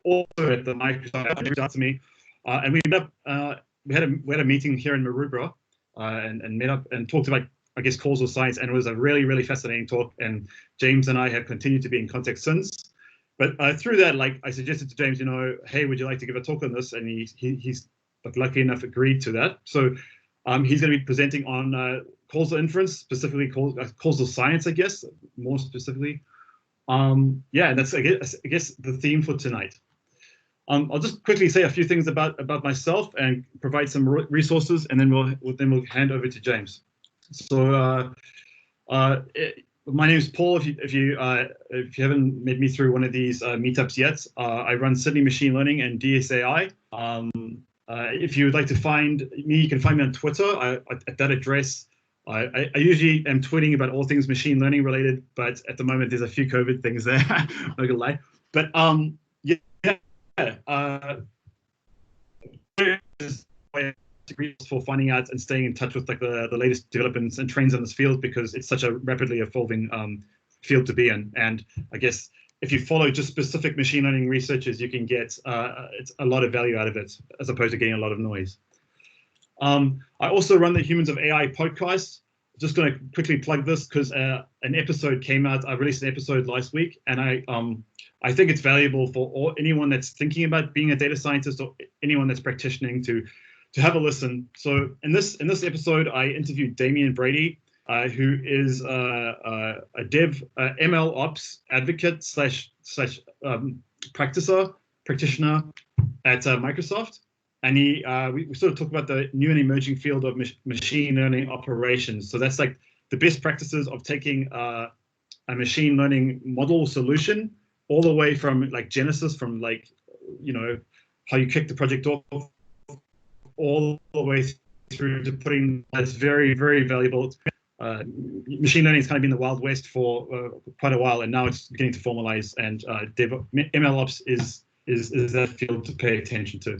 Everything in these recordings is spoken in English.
also at the Microsoft, reached out to me, and we met up. We had a meeting here in Maroubra, and met up and talked about, I guess, causal science, and it was a really fascinating talk. And James and I have continued to be in contact since. But through that, like, I suggested to James, hey, would you like to give a talk on this? And he's lucky enough agreed to that. So he's going to be presenting on causal inference, specifically causal science, I guess, more specifically. Yeah, and that's I guess the theme for tonight. I'll just quickly say a few things about myself and provide some resources, and then we'll hand over to James. So my name is Paul. If you haven't met me through one of these meetups yet, I run Sydney Machine Learning and DSAi. If you would like to find me, you can find me on Twitter at that address. I usually am tweeting about all things machine learning related, but at the moment there's a few COVID things there. I'm not gonna lie, but for finding out and staying in touch with like the latest developments and trends in this field, because it's such a rapidly evolving field to be in. And I guess if you follow just specific machine learning researchers, you can get it's a lot of value out of it, as opposed to getting a lot of noise. I also run the Humans of AI podcast. Just going to quickly plug this because an episode came out. I released an episode last week, and I think it's valuable for anyone that's thinking about being a data scientist or anyone that's practicing to have a listen. So in this episode, I interviewed Damien Brady, who is a dev ML ops advocate slash practitioner at Microsoft. And we sort of talk about the new and emerging field of machine learning operations. So that's like the best practices of taking a machine learning model solution all the way from like Genesis, from like, how you kick the project off, all the way through to putting that's very valuable. Machine learning has kind of been the Wild West for quite a while, and now it's beginning to formalize. And MLOps is that field to pay attention to.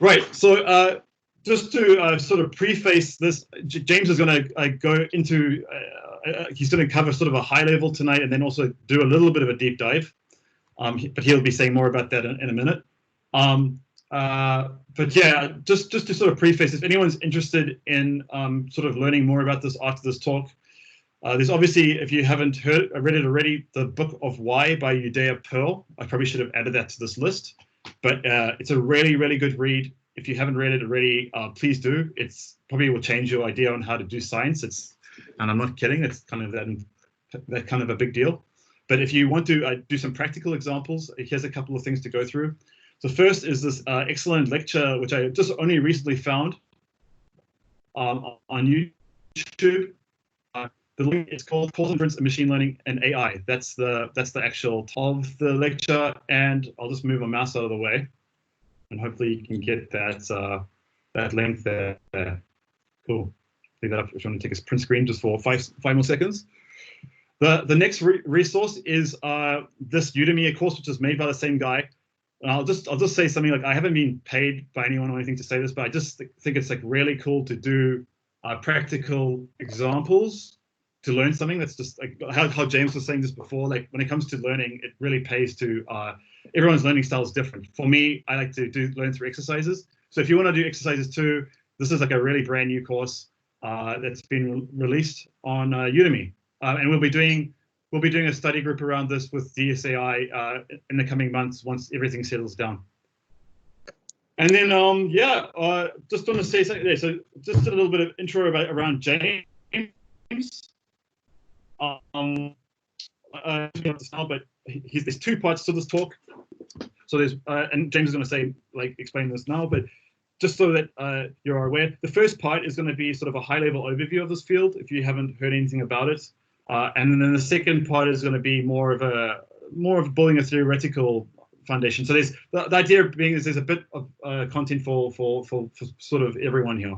Right. So just to sort of preface this, James is going to go into. He's going to cover sort of a high level tonight, and then also do a little bit of a deep dive. But he'll be saying more about that in a minute. But yeah, just to sort of preface, if anyone's interested in sort of learning more about this after this talk, there's obviously, if you haven't read it already, the Book of Why by Udaya Pearl. I probably should have added that to this list, but it's a really good read. If you haven't read it already, please do. It's probably will change your idea on how to do science. And I'm not kidding. It's kind of that kind of a big deal. But if you want to do some practical examples, here's a couple of things to go through. So first is this excellent lecture, which I just only recently found on YouTube. The link is called Causal Inference in Machine Learning and AI. That's the actual of the lecture, and I'll just move my mouse out of the way, and hopefully you can get that link there. Cool. Leave that up. I'm trying to take a print screen just for five more seconds. The next resource is this Udemy course, which is made by the same guy. And I'll just say something like, I haven't been paid by anyone or anything to say this, but I just think it's like really cool to do practical examples to learn something. That's just like how James was saying this before. Like when it comes to learning, it really pays to. Everyone's learning style is different. For me, I like to learn through exercises. So if you want to do exercises too, this is like a really brand new course that's been released on Udemy, and we'll be doing a study group around this with DSAi in the coming months once everything settles down. And then just want to say something there. So just a little bit of intro around James. But there's two parts to this talk. So there's and James is going to say explain this now, but just so that you're aware, the first part is going to be sort of a high-level overview of this field if you haven't heard anything about it, and then the second part is going to be more of building a theoretical foundation. So there's the idea being is there's a bit of content for sort of everyone here.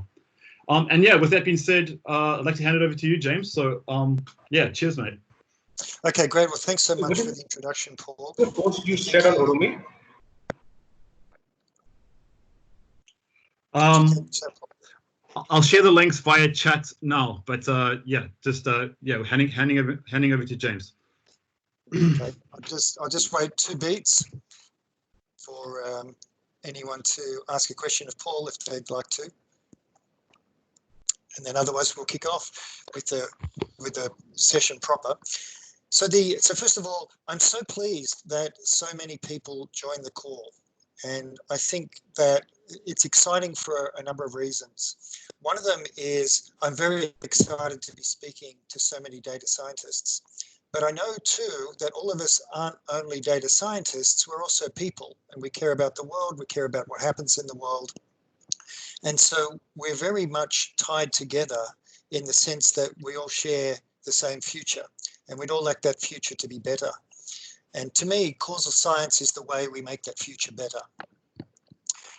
And yeah, with that being said, I'd like to hand it over to you, James. So yeah, cheers, mate. Okay, great. Well, thanks so much for the introduction, Paul. Post you shared on Urumi? I'll share the links via chat now, but yeah, just handing over to James. Okay, I'll just wait 2 beats. for anyone to ask a question of Paul if they'd like to. And then otherwise we'll kick off with the session proper. So first of all, I'm so pleased that so many people joined the call. And I think that it's exciting for a number of reasons. One of them is I'm very excited to be speaking to so many data scientists. But I know too that all of us aren't only data scientists, we're also people, and we care about the world, we care about what happens in the world. And so we're very much tied together in the sense that we all share the same future, and we'd all like that future to be better. And to me, causal science is the way we make that future better.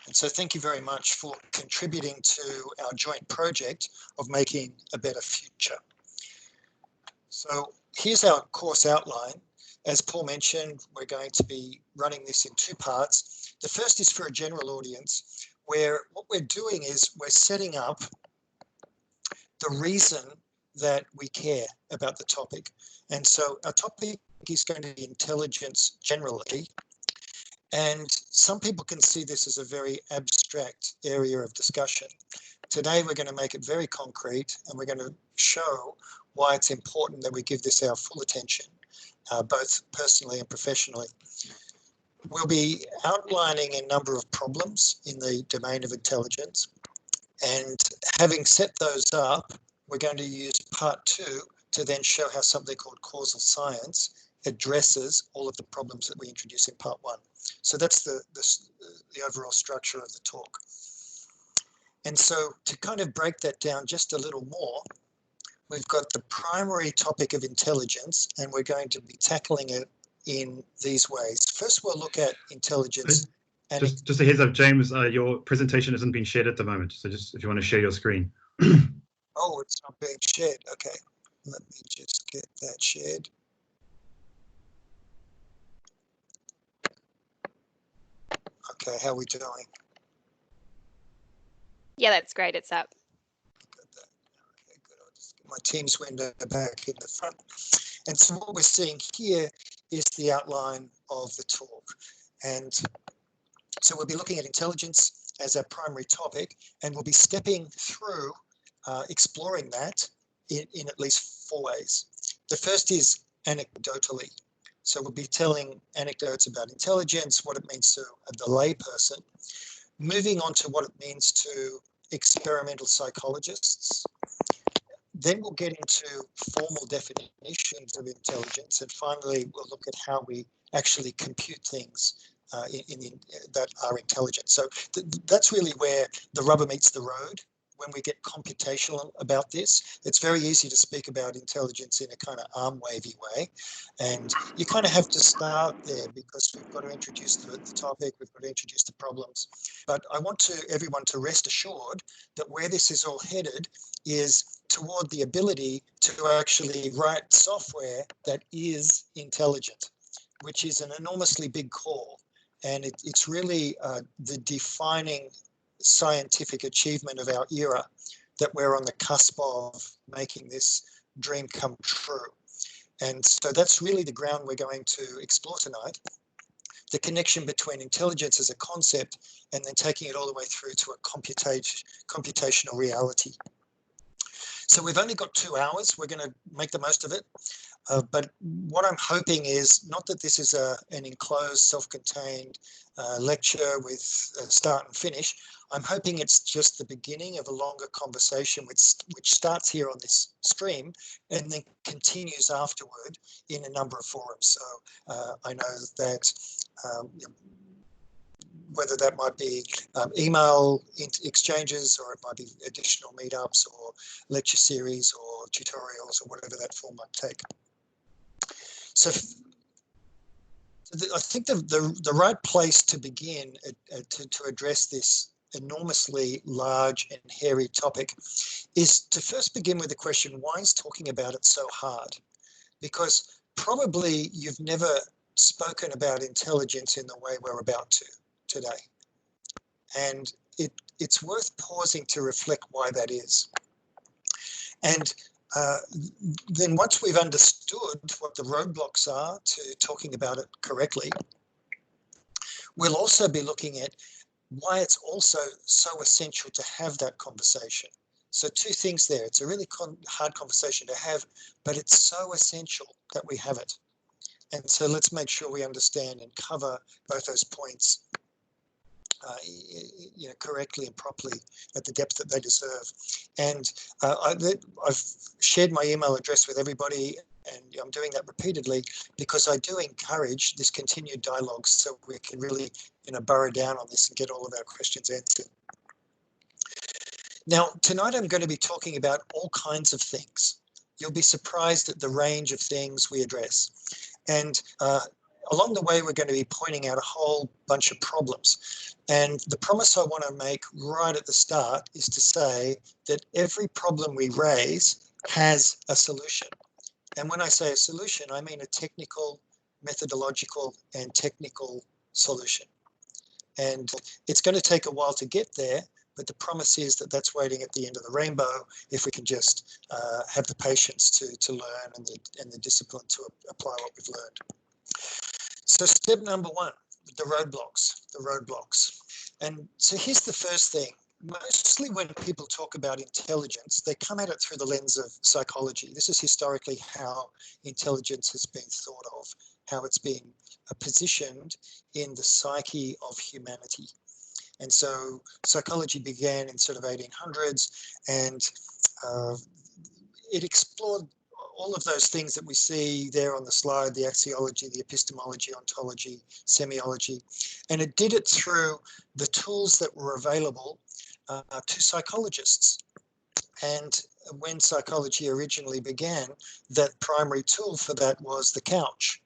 And so thank you very much for contributing to our joint project of making a better future. So here's our course outline. As Paul mentioned, we're going to be running this in two parts. The first is for a general audience, where what we're doing is we're setting up the reason that we care about the topic. And so our topic is going to be intelligence generally. And some people can see this as a very abstract area of discussion. Today, we're going to make it very concrete, and we're going to show why it's important that we give this our full attention, both personally and professionally. We'll be outlining a number of problems in the domain of intelligence. And having set those up, we're going to use part 2 to then show how something called causal science addresses all of the problems that we introduce in part 1. So that's the overall structure of the talk. And so to kind of break that down just a little more, we've got the primary topic of intelligence, and we're going to be tackling it in these ways. First, we'll look at intelligence. And just a heads up, James, your presentation isn't being shared at the moment. So just if you want to share your screen. Oh, it's not being shared. Okay, let me just get that shared. Okay, how are we doing? Yeah, that's great. It's up. Got that. Okay, good. I'll just get my Teams window back in the front. And so what we're seeing here is the outline of the talk. And so we'll be looking at intelligence as our primary topic, and we'll be stepping through exploring that in at least 4 ways. The first is anecdotally. So we'll be telling anecdotes about intelligence, what it means to the lay person, moving on to what it means to experimental psychologists. Then we'll get into formal definitions of intelligence, and finally we'll look at how we actually compute things that are intelligent. So that's really where the rubber meets the road. When we get computational about this, it's very easy to speak about intelligence in a kind of arm wavy way. And you kind of have to start there because we've got to introduce the topic, we've got to introduce the problems. But I want everyone to rest assured that where this is all headed is toward the ability to actually write software that is intelligent, which is an enormously big call. And it's really the defining scientific achievement of our era that we're on the cusp of making this dream come true. And so that's really the ground we're going to explore tonight, the connection between intelligence as a concept and then taking it all the way through to a computational reality. So we've only got 2 hours. We're going to make the most of it. But what I'm hoping is not that this is an enclosed, self-contained lecture with start and finish. I'm hoping it's just the beginning of a longer conversation which starts here on this stream and then continues afterward in a number of forums. So I know that whether that might be email exchanges, or it might be additional meetups or lecture series or tutorials or whatever that form might take. So I think the right place to begin to address this enormously large and hairy topic is to first begin with the question, why is talking about it so hard? Because probably you've never spoken about intelligence in the way we're about to today. And it's worth pausing to reflect why that is. And then once we've understood what the roadblocks are to talking about it correctly, We'll also be looking at why it's also so essential to have that conversation. So two things there. It's a really hard conversation to have, but it's so essential that we have it. And so let's make sure we understand and cover both those points correctly and properly at the depth that they deserve. And I've shared my email address with everybody, and I'm doing that repeatedly because I do encourage this continued dialogue so we can really burrow down on this and get all of our questions answered. Now, tonight I'm going to be talking about all kinds of things. You'll be surprised at the range of things we address. And along the way, we're going to be pointing out a whole bunch of problems. And the promise I want to make right at the start is to say that every problem we raise has a solution. And when I say a solution, I mean a technical, methodological, and technical solution. And it's going to take a while to get there, but the promise is that that's waiting at the end of the rainbow if we can just have the patience to learn and the discipline to apply what we've learned. So step number one, the roadblocks. And so here's the first thing. Mostly when people talk about intelligence, they come at it through the lens of psychology. This is historically how intelligence has been thought of, how it's been positioned in the psyche of humanity. And so psychology began in sort of 1800s, and it explored all of those things that we see there on the slide, the axiology, the epistemology, ontology, semiology, and it did it through the tools that were available to psychologists. And when psychology originally began, that primary tool for that was the couch.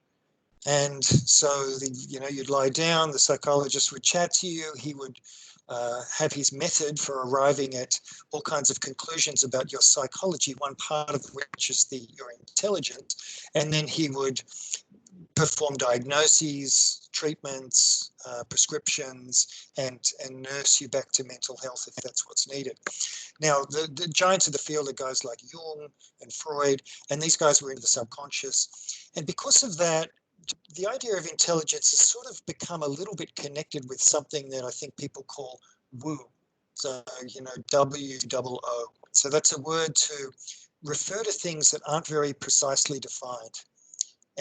And so, you'd lie down, the psychologist would chat to you, he would have his method for arriving at all kinds of conclusions about your psychology, one part of which is your intelligence, and then he would perform diagnoses, treatments, prescriptions, and nurse you back to mental health if that's what's needed. Now, the giants of the field are guys like Jung and Freud, and these guys were into the subconscious. And because of that, the idea of intelligence has sort of become a little bit connected with something that I think people call woo. So, W-O-O. So that's a word to refer to things that aren't very precisely defined.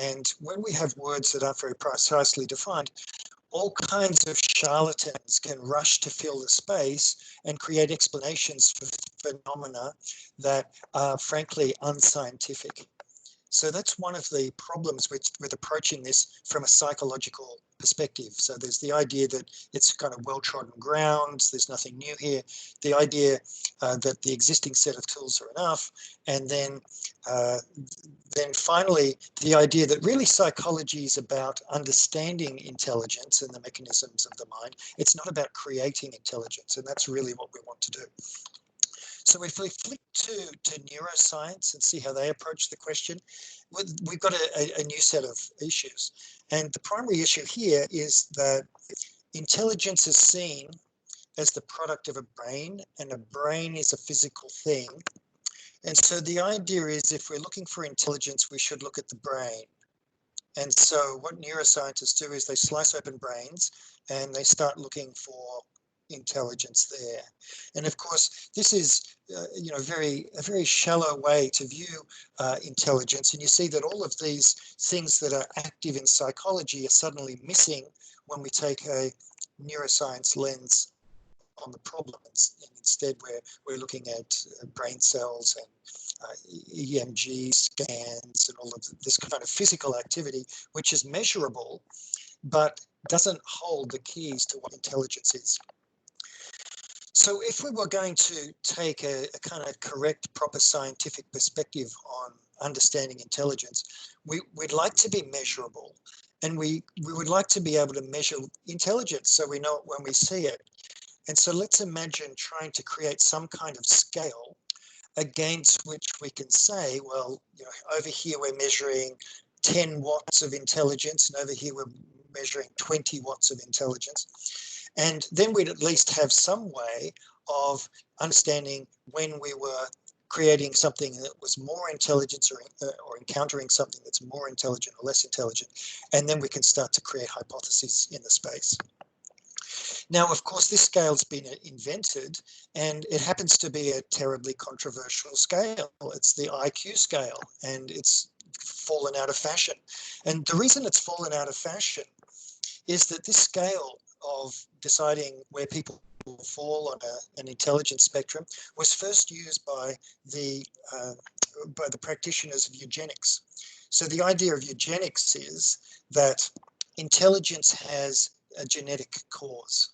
And when we have words that aren't very precisely defined, all kinds of charlatans can rush to fill the space and create explanations for phenomena that are frankly unscientific. So that's one of the problems with approaching this from a psychological perspective. So there's the idea that it's kind of well-trodden ground, there's nothing new here, the idea that the existing set of tools are enough, and then finally the idea that really psychology is about understanding intelligence and the mechanisms of the mind. It's not about creating intelligence, and that's really what we want to do. So if we flick to neuroscience and see how they approach the question, we've got a new set of issues. And the primary issue here is that intelligence is seen as the product of a brain, and a brain is a physical thing. And so the idea is if we're looking for intelligence, we should look at the brain. And so what neuroscientists do is they slice open brains and they start looking for intelligence there. And of course, this is a very shallow way to view intelligence. And you see that all of these things that are active in psychology are suddenly missing when we take a neuroscience lens on the problem. And instead, we're looking at brain cells and EMG scans and all of this kind of physical activity, which is measurable, but doesn't hold the keys to what intelligence is. So if we were going to take a kind of correct, proper scientific perspective on understanding intelligence, we'd like to be measurable, and we would like to be able to measure intelligence so we know it when we see it. And so let's imagine trying to create some kind of scale against which we can say, well, over here we're measuring 10 watts of intelligence, and over here we're measuring 20 watts of intelligence. And then we'd at least have some way of understanding when we were creating something that was more intelligent or encountering something that's more intelligent or less intelligent. And then we can start to create hypotheses in the space. Now, of course, this scale's been invented, and it happens to be a terribly controversial scale. It's the IQ scale, and it's fallen out of fashion. And the reason it's fallen out of fashion is that this scale of deciding where people fall on an intelligence spectrum was first used by the practitioners of eugenics. So the idea of eugenics is that intelligence has a genetic cause.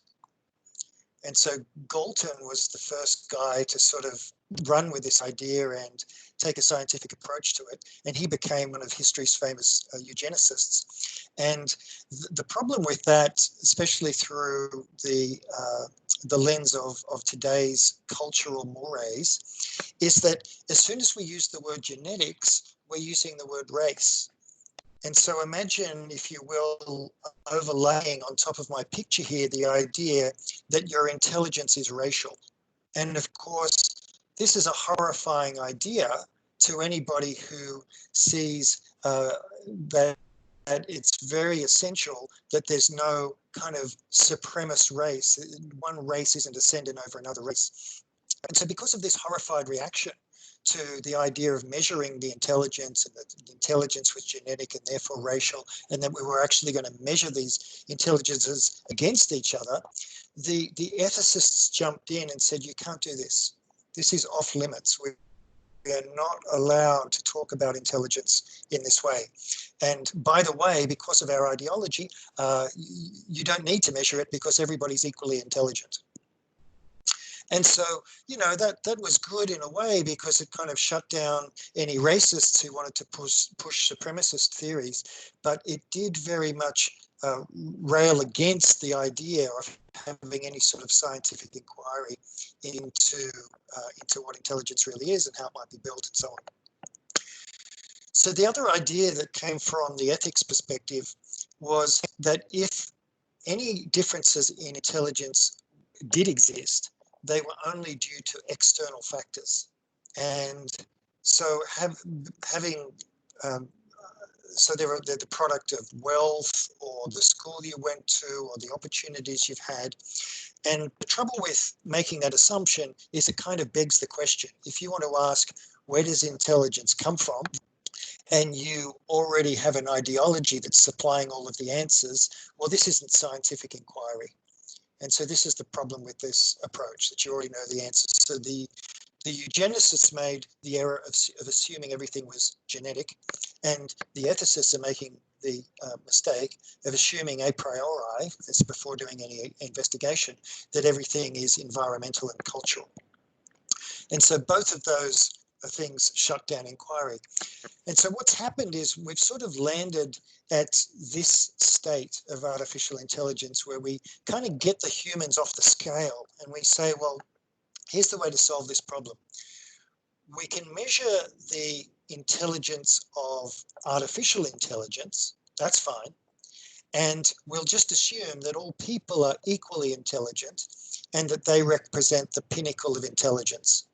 And so Galton was the first guy to sort of run with this idea and take a scientific approach to it. And he became one of history's famous eugenicists. And the problem with that, especially through the lens of today's cultural mores, is that as soon as we use the word genetics, we're using the word race. And so imagine, if you will, overlaying on top of my picture here, the idea that your intelligence is racial. And of course, this is a horrifying idea to anybody who sees that it's very essential that there's no kind of supremacist race. One race isn't ascendant over another race. And so because of this horrified reaction to the idea of measuring the intelligence, and that the intelligence was genetic and therefore racial, and that we were actually going to measure these intelligences against each other, the ethicists jumped in and said, you can't do this. This is off limits. We are not allowed to talk about intelligence in this way. And by the way, because of our ideology, you don't need to measure it because everybody's equally intelligent. And so, you know, that was good in a way because it kind of shut down any racists who wanted to push supremacist theories, but it did very much rail against the idea of having any sort of scientific inquiry into what intelligence really is and how it might be built and so on. So the other idea that came from the ethics perspective was that if any differences in intelligence did exist, they were only due to external factors. And so they're the product of wealth or the school you went to or the opportunities you've had. And the trouble with making that assumption is it kind of begs the question. If you want to ask, where does intelligence come from? And you already have an ideology that's supplying all of the answers, well, this isn't scientific inquiry. And so this is the problem with this approach, that you already know the answers. So the eugenicists made the error of assuming everything was genetic, and the ethicists are making the mistake of assuming a priori, that's before doing any investigation, that everything is environmental and cultural. And so both of those things shut down inquiry. And so what's happened is we've sort of landed at this state of artificial intelligence where we kind of get the humans off the scale and we say, well, here's the way to solve this problem. We can measure the intelligence of artificial intelligence, that's fine, and we'll just assume that all people are equally intelligent and that they represent the pinnacle of intelligence.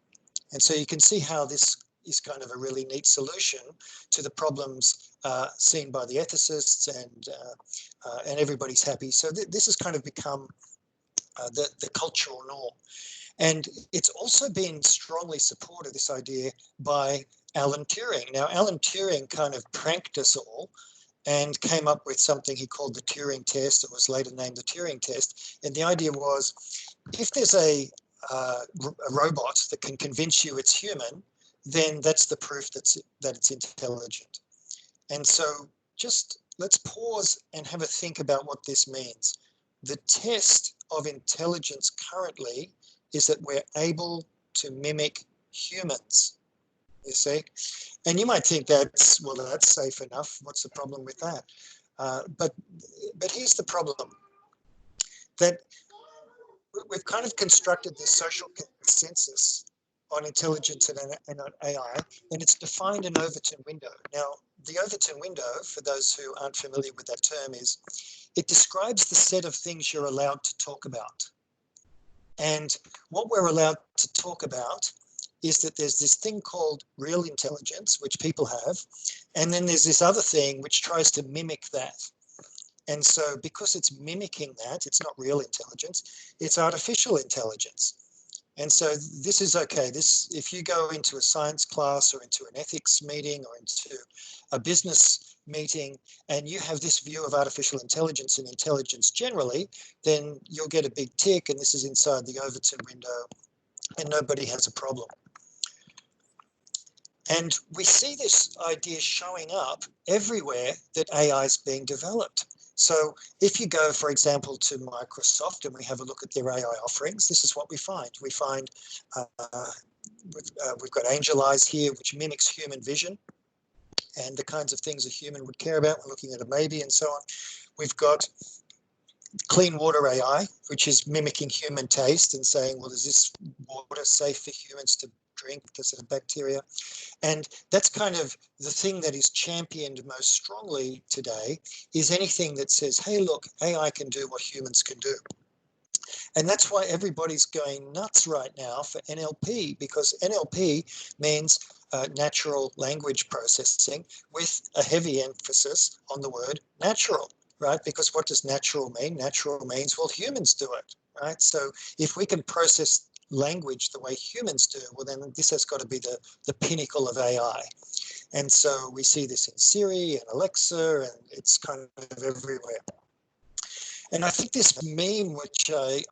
And so you can see how this is kind of a really neat solution to the problems seen by the ethicists, and everybody's happy. So this has kind of become the cultural norm. And it's also been strongly supported, this idea, by Alan Turing. Now, Alan Turing kind of pranked us all and came up with something he called the Turing Test. It was later named the Turing Test. And the idea was, if there's a robot that can convince you it's human, then that's the proof that it's intelligent. And so just let's pause and have a think about what this means. The test of intelligence currently is that we're able to mimic humans, you see? And you might think that's safe enough. What's the problem with that? But here's the problem, that we've kind of constructed this social consensus on intelligence and on AI, and it's defined an Overton window. Now, the Overton window, for those who aren't familiar with that term, is it describes the set of things you're allowed to talk about. And what we're allowed to talk about is that there's this thing called real intelligence, which people have, and then there's this other thing which tries to mimic that. And so because it's mimicking that, it's not real intelligence, it's artificial intelligence. And so this is okay. This, if you go into a science class or into an ethics meeting or into a business meeting and you have this view of artificial intelligence and intelligence generally, then you'll get a big tick, and this is inside the Overton window, and nobody has a problem. And we see this idea showing up everywhere that AI is being developed. So if you go, for example, to Microsoft and we have a look at their AI offerings, this is what we find. We find we've got Angel Eyes here, which mimics human vision and the kinds of things a human would care about. We're looking at a maybe and so on. We've got Clean Water AI, which is mimicking human taste and saying, well, is this water safe for humans to drink? Does it have bacteria? And that's kind of the thing that is championed most strongly today, is anything that says, hey, look, AI can do what humans can do. And that's why everybody's going nuts right now for NLP, because NLP means natural language processing with a heavy emphasis on the word natural, right? Because what does natural mean? Natural means, well, humans do it, right? So if we can process language the way humans do, well, then this has got to be the pinnacle of AI. And so we see this in Siri and Alexa, and it's kind of everywhere. And I think this meme, which I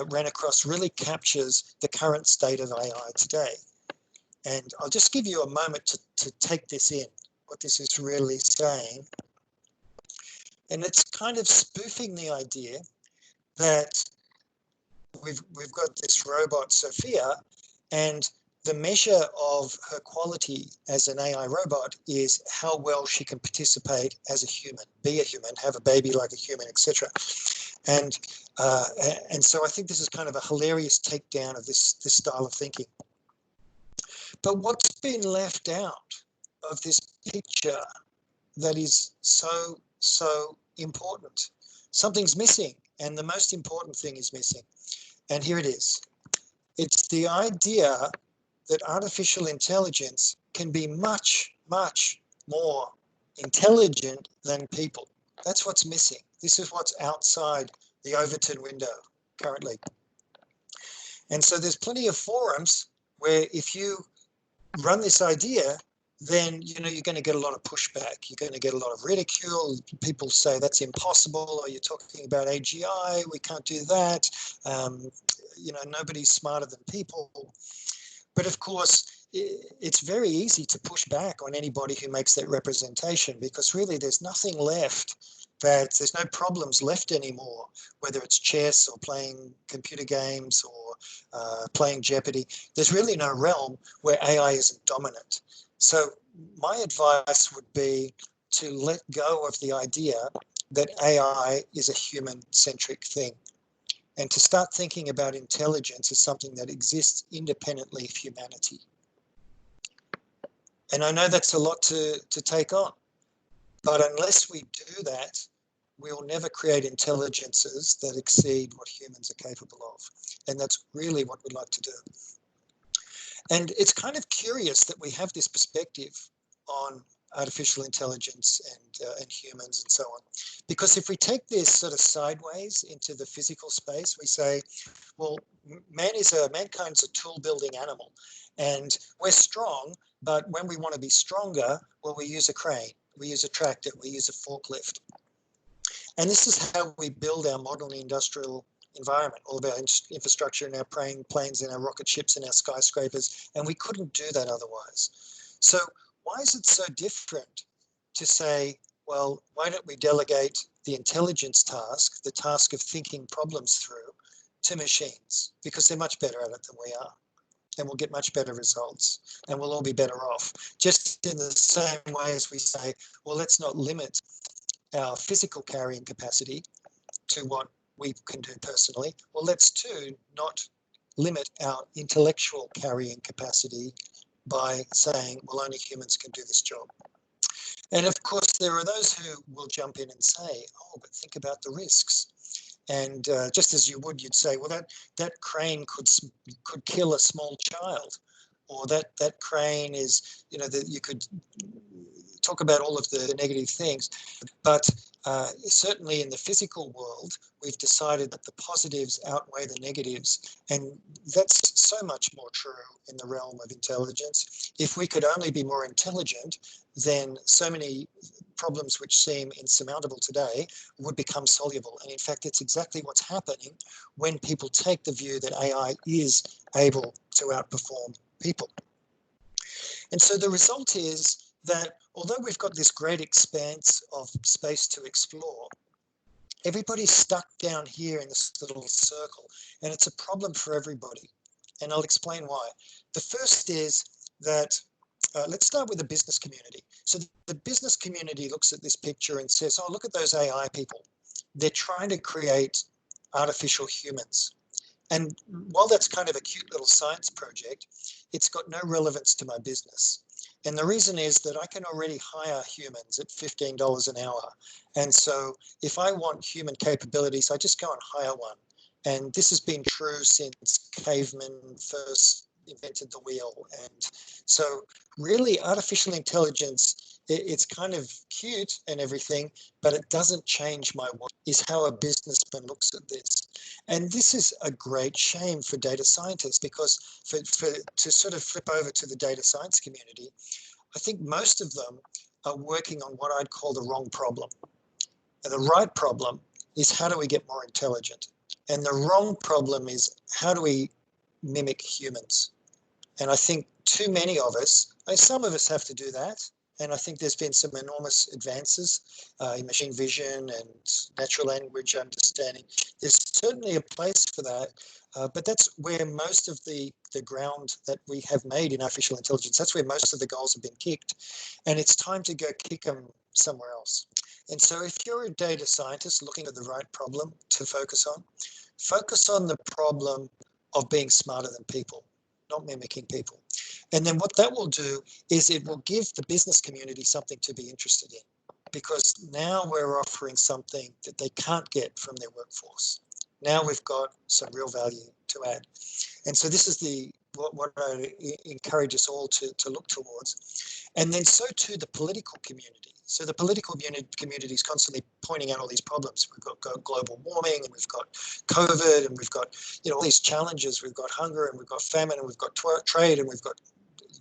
ran across, really captures the current state of AI today. And I'll just give you a moment to take this in, what this is really saying. And it's kind of spoofing the idea that we've got this robot, Sophia, and the measure of her quality as an AI robot is how well she can participate as a human, be a human, have a baby like a human, etc. And so I think this is kind of a hilarious takedown of this style of thinking. But what's been left out of this picture that is so important? Something's missing, and the most important thing is missing. And here it is. It's the idea that artificial intelligence can be much more intelligent than people. That's what's missing. This is what's outside the Overton window currently. And so there's plenty of forums where if you run this idea, then you're going to get a lot of pushback. You're going to get a lot of ridicule. People say that's impossible, or you're talking about AGI, we can't do that. Nobody's smarter than people. But of course, it's very easy to push back on anybody who makes that representation, because really there's nothing left, there's no problems left anymore, whether it's chess or playing computer games or playing Jeopardy. There's really no realm where AI isn't dominant. So my advice would be to let go of the idea that AI is a human-centric thing, and to start thinking about intelligence as something that exists independently of humanity. And I know that's a lot to take on, but unless we do that, we'll never create intelligences that exceed what humans are capable of. And that's really what we'd like to do. And it's kind of curious that we have this perspective on artificial intelligence and humans and so on. Because if we take this sort of sideways into the physical space, we say, well, mankind's a tool-building animal, and we're strong, but when we want to be stronger, well, we use a crane, we use a tractor, we use a forklift. And this is how we build our modern industrial environment, all of our infrastructure and our planes and our rocket ships and our skyscrapers, and we couldn't do that otherwise. So why is it so different to say, well, why don't we delegate the intelligence task, the task of thinking problems through, to machines? Because they're much better at it than we are, and we'll get much better results, and we'll all be better off. Just in the same way as we say, well, let's not limit our physical carrying capacity to what we can do personally. Well, let's too not limit our intellectual carrying capacity by saying, well, only humans can do this job. And of course, there are those who will jump in and say, oh, but think about the risks. And just as you'd say, well, that crane could kill a small child, or that crane is, that you could talk about all of the negative things. But certainly in the physical world, we've decided that the positives outweigh the negatives. And that's so much more true in the realm of intelligence. If we could only be more intelligent, then so many problems which seem insurmountable today would become soluble. And in fact, it's exactly what's happening when people take the view that AI is able to outperform people. And so the result is that although we've got this great expanse of space to explore, everybody's stuck down here in this little circle, and it's a problem for everybody. And I'll explain why. The first is that, let's start with the business community. So the business community looks at this picture and says, oh, look at those AI people. They're trying to create artificial humans. And while that's kind of a cute little science project, it's got no relevance to my business. And the reason is that I can already hire humans at $15 an hour. And so if I want human capabilities, I just go and hire one. And this has been true since cavemen first invented the wheel. And so really artificial intelligence, it's kind of cute and everything, but it doesn't change my work, is how a businessman looks at this. And this is a great shame for data scientists, because to sort of flip over to the data science community, I think most of them are working on what I'd call the wrong problem. And the right problem is how do we get more intelligent? And the wrong problem is how do we mimic humans? And I think too many of us, some of us have to do that. And I think there's been some enormous advances in machine vision and natural language understanding. There's certainly a place for that, but that's where most of the ground that we have made in artificial intelligence, that's where most of the goals have been kicked. And it's time to go kick them somewhere else. And so if you're a data scientist looking at the right problem to focus on the problem of being smarter than people, not mimicking people. And then what that will do is it will give the business community something to be interested in, because now we're offering something that they can't get from their workforce. Now we've got some real value to add. And so this is what I encourage us all to look towards. And then so too the political community. So the political community is constantly pointing out all these problems. We've got global warming, and we've got COVID, and we've got all these challenges. We've got hunger, and we've got famine, and we've got trade, and we've got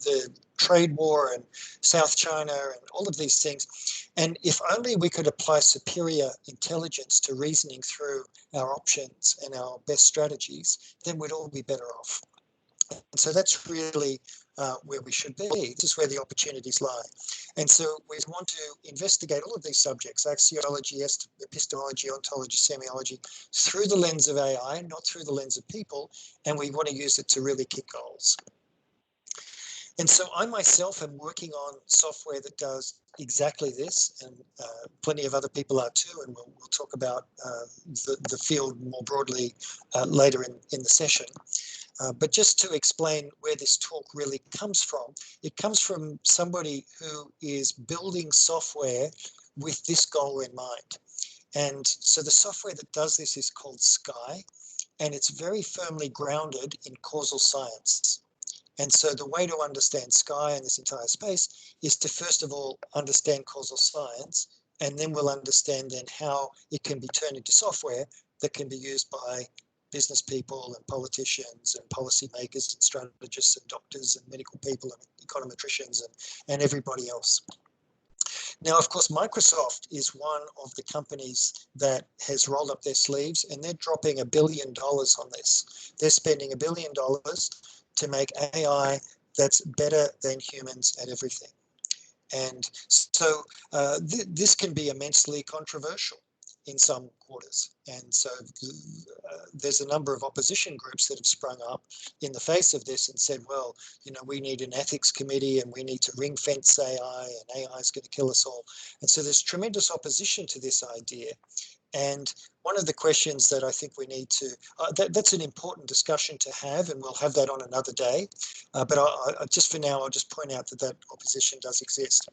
the trade war and South China and all of these things. And if only we could apply superior intelligence to reasoning through our options and our best strategies, then we'd all be better off. And so that's really where we should be. This is where the opportunities lie. And so we want to investigate all of these subjects, axiology, epistemology, ontology, semiology, through the lens of AI, not through the lens of people. And we want to use it to really kick goals. And so I myself am working on software that does exactly this, and plenty of other people are too, and we'll talk about the field more broadly later in the session. But just to explain where this talk really comes from, it comes from somebody who is building software with this goal in mind. And so the software that does this is called Sky, and it's very firmly grounded in causal science. And so the way to understand Sky and this entire space is to first of all understand causal science, and then we'll understand then how it can be turned into software that can be used by business people and politicians and policymakers and strategists and doctors and medical people and econometricians and everybody else. Now, of course, Microsoft is one of the companies that has rolled up their sleeves, and they're dropping $1 billion on this. They're spending $1 billion to make AI that's better than humans at everything. And so this can be immensely controversial in some quarters. And so there's a number of opposition groups that have sprung up in the face of this and said, well, we need an ethics committee and we need to ring fence AI, and AI is going to kill us all. And so there's tremendous opposition to this idea. And one of the questions that I think we need to, that's an important discussion to have, and we'll have that on another day. But just for now, I'll just point out that opposition does exist.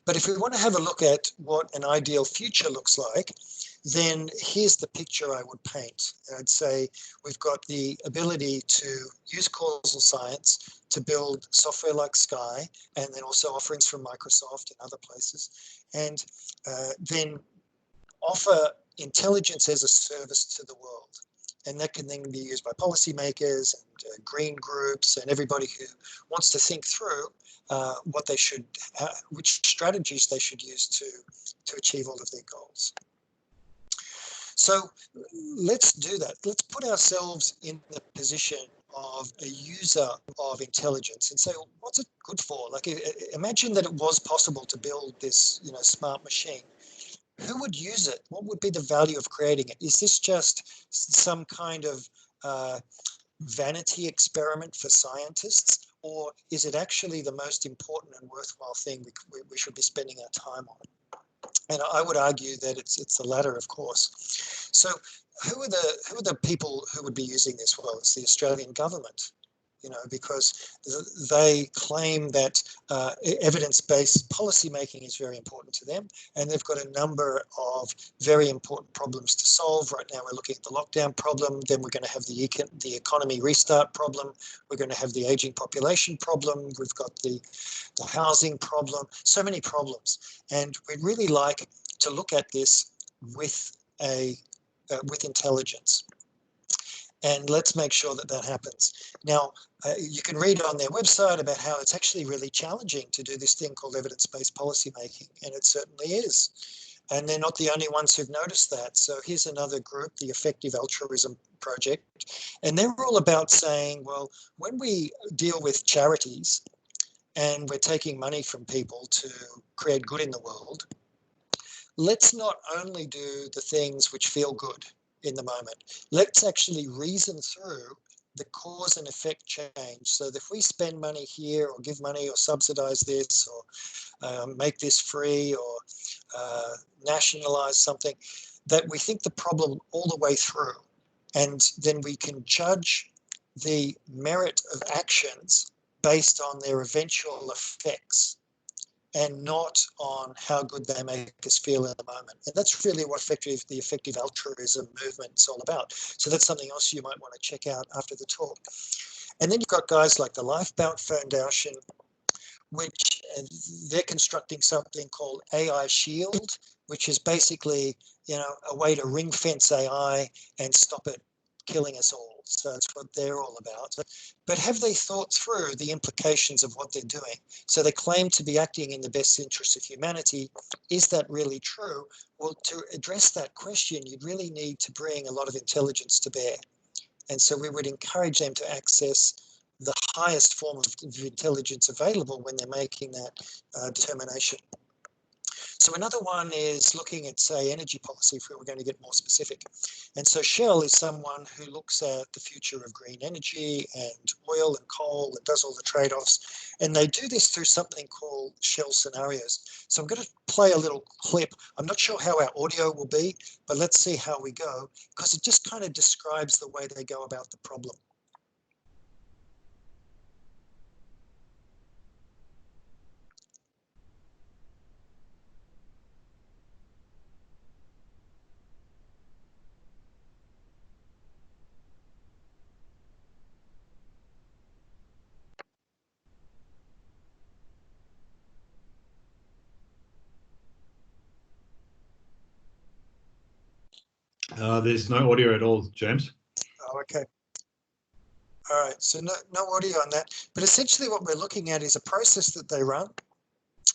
But if we want to have a look at what an ideal future looks like, then here's the picture I would paint. I'd say we've got the ability to use causal science to build software like Sky, and then also offerings from Microsoft and other places. And then offer intelligence as a service to the world. And that can then be used by policymakers and green groups and everybody who wants to think through what they should, which strategies they should use to achieve all of their goals. So let's do that. Let's put ourselves in the position of a user of intelligence and say, well, what's it good for? Like, imagine that it was possible to build this, smart machine. Who would use it? What would be the value of creating it? Is this just some kind of vanity experiment for scientists, or is it actually the most important and worthwhile thing we should be spending our time on? And I would argue that it's the latter, of course. So who are the people who would be using this? Well, it's the Australian government, because they claim that evidence-based policy making is very important to them, and they've got a number of very important problems to solve. Right now we're looking at the lockdown problem, then we're going to have the economy restart problem, we're going to have the aging population problem, we've got the housing problem, so many problems. And we'd really like to look at this with intelligence. And let's make sure that that happens. Now, you can read on their website about how it's actually really challenging to do this thing called evidence-based policymaking, and it certainly is. And they're not the only ones who've noticed that. So here's another group, the Effective Altruism Project, and they're all about saying, well, when we deal with charities and we're taking money from people to create good in the world, let's not only do the things which feel good in the moment. Let's actually reason through the cause and effect change. So that if we spend money here or give money or subsidize this or make this free or nationalize something, that we think the problem all the way through. And then we can judge the merit of actions based on their eventual effects, and not on how good they make us feel in the moment. And that's really what the effective altruism movement is all about. So that's something else you might want to check out after the talk. And then you've got guys like the Lifeboat Foundation, which they're constructing something called AI Shield, which is basically, a way to ring fence AI and stop it killing us all. So that's what they're all about. But have they thought through the implications of what they're doing? So they claim to be acting in the best interest of humanity. Is that really true? Well, to address that question, you'd really need to bring a lot of intelligence to bear. And so we would encourage them to access the highest form of intelligence available when they're making that determination. So another one is looking at, say, energy policy, if we were going to get more specific. And so Shell is someone who looks at the future of green energy and oil and coal and does all the trade-offs. And they do this through something called Shell scenarios. So I'm going to play a little clip. I'm not sure how our audio will be, but let's see how we go, because it just kind of describes the way they go about the problem. There's no audio at all, James. Oh, okay. All right, so no audio on that. But essentially what we're looking at is a process that they run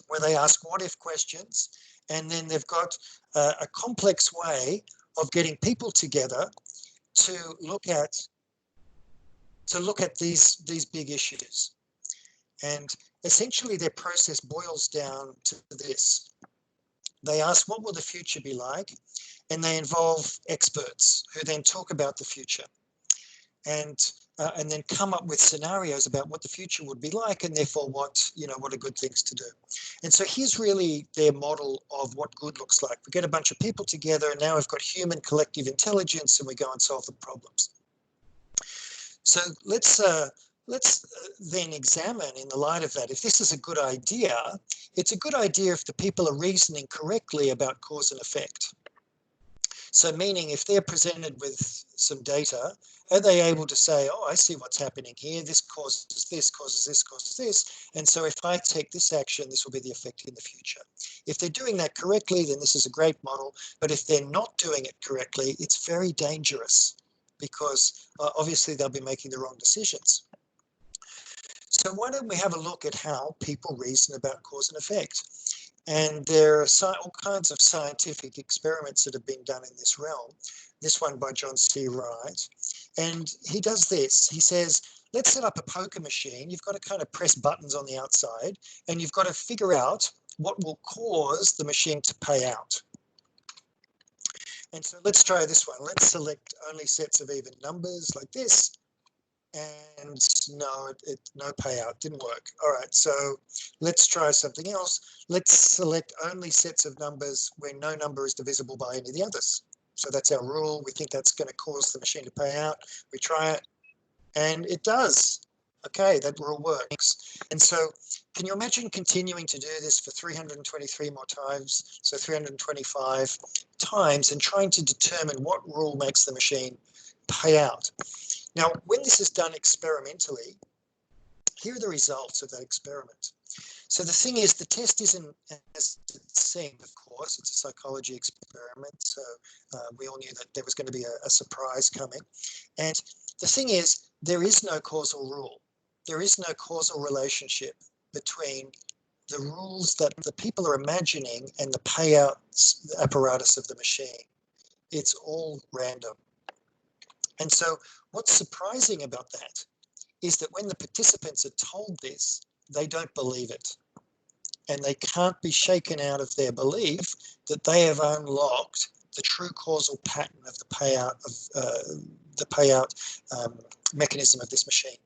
where they ask what-if questions, and then they've got a complex way of getting people together to look at these big issues. And essentially their process boils down to this. They ask, what will the future be like? And they involve experts who then talk about the future and then come up with scenarios about what the future would be like, and therefore what are good things to do. And so here's really their model of what good looks like. We get a bunch of people together, and now we've got human collective intelligence, and we go and solve the problems. So let's then examine, in the light of that, if this is a good idea. It's a good idea if the people are reasoning correctly about cause and effect. So meaning if they're presented with some data, are they able to say, oh, I see what's happening here. This causes this, causes this, causes this. And so if I take this action, this will be the effect in the future. If they're doing that correctly, then this is a great model. But if they're not doing it correctly, it's very dangerous because obviously they'll be making the wrong decisions. So why don't we have a look at how people reason about cause and effect? And there are all kinds of scientific experiments that have been done in this realm. This one by John C. Wright. And he does this. He says, let's set up a poker machine. You've got to kind of press buttons on the outside, and you've got to figure out what will cause the machine to pay out. And so let's try this one. Let's select only sets of even numbers like this. And no, no payout, didn't work. All right, so let's try something else. Let's select only sets of numbers where no number is divisible by any of the others. So that's our rule. We think that's going to cause the machine to pay out. We try it, and it does. Okay, that rule works. And so can you imagine continuing to do this for 323 more times, so 325 times, and trying to determine what rule makes the machine pay out? Now, when this is done experimentally, here are the results of that experiment. So the thing is, the test isn't as it seemed, of course. It's a psychology experiment, so we all knew that there was going to be a surprise coming. And the thing is, there is no causal rule. There is no causal relationship between the rules that the people are imagining and the payout apparatus of the machine. It's all random. And so what's surprising about that is that when the participants are told this, they don't believe it. And they can't be shaken out of their belief that they have unlocked the true causal pattern of the payout mechanism of this machine.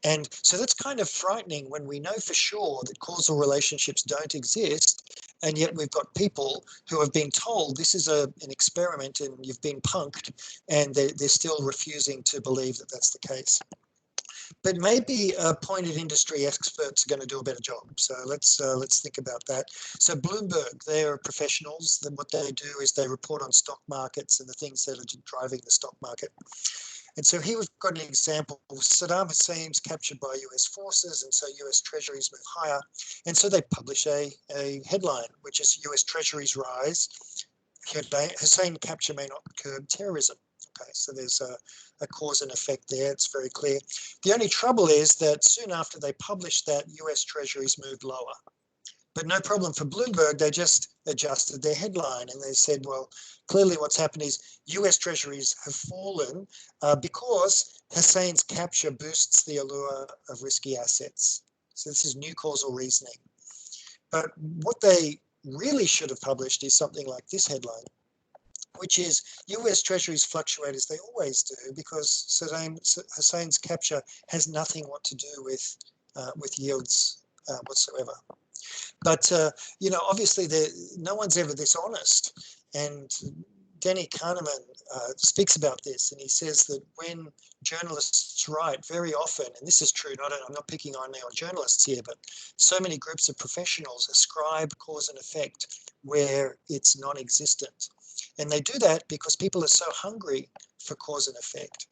And so that's kind of frightening when we know for sure that causal relationships don't exist, and yet we've got people who have been told this is an experiment and you've been punked, and they're still refusing to believe that that's the case. But maybe appointed industry experts are going to do a better job. So let's think about that. So Bloomberg, they're professionals. Then what they do is they report on stock markets and the things that are driving the stock market. And so here we've got an example. Saddam Hussein's captured by US forces, and so US treasuries move higher. And so they publish a headline, which is US treasuries rise. Hussein capture may not curb terrorism. Okay, so there's a cause and effect there. It's very clear. The only trouble is that soon after they published that, US treasuries moved lower. But no problem for Bloomberg. They just adjusted their headline and they said, well, clearly what's happened is US treasuries have fallen because Hussein's capture boosts the allure of risky assets. So this is new causal reasoning. But what they really should have published is something like this headline, which is US treasuries fluctuate as they always do because Saddam Hussein's capture has nothing what to do with yields whatsoever. But, you know, obviously no one's ever this honest. And Danny Kahneman speaks about this, and he says that when journalists write, very often, and this is true, I'm not picking on our journalists here, but so many groups of professionals ascribe cause and effect where it's non-existent. And they do that because people are so hungry for cause and effect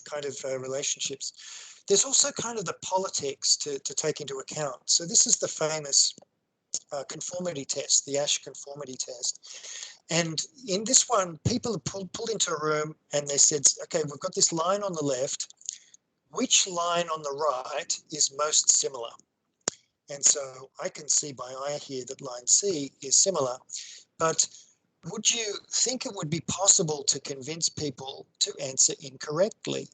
kind of relationships. There's also kind of the politics to take into account. So this is the famous conformity test, the Asch conformity test. And in this one, people are pulled into a room and they said, okay, we've got this line on the left. Which line on the right is most similar? And so I can see by eye here that line C is similar, but would you think it would be possible to convince people to answer incorrectly?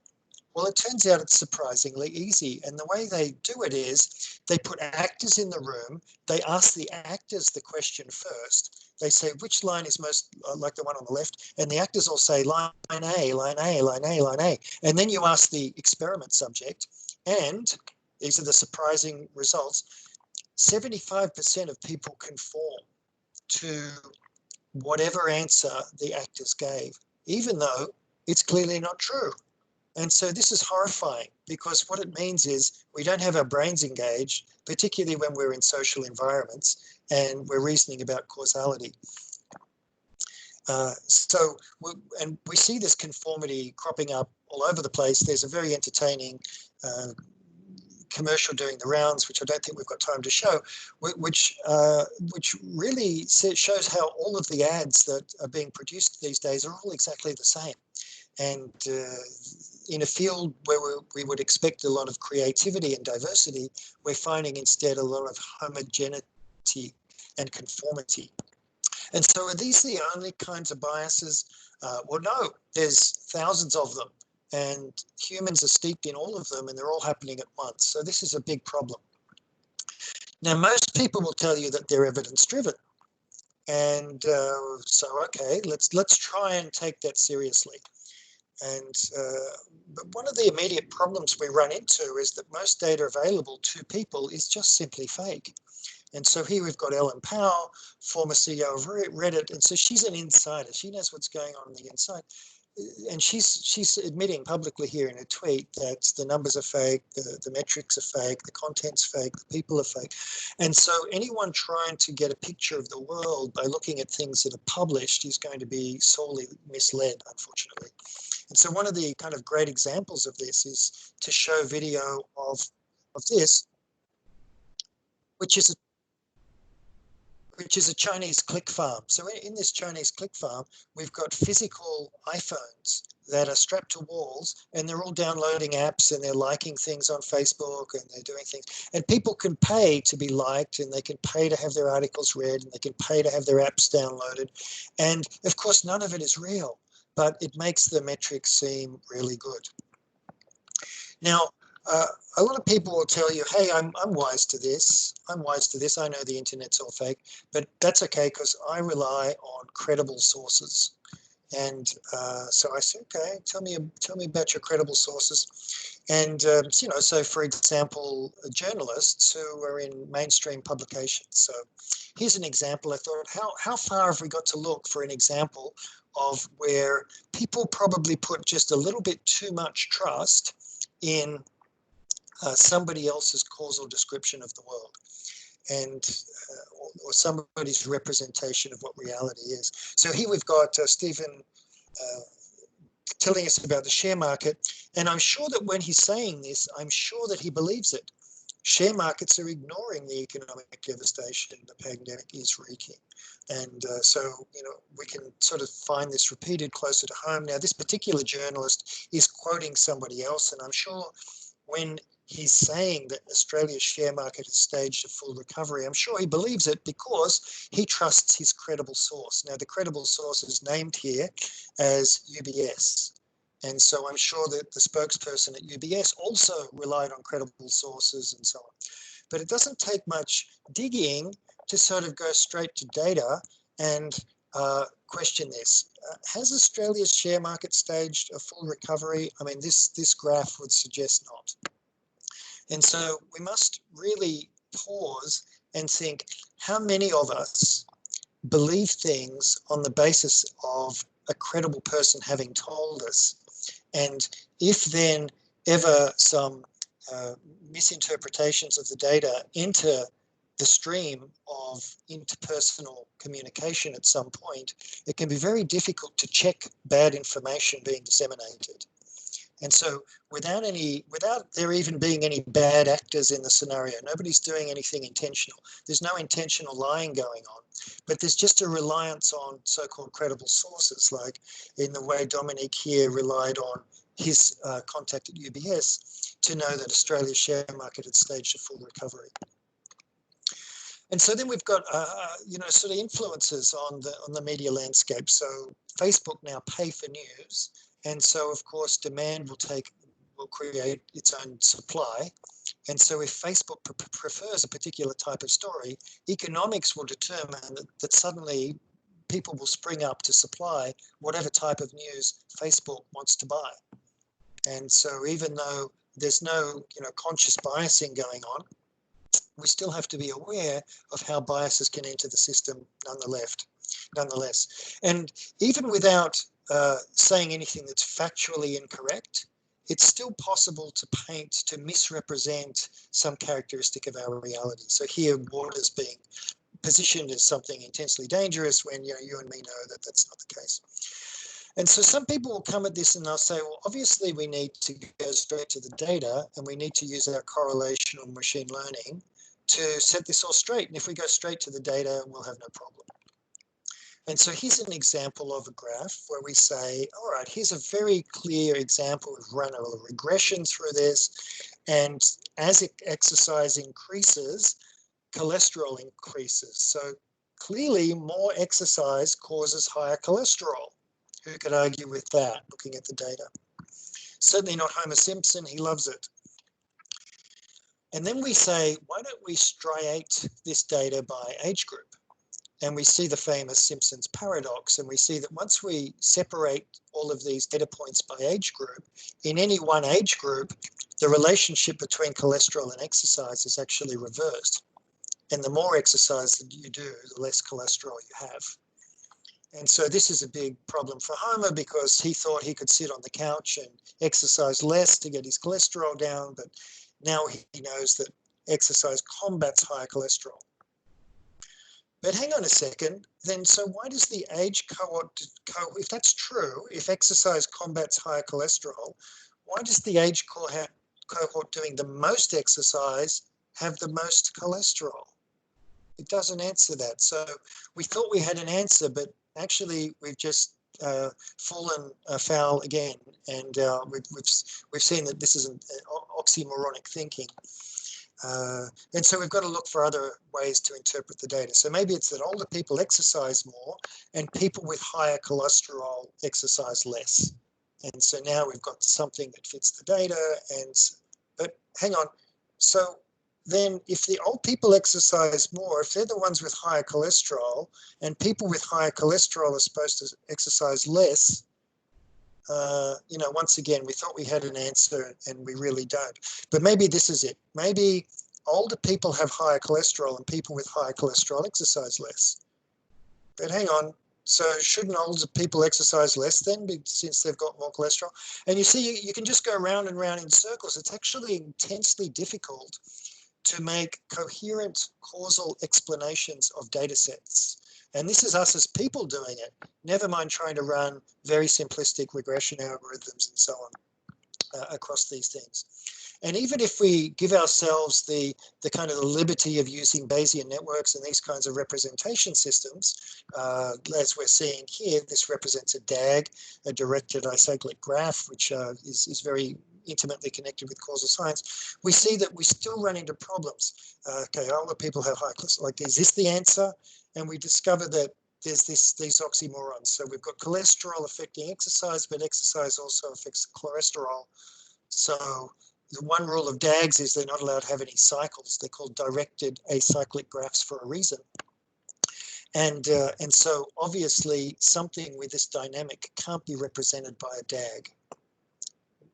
Well, it turns out it's surprisingly easy. And the way they do it is they put actors in the room. They ask the actors the question first. They say, which line is most like the one on the left? And the actors all say line A, line A, line A, line A. And then you ask the experiment subject, and these are the surprising results. 75% of people conform to whatever answer the actors gave, even though it's clearly not true. And so this is horrifying because what it means is we don't have our brains engaged, particularly when we're in social environments and we're reasoning about causality. And we see this conformity cropping up all over the place. There's a very entertaining commercial doing the rounds, which I don't think we've got time to show, which really shows how all of the ads that are being produced these days are all exactly the same. And in a field where we would expect a lot of creativity and diversity, we're finding instead a lot of homogeneity and conformity. And so are these the only kinds of biases? Well, no, there's thousands of them, and humans are steeped in all of them, and they're all happening at once. So this is a big problem. Now, most people will tell you that they're evidence-driven. And so, okay, let's try and take that seriously. And but one of the immediate problems we run into is that most data available to people is just simply fake. And so here we've got Ellen Powell, former CEO of Reddit, and so she's an insider. She knows what's going on the inside. And she's admitting publicly here in a tweet that the numbers are fake, the metrics are fake, the content's fake, the people are fake. And so anyone trying to get a picture of the world by looking at things that are published is going to be sorely misled, unfortunately. And so one of the kind of great examples of this is to show video of this, which is a Chinese click farm. So in this Chinese click farm, we've got physical iPhones that are strapped to walls, and they're all downloading apps, and they're liking things on Facebook, and they're doing things. And people can pay to be liked, and they can pay to have their articles read, and they can pay to have their apps downloaded. And of course, none of it is real, but it makes the metrics seem really good. Now, a lot of people will tell you, hey, I'm wise to this. I'm wise to this. I know the internet's all fake, but that's okay because I rely on credible sources. And so I said, okay, tell me about your credible sources. And so for example, journalists who are in mainstream publications. So here's an example. I thought, how far have we got to look for an example of where people probably put just a little bit too much trust in somebody else's causal description of the world, and or somebody's representation of what reality is. So here we've got Stephen telling us about the share market, and I'm sure that when he's saying this, I'm sure that he believes it. Share markets are ignoring the economic devastation the pandemic is wreaking. And so, we can sort of find this repeated closer to home. Now, this particular journalist is quoting somebody else, and I'm sure when he's saying that Australia's share market has staged a full recovery, I'm sure he believes it because he trusts his credible source. Now, the credible source is named here as UBS. And so I'm sure that the spokesperson at UBS also relied on credible sources and so on. But it doesn't take much digging to sort of go straight to data and question this. Has Australia's share market staged a full recovery? I mean, this graph would suggest not. And so we must really pause and think, how many of us believe things on the basis of a credible person having told us? And if then ever some misinterpretations of the data enter the stream of interpersonal communication at some point, it can be very difficult to check bad information being disseminated. And so without there even being any bad actors in the scenario, nobody's doing anything intentional. There's no intentional lying going on, but there's just a reliance on so-called credible sources, like in the way Dominique here relied on his contact at UBS to know that Australia's share market had staged a full recovery. And so then we've got, sort of influences on the media landscape. So Facebook now pay for news. And so, of course, demand will create its own supply. And so if Facebook prefers a particular type of story, economics will determine that suddenly people will spring up to supply whatever type of news Facebook wants to buy. And so even though there's no conscious biasing going on, we still have to be aware of how biases can enter the system nonetheless. And even without saying anything that's factually incorrect, it's still possible to misrepresent some characteristic of our reality. So here, water's being positioned as something intensely dangerous when you and me know that that's not the case. And so some people will come at this and they'll say, well, obviously we need to go straight to the data and we need to use our correlational machine learning to set this all straight. And if we go straight to the data, we'll have no problem. And so here's an example of a graph where we say, all right, here's a very clear example. We've run a regression through this. And as exercise increases, cholesterol increases. So clearly more exercise causes higher cholesterol. Who could argue with that, looking at the data? Certainly not Homer Simpson, he loves it. And then we say, why don't we striate this data by age group? And we see the famous Simpsons Paradox, and we see that once we separate all of these data points by age group, in any one age group, the relationship between cholesterol and exercise is actually reversed. And the more exercise that you do, the less cholesterol you have. And so this is a big problem for Homer because he thought he could sit on the couch and exercise less to get his cholesterol down, but now he knows that exercise combats higher cholesterol. But hang on a second, then so why does the age cohort, if that's true, if exercise combats higher cholesterol, why does the age cohort doing the most exercise have the most cholesterol? It doesn't answer that. So we thought we had an answer, but actually we've just fallen foul again, and we've seen that this is an oxymoronic thinking. And so we've got to look for other ways to interpret the data. So maybe it's that older people exercise more and people with higher cholesterol exercise less. And so now we've got something that fits the data. But hang on. So then if the old people exercise more, if they're the ones with higher cholesterol and people with higher cholesterol are supposed to exercise less, once again, we thought we had an answer and we really don't. But maybe this is it. Maybe older people have higher cholesterol and people with higher cholesterol exercise less. But hang on. So shouldn't older people exercise less then, since they've got more cholesterol? And you see, you can just go round and round in circles. It's actually intensely difficult to make coherent causal explanations of data sets. And this is us as people doing it, never mind trying to run very simplistic regression algorithms and so on across these things. And even if we give ourselves the kind of the liberty of using Bayesian networks and these kinds of representation systems, as we're seeing here, this represents a DAG, a directed acyclic graph, which is very intimately connected with causal science, we see that we still run into problems. Okay, older people have high cholesterol. Like, is this the answer? And we discover that there's these oxymorons. So we've got cholesterol affecting exercise, but exercise also affects cholesterol. So the one rule of DAGs is they're not allowed to have any cycles. They're called directed acyclic graphs for a reason. And so obviously something with this dynamic can't be represented by a DAG.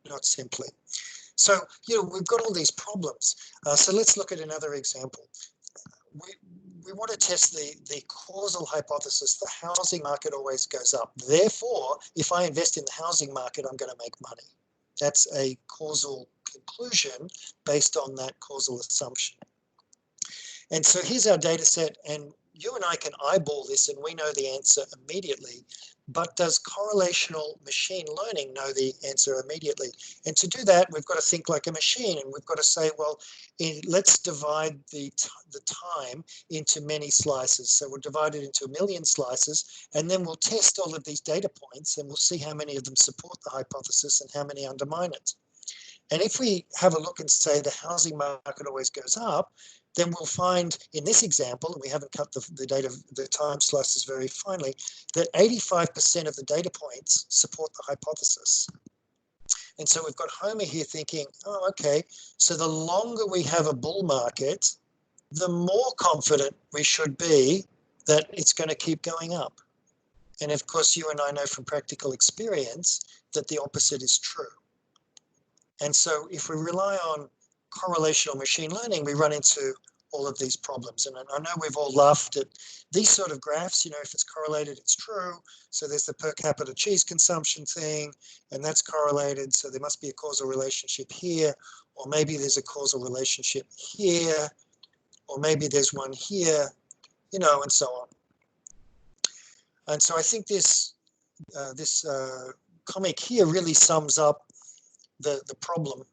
Not simply. So, we've got all these problems. So let's look at another example. We want to test the causal hypothesis. The housing market always goes up. Therefore, if I invest in the housing market, I'm going to make money. That's a causal conclusion based on that causal assumption. And so here's our data set, and you and I can eyeball this and we know the answer immediately. But does correlational machine learning know the answer immediately? And to do that, we've got to think like a machine, and we've got to say, well, let's divide the time into many slices. So we'll divide it into 1 million slices, and then we'll test all of these data points, and we'll see how many of them support the hypothesis and how many undermine it. And if we have a look and say the housing market always goes up, then we'll find in this example, and we haven't cut the time slices very finely, that 85% of the data points support the hypothesis. And so we've got Homer here thinking, oh, okay, so the longer we have a bull market, the more confident we should be that it's going to keep going up. And of course, you and I know from practical experience that the opposite is true. And so if we rely on correlational machine learning, we run into all of these problems. And I know we've all laughed at these sort of graphs, if it's correlated, it's true. So there's the per capita cheese consumption thing, and that's correlated. So there must be a causal relationship here, or maybe there's a causal relationship here, or maybe there's one here. you know, and so on. And so I think this comic here really sums up the problem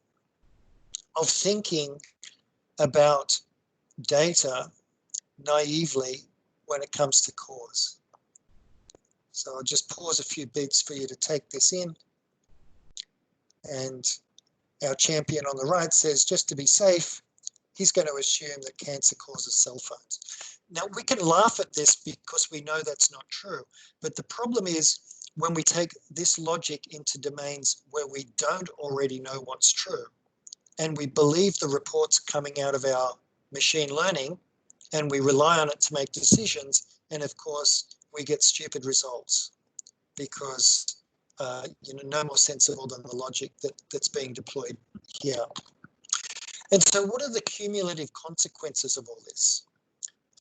of thinking about data naively when it comes to cause. So I'll just pause a few beats for you to take this in. And our champion on the right says, just to be safe, he's going to assume that cancer causes cell phones. Now, we can laugh at this because we know that's not true. But the problem is when we take this logic into domains where we don't already know what's true, and we believe the reports coming out of our machine learning, and we rely on it to make decisions, and of course, we get stupid results because you know, no more sensible than the logic that's being deployed here. And so what are the cumulative consequences of all this?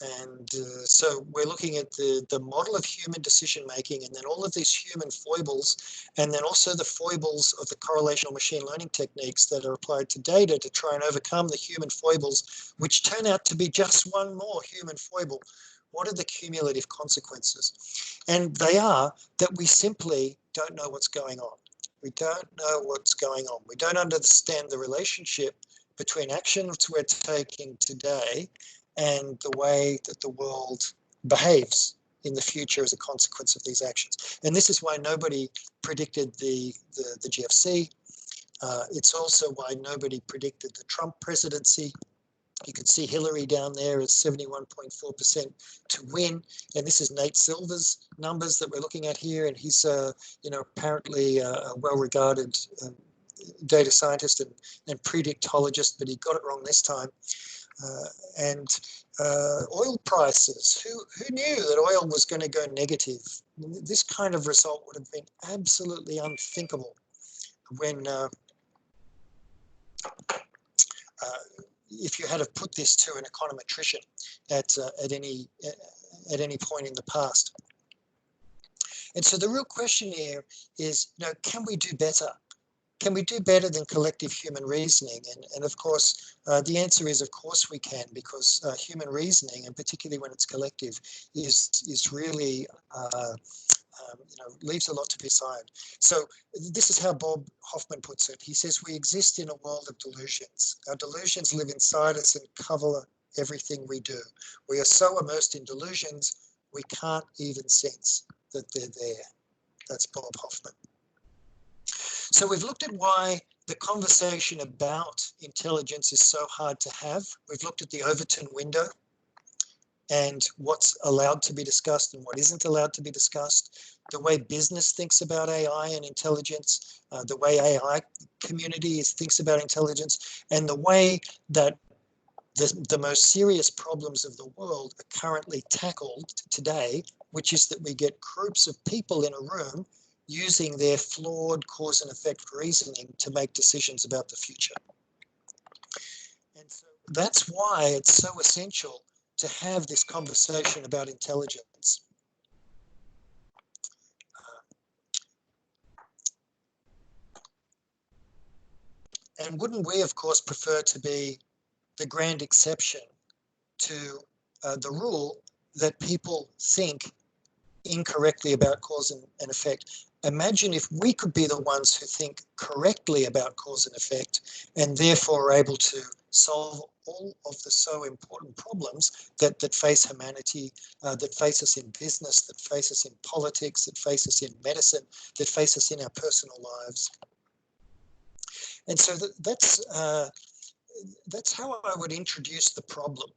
And so we're looking at the model of human decision making, and then all of these human foibles, and then also the foibles of the correlational machine learning techniques that are applied to data to try and overcome the human foibles, which turn out to be just one more human foible. What are the cumulative consequences? And they are that we simply don't know what's going on. We don't know what's going on. We don't understand the relationship between actions we're taking today and the way that the world behaves in the future as a consequence of these actions. And this is why nobody predicted the GFC. It's also why nobody predicted the Trump presidency. You can see Hillary down there is 71.4% to win. And this is Nate Silver's numbers that we're looking at here. And he's, you know, apparently a well-regarded data scientist and predictologist, but he got it wrong this time. And oil prices, who knew that oil was going to go negative? This kind of result would have been absolutely unthinkable when if you had have put this to an econometrician at any point in the past. And so the real question here is, you know, can we do better? Can we do better than collective human reasoning? And of course, the answer is, of course we can, because human reasoning, and particularly when it's collective, is really, you know, leaves a lot to be desired. So this is how Bob Hoffman puts it. He says, we exist in a world of delusions. Our delusions live inside us and cover everything we do. We are so immersed in delusions, we can't even sense that they're there. That's Bob Hoffman. So we've looked at why the conversation about intelligence is so hard to have. We've looked at the Overton window and what's allowed to be discussed and what isn't allowed to be discussed, the way business thinks about AI and intelligence, the way AI community thinks about intelligence, and the way that the most serious problems of the world are currently tackled today, which is that we get groups of people in a room using their flawed cause and effect reasoning to make decisions about the future. And so that's why it's so essential to have this conversation about intelligence. And wouldn't we, of course, prefer to be the grand exception to the rule that people think incorrectly about cause and effect? Imagine if we could be the ones who think correctly about cause and effect and therefore are able to solve all of the so important problems that face humanity, that face us in business, that face us in politics, that face us in medicine, that face us in our personal lives. And so that's how I would introduce the problem.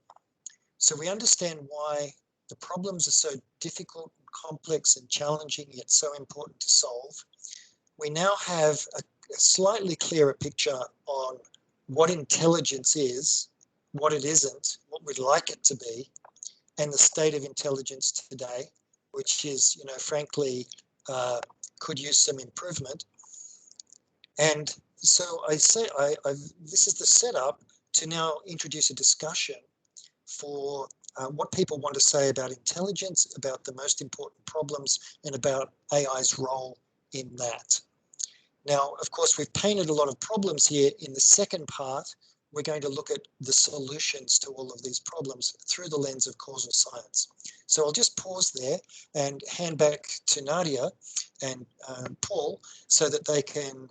So we understand why the problems are so difficult, complex and challenging, yet so important to solve. We now have a slightly clearer picture on what intelligence is, what it isn't, what we'd like it to be, and the state of intelligence today, which is, you know, frankly, could use some improvement. And so I say, this is the setup to now introduce a discussion for what people want to say about intelligence, about the most important problems, and about AI's role in that. Now, of course, we've painted a lot of problems here in the second part we're going to look at the solutions to all of these problems through the lens of causal science. So I'll just pause there and hand back to Nadia and Paul so that they can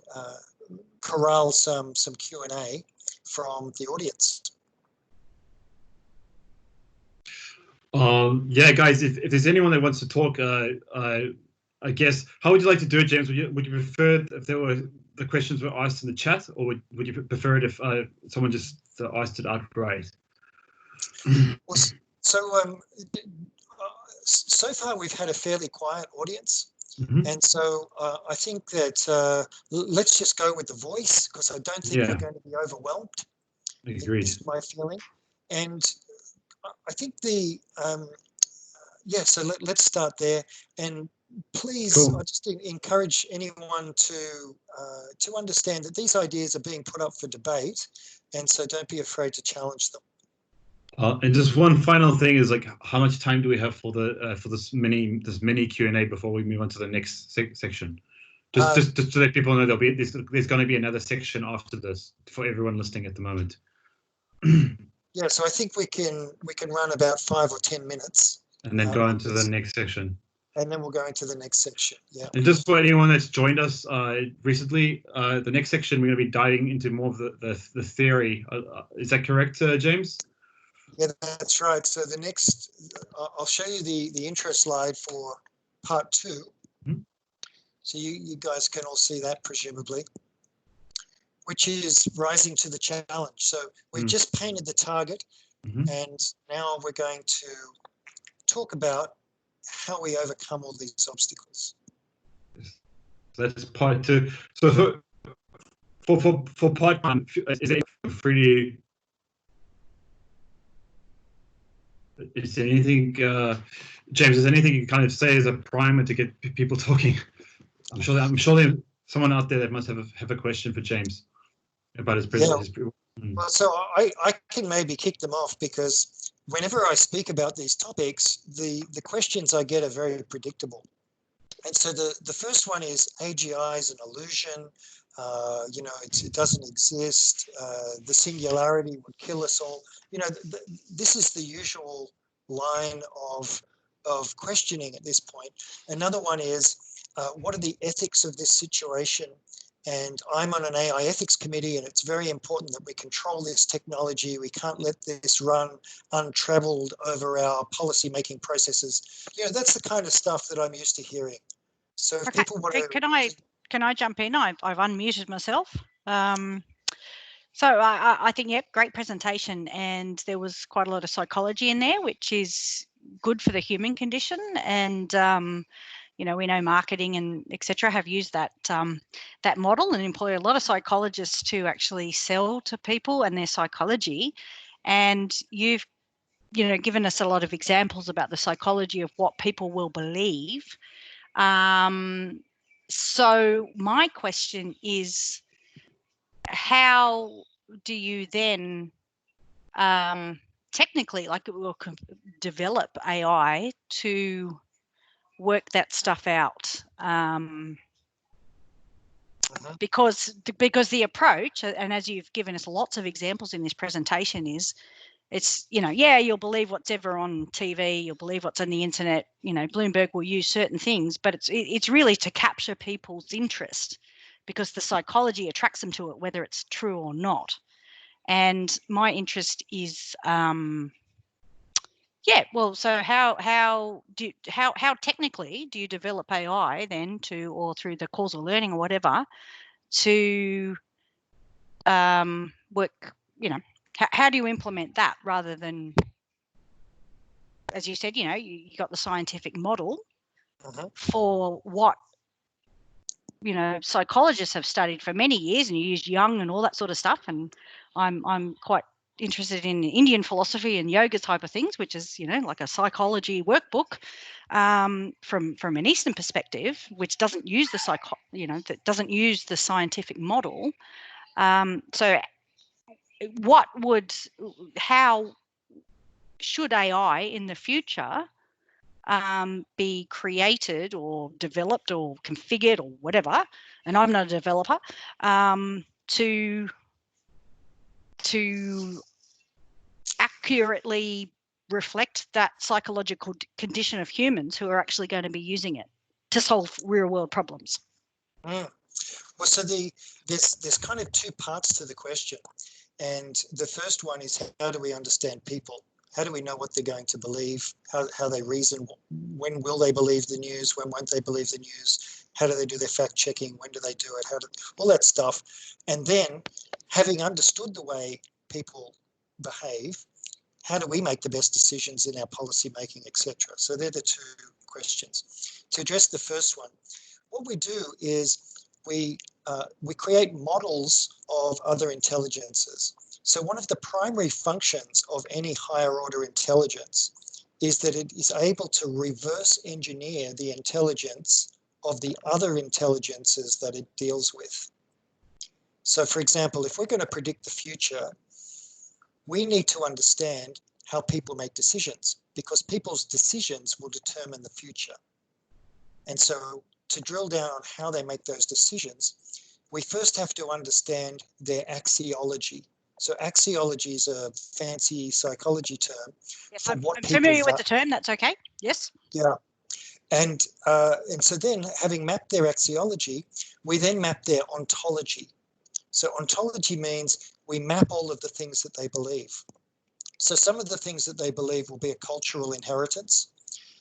corral some Q&A from the audience. Yeah, guys, if there's anyone that wants to talk, I guess, how would you like to do it, James? Would you prefer if the questions were asked in the chat, or would you prefer it if someone just asked it outright? Well, so far we've had a fairly quiet audience. Mm-hmm. And so I think that let's just go with the voice, because I don't think they're going to be overwhelmed. Agreed. This is my feeling. And I think so let's start there. And please, cool. I just encourage anyone to understand that these ideas are being put up for debate, and so don't be afraid to challenge them. And just one final thing is, like, how much time do we have for this mini Q&A before we move on to the next section? Just to let people know there's going to be another section after this for everyone listening at the moment. Yeah, so I think we can run about 5 or 10 minutes, and then go into the next section. And then we'll go into the next section. Yeah. And just for anyone that's joined us recently, the next section we're going to be diving into more of the theory. Is that correct, James? Yeah, that's right. So the next, I'll show you the intro slide for part 2. Mm-hmm. So you guys can all see that, presumably, which is rising to the challenge. So we've just painted the target, and now we're going to talk about how we overcome all these obstacles. That's part 2. So for part 1, is it free? Is there anything, James? Is there anything you can kind of say as a primer to get people talking? I'm sure there's someone out there that must have a question for James about his presentation. Yeah. Well, so I can maybe kick them off, because whenever I speak about these topics, the questions I get are very predictable. And so the first one is AGI is an illusion. It doesn't exist. The singularity would kill us all. This is the usual line of questioning at this point. Another one is, what are the ethics of this situation? And I'm on an AI ethics committee, and it's very important that we control this technology. We can't let this run untraveled over our policy-making processes. That's the kind of stuff that I'm used to hearing. So if people want to... Can I jump in? I've unmuted myself. So I think, yep, great presentation. And there was quite a lot of psychology in there, which is good for the human condition. And we know marketing and etc. have used that that model and employ a lot of psychologists to actually sell to people and their psychology. And you've given us a lot of examples about the psychology of what people will believe. So my question is, how do you then technically, develop AI to work that stuff out? Because the approach, and as you've given us lots of examples in this presentation, is it's, you'll believe what's ever on TV, you'll believe what's on the internet, Bloomberg will use certain things, but it's really to capture people's interest, because the psychology attracts them to it, whether it's true or not. And my interest is, so how technically do you develop AI then or through the causal learning or whatever, to work, how do you implement that, rather than, as you said, you got the scientific model for what, psychologists have studied for many years, and you used Jung and all that sort of stuff. And I'm quite interested in Indian philosophy and yoga type of things, which is, like a psychology workbook from an Eastern perspective, which doesn't use that doesn't use the scientific model. So how should AI in the future be created or developed or configured or whatever, and I'm not a developer, to to accurately reflect that psychological condition of humans who are actually going to be using it to solve real world problems. Well, so there's kind of two parts to the question. And the first one is, how do we understand people? How do we know what they're going to believe? How they reason? When will they believe the news? When won't they believe the news? How do they do their fact checking? When do they do it? All that stuff. And then, having understood the way people behave, how do we make the best decisions in our policy making, etc.? So they're the two questions. To address the first one, what we do is we create models of other intelligences. So one of the primary functions of any higher order intelligence is that it is able to reverse engineer the intelligence of the other intelligences that it deals with. So for example, if we're going to predict the future, we need to understand how people make decisions, because people's decisions will determine the future. And so to drill down on how they make those decisions, we first have to understand their axiology. So axiology is a fancy psychology term. Yes, for I'm what familiar with the term. That's okay. Yes. Yeah. And so then, having mapped their axiology, we then map their ontology. So ontology means we map all of the things that they believe. So some of the things that they believe will be a cultural inheritance.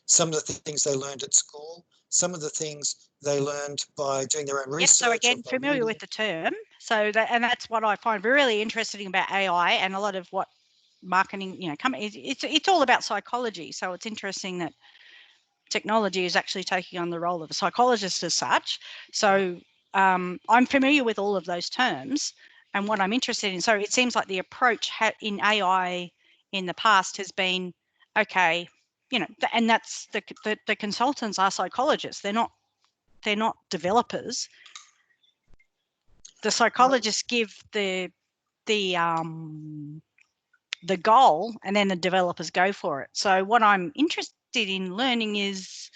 Some of the things they learned at school. Some of the things they learned by doing their own research. Yes, so again, familiar with the term. So that's what I find really interesting about AI, and a lot of what marketing, it's all about psychology. So it's interesting that technology is actually taking on the role of a psychologist as such. So I'm familiar with all of those terms, and what I'm interested in. So it seems like the approach in AI in the past has been, okay, and that's the consultants are psychologists. They're not developers. The psychologists give the goal, and then the developers go for it. So what I'm interested in learning is,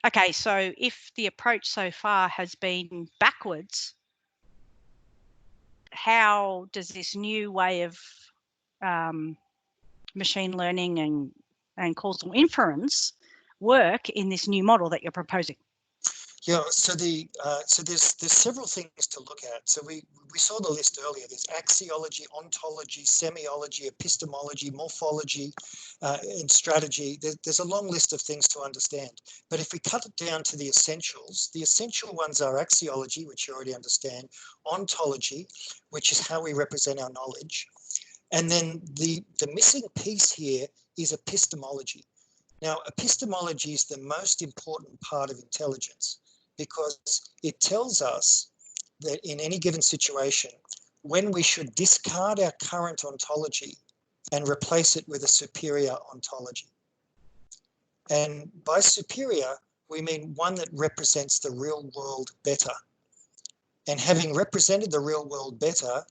okay, so if the approach so far has been backwards, how does this new way of machine learning and causal inference work in this new model that you're proposing? Yeah, so there's several things to look at. So we saw the list earlier. There's axiology, ontology, semiology, epistemology, morphology, and strategy. There's a long list of things to understand. But if we cut it down to the essentials, the essential ones are axiology, which you already understand, ontology, which is how we represent our knowledge, and then the missing piece here is epistemology. Now, epistemology is the most important part of intelligence, because it tells us that in any given situation, when we should discard our current ontology and replace it with a superior ontology. And by superior, we mean one that represents the real world better. And having represented the real world better,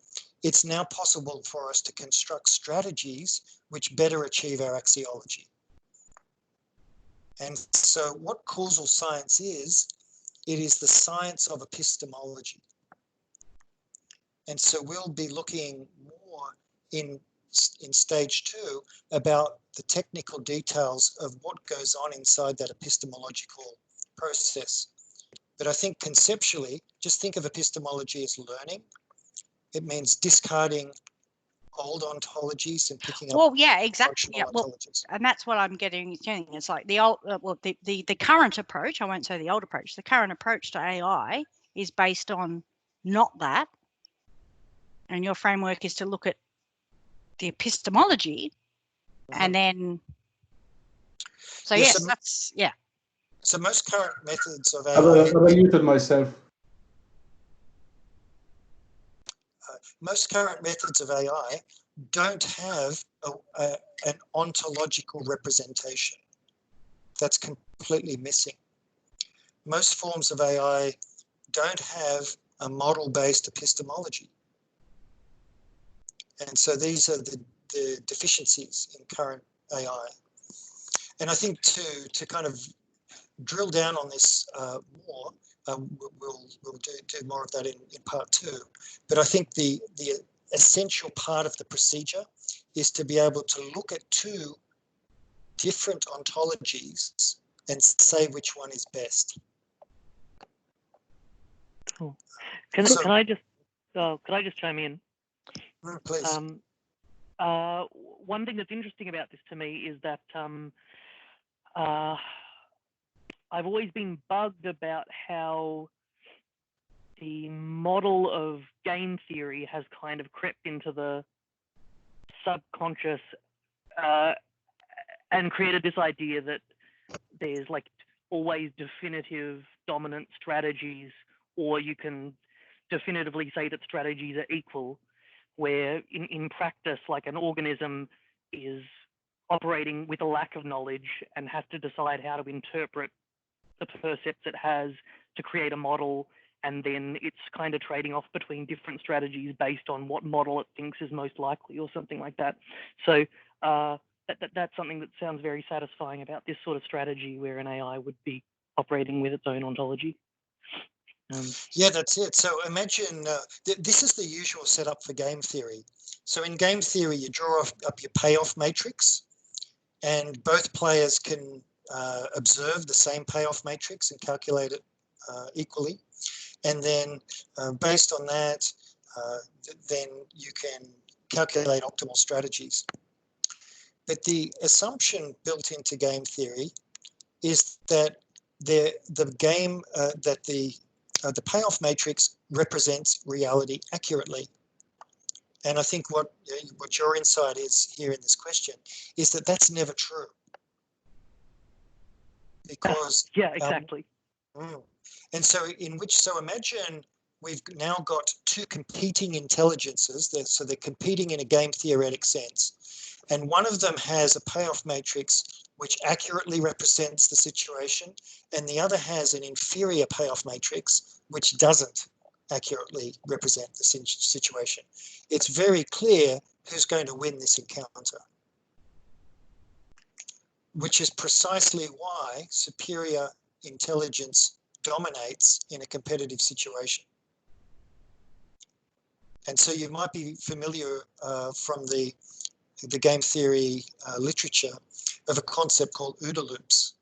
it's now possible for us to construct strategies which better achieve our axiology. And so what causal science is, it is the science of epistemology. And so we'll be looking more in stage 2 about the technical details of what goes on inside that epistemological process. But I think conceptually, just think of epistemology as learning. It means discarding old ontologies and picking up. Well, yeah, exactly. Yeah, well, ontologies. and that's what I'm getting. It's like the old, the current approach. I won't say the old approach. The current approach to AI is based on not that, and your framework is to look at the epistemology, and then. So yes, that's yeah. So most current methods of AI. Have I muted myself? Most current methods of AI don't have an ontological representation. That's completely missing. Most forms of AI don't have a model-based epistemology. And so these are the deficiencies in current AI. And I think to kind of drill down on this we'll do more of that in part 2. But I think the essential part of the procedure is to be able to look at two different ontologies and say which one is best. Cool. Can I just chime in? Please. One thing that's interesting about this to me is that I've always been bugged about how the model of game theory has kind of crept into the subconscious and created this idea that there's like always definitive dominant strategies, or you can definitively say that strategies are equal, where in practice, like an organism is operating with a lack of knowledge and has to decide how to interpret the percepts it has to create a model, and then it's kind of trading off between different strategies based on what model it thinks is most likely or something like that. So that's something that sounds very satisfying about this sort of strategy where an AI would be operating with its own ontology. Yeah, that's it. So imagine this is the usual setup for game theory. So in game theory, you draw up your payoff matrix, and both players can observe the same payoff matrix and calculate it equally. And then based on that, then you can calculate optimal strategies. But the assumption built into game theory is that the payoff matrix represents reality accurately. And I think what your insight is here in this question is that that's never true. Because yeah, exactly. And so imagine we've now got two competing intelligences. So they're competing in a game theoretic sense. And one of them has a payoff matrix which accurately represents the situation, and the other has an inferior payoff matrix which doesn't accurately represent the situation. It's very clear who's going to win this encounter, which is precisely why superior intelligence dominates in a competitive situation. And so you might be familiar from the game theory literature of a concept called OODA loops.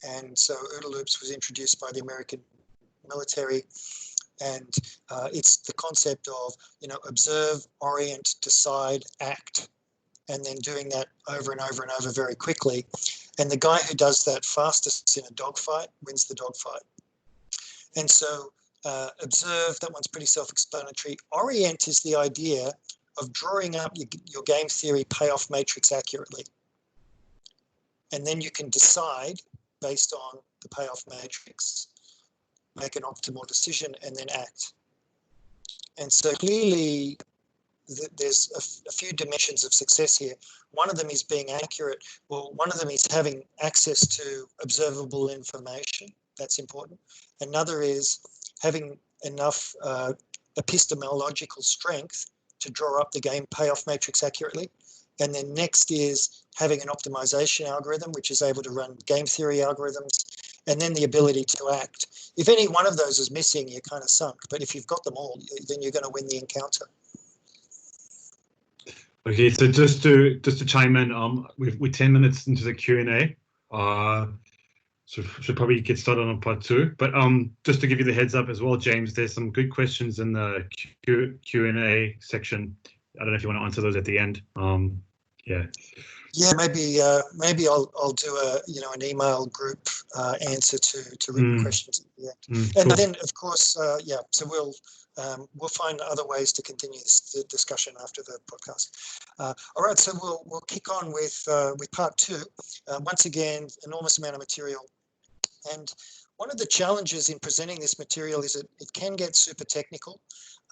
And so OODA loops was introduced by the American military, and it's the concept of, observe, orient, decide, act, and then doing that over and over and over very quickly. And the guy who does that fastest in a dogfight wins the dogfight. And so observe, that one's pretty self-explanatory. Orient is the idea of drawing up your game theory payoff matrix accurately. And then you can decide based on the payoff matrix, make an optimal decision, and then act. And so clearly there's a few dimensions of success here. One of them is being accurate. Well, one of them is having access to observable information. That's important. Another is having enough epistemological strength to draw up the game payoff matrix accurately. And then next is having an optimization algorithm, which is able to run game theory algorithms, and then the ability to act. If any one of those is missing, you're kind of sunk. But if you've got them all, then you're going to win the encounter. Okay, so just to chime in, we're 10 minutes into the Q&A. So should probably get started on part 2. But just to give you the heads up as well, James, there's some good questions in the Q&A section. I don't know if you want to answer those at the end. Yeah, maybe I'll do an email group answer to written questions at the end. And cool. then of course, so we'll find other ways to continue this discussion after the podcast. All right, so we'll kick on with part 2. Once again, enormous amount of material. And one of the challenges in presenting this material is that it can get super technical.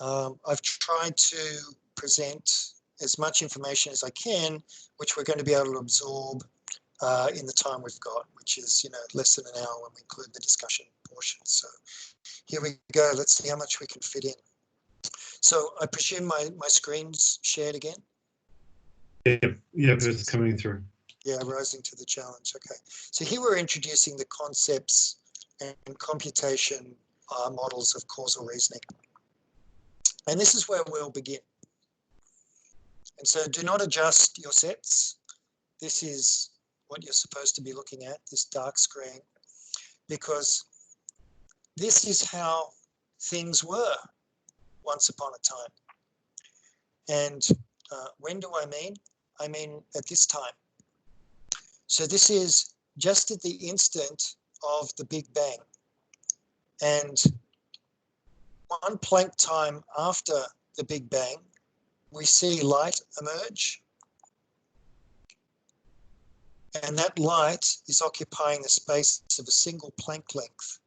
I've tried to present as much information as I can, which we're going to be able to absorb in the time we've got, which is less than an hour when we include the discussion portion. So here we go. Let's see how much we can fit in. So I presume my screen's shared again? Yeah, it's coming through. Yeah, rising to the challenge. Okay. So here we're introducing the concepts and computation models of causal reasoning. And this is where we'll begin. And so do not adjust your sets. This is what you're supposed to be looking at, this dark screen, because this is how things were once upon a time. And when do I mean? I mean at this time. So this is just at the instant of the Big Bang. And one Planck time after the Big Bang, we see light emerge. And that light is occupying the space of a single Planck length.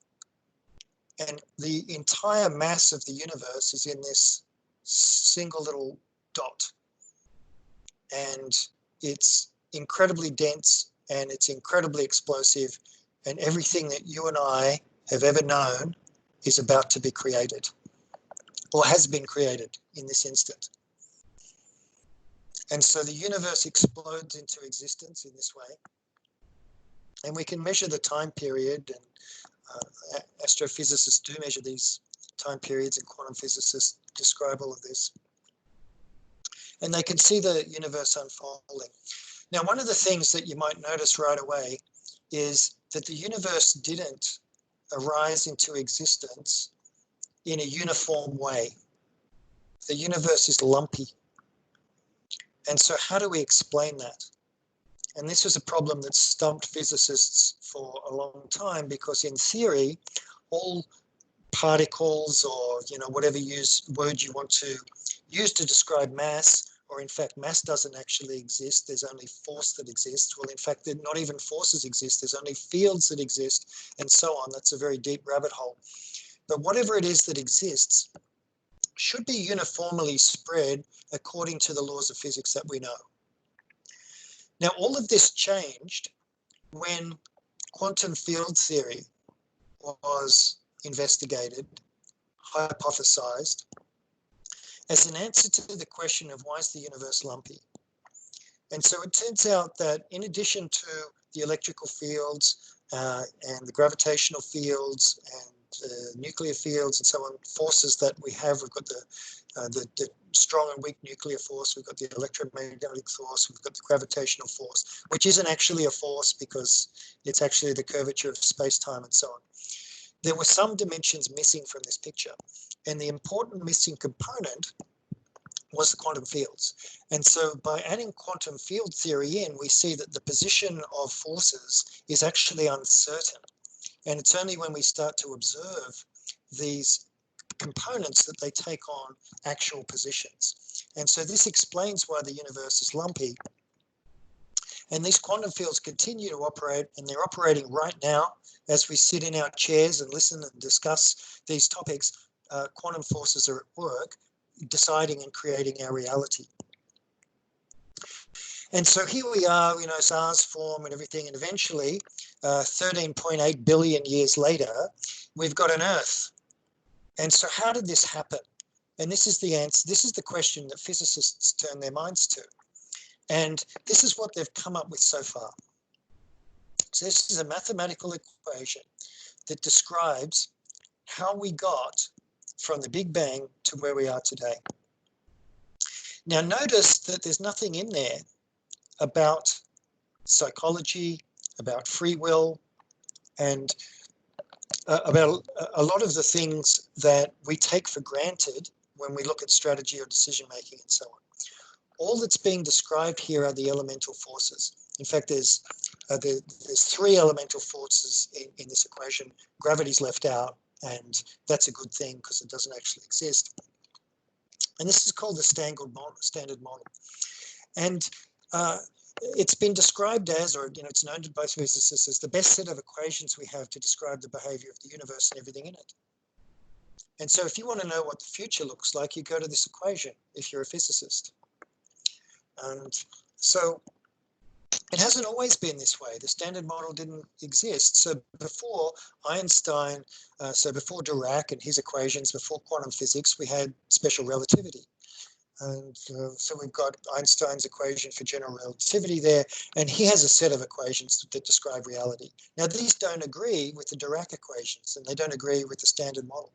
And the entire mass of the universe is in this single little dot. And it's incredibly dense and it's incredibly explosive. And everything that you and I have ever known is about to be created, or has been created in this instant. And so the universe explodes into existence in this way. And we can measure the time period, and astrophysicists do measure these time periods, and quantum physicists describe all of this. And they can see the universe unfolding. Now, one of the things that you might notice right away is that the universe didn't arise into existence in a uniform way. The universe is lumpy. And so how do we explain that? And this was a problem that stumped physicists for a long time, because in theory, all particles, or whatever word you want to use to describe mass, or in fact mass doesn't actually exist, there's only force that exists. Well, in fact, not even forces exist, there's only fields that exist, and so on. That's a very deep rabbit hole. But whatever it is that exists should be uniformly spread according to the laws of physics that we know. Now, all of this changed when quantum field theory was investigated, hypothesized, as an answer to the question of why is the universe lumpy. And so it turns out that in addition to the electrical fields and the gravitational fields and nuclear fields and so on, forces that we have, we've got the strong and weak nuclear force, we've got the electromagnetic force, we've got the gravitational force, which isn't actually a force because it's actually the curvature of space-time and so on. There were some dimensions missing from this picture, and the important missing component was the quantum fields. And so by adding quantum field theory in, we see that the position of forces is actually uncertain. And it's only when we start to observe these components that they take on actual positions. And so this explains why the universe is lumpy. And these quantum fields continue to operate, and they're operating right now as we sit in our chairs and listen and discuss these topics. Quantum forces are at work, deciding and creating our reality. And so here we are, stars form and everything, and eventually, 13.8 billion years later, we've got an Earth. And so how did this happen? And this is the answer. This is the question that physicists turn their minds to. And this is what they've come up with so far. So this is a mathematical equation that describes how we got from the Big Bang to where we are today. Now notice that there's nothing in there about psychology, about free will, and about a lot of the things that we take for granted when we look at strategy or decision making and so on. All that's being described here are the elemental forces. In fact, there's three elemental forces in this equation. Gravity's left out, and that's a good thing because it doesn't actually exist. And this is called the standard model. And it's been described as, or it's known to both physicists as, the best set of equations we have to describe the behavior of the universe and everything in it. And so if you want to know what the future looks like, you go to this equation if you're a physicist. And so it hasn't always been this way. The standard model didn't exist. So before Einstein, before Dirac and his equations, before quantum physics, we had special relativity. And so we've got Einstein's equation for general relativity there, and he has a set of equations that describe reality. Now, these don't agree with the Dirac equations, and they don't agree with the standard model.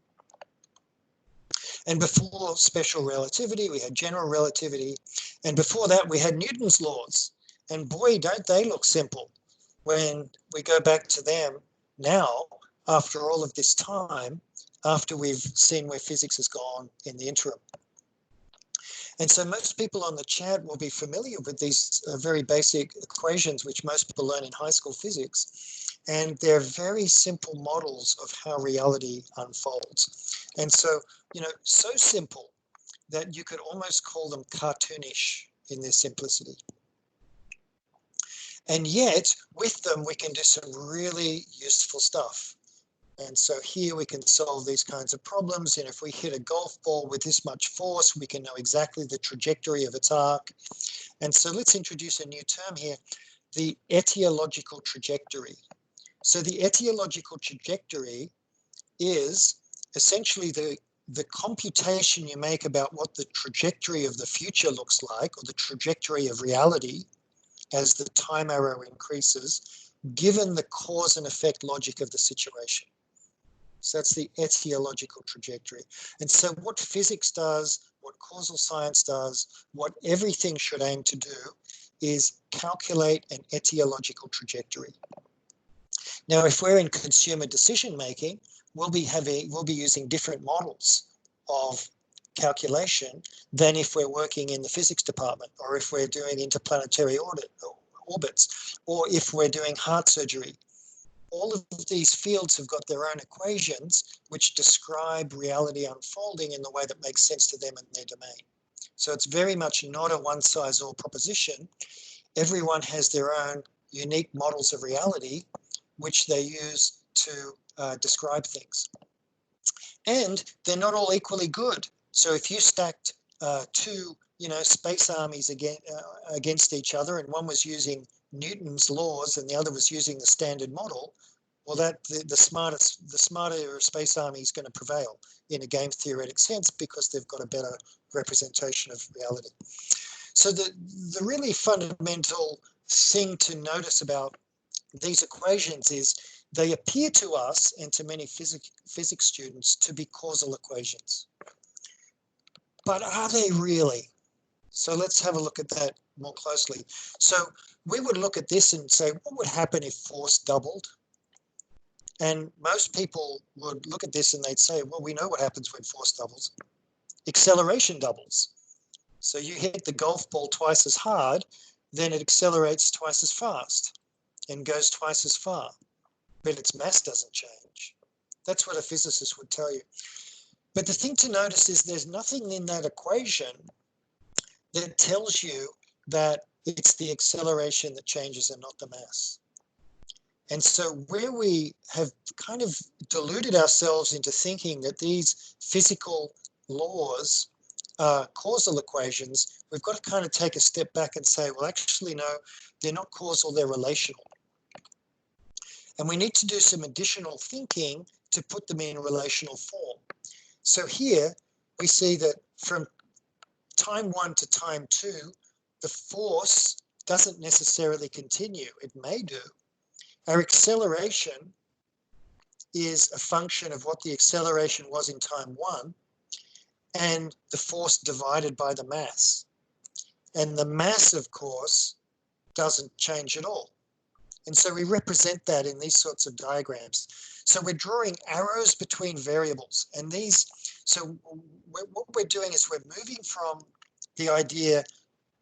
And before special relativity, we had general relativity. And before that, we had Newton's laws. And boy, don't they look simple when we go back to them now, after all of this time, after we've seen where physics has gone in the interim. And so most people on the chat will be familiar with these very basic equations, which most people learn in high school physics. And they're very simple models of how reality unfolds. And so, you know, so simple that you could almost call them cartoonish in their simplicity. And yet, with them, we can do some really useful stuff. And so here we can solve these kinds of problems. And if we hit a golf ball with this much force, we can know exactly the trajectory of its arc. And so let's introduce a new term here, the etiological trajectory. So the etiological trajectory is essentially the computation you make about what the trajectory of the future looks like, or the trajectory of reality as the time arrow increases, given the cause and effect logic of the situation. So that's the etiological trajectory. And so what physics does, what causal science does, what everything should aim to do is calculate an etiological trajectory. Now, if we're in consumer decision making, we'll be using different models of calculation than if we're working in the physics department, or if we're doing interplanetary orbits, or if we're doing heart surgery. All of these fields have got their own equations which describe reality unfolding in the way that makes sense to them and their domain. So it's very much not a one-size-all proposition. Everyone has their own unique models of reality which they use to describe things. And they're not all equally good. So if you stacked two, space armies against each other, and one was using Newton's laws and the other was using the standard model, well, the smarter space army is going to prevail in a game theoretic sense because they've got a better representation of reality. So the really fundamental thing to notice about these equations is they appear to us and to many physics students to be causal equations. But are they really? So let's have a look at that more closely. So we would look at this and say, what would happen if force doubled? And most people would look at this and they'd say, well, we know what happens when force doubles. Acceleration doubles. So you hit the golf ball twice as hard, then it accelerates twice as fast and goes twice as far, but its mass doesn't change. That's what a physicist would tell you. But the thing to notice is there's nothing in that equation that tells you that it's the acceleration that changes and not the mass. And so where we have kind of deluded ourselves into thinking that these physical laws are causal equations, we've got to kind of take a step back and say, well, actually, no, they're not causal, they're relational. And we need to do some additional thinking to put them in relational form. So here we see that from time 1 to time 2, the force doesn't necessarily continue. It may do. Our acceleration is a function of what the acceleration was in time 1 and the force divided by the mass. And the mass, of course, doesn't change at all. And so we represent that in these sorts of diagrams. So we're drawing arrows between variables. And so what we're doing is we're moving from the idea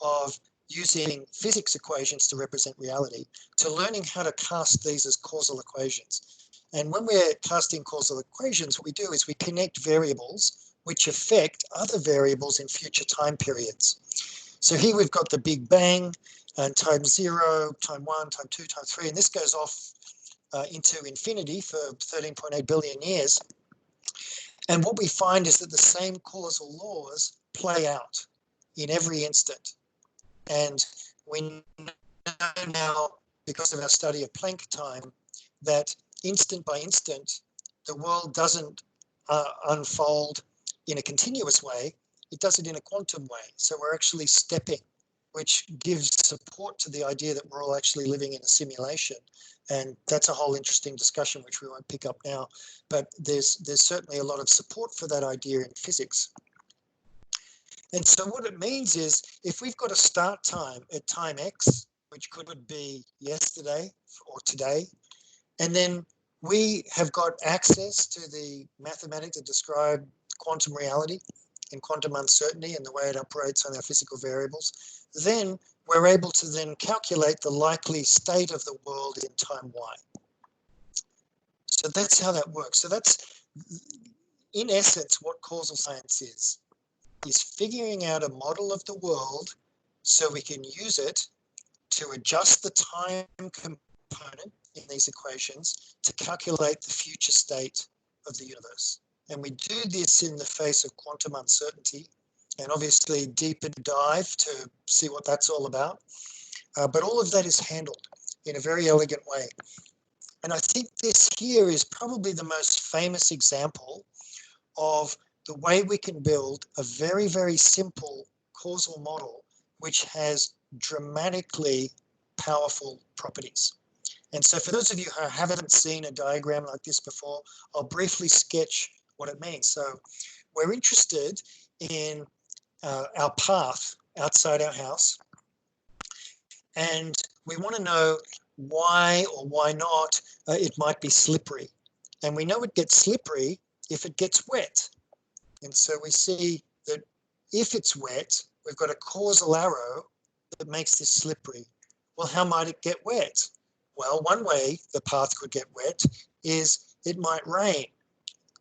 of using physics equations to represent reality to learning how to cast these as causal equations. And when we're casting causal equations, what we do is we connect variables which affect other variables in future time periods. So here we've got the Big Bang, and time 0, time 1, time 2, time 3, and this goes off into infinity for 13.8 billion years. And what we find is that the same causal laws play out in every instant. And we know now, because of our study of Planck time, that instant by instant, the world doesn't unfold in a continuous way, it does it in a quantum way. So we're actually stepping which gives support to the idea that we're all actually living in a simulation. And that's a whole interesting discussion, which we won't pick up now. But there's certainly a lot of support for that idea in physics. And so what it means is, if we've got a start time at time X, which could be yesterday or today, and then we have got access to the mathematics that describe quantum reality and quantum uncertainty and the way it operates on our physical variables, then we're able to then calculate the likely state of the world in time Y. So that's how that works. So that's, in essence, what causal science is figuring out a model of the world so we can use it to adjust the time component in these equations to calculate the future state of the universe. And we do this in the face of quantum uncertainty, and obviously deeper dive to see what that's all about. But all of that is handled in a very elegant way. And I think this here is probably the most famous example of the way we can build a very, very simple causal model which has dramatically powerful properties. And so for those of you who haven't seen a diagram like this before, I'll briefly sketch what it means. So we're interested in our path outside our house, and we want to know why or why not it might be slippery. And we know it gets slippery if it gets wet. And so we see that if it's wet, we've got a causal arrow that makes this slippery. Well, how might it get wet? Well, one way the path could get wet is it might rain.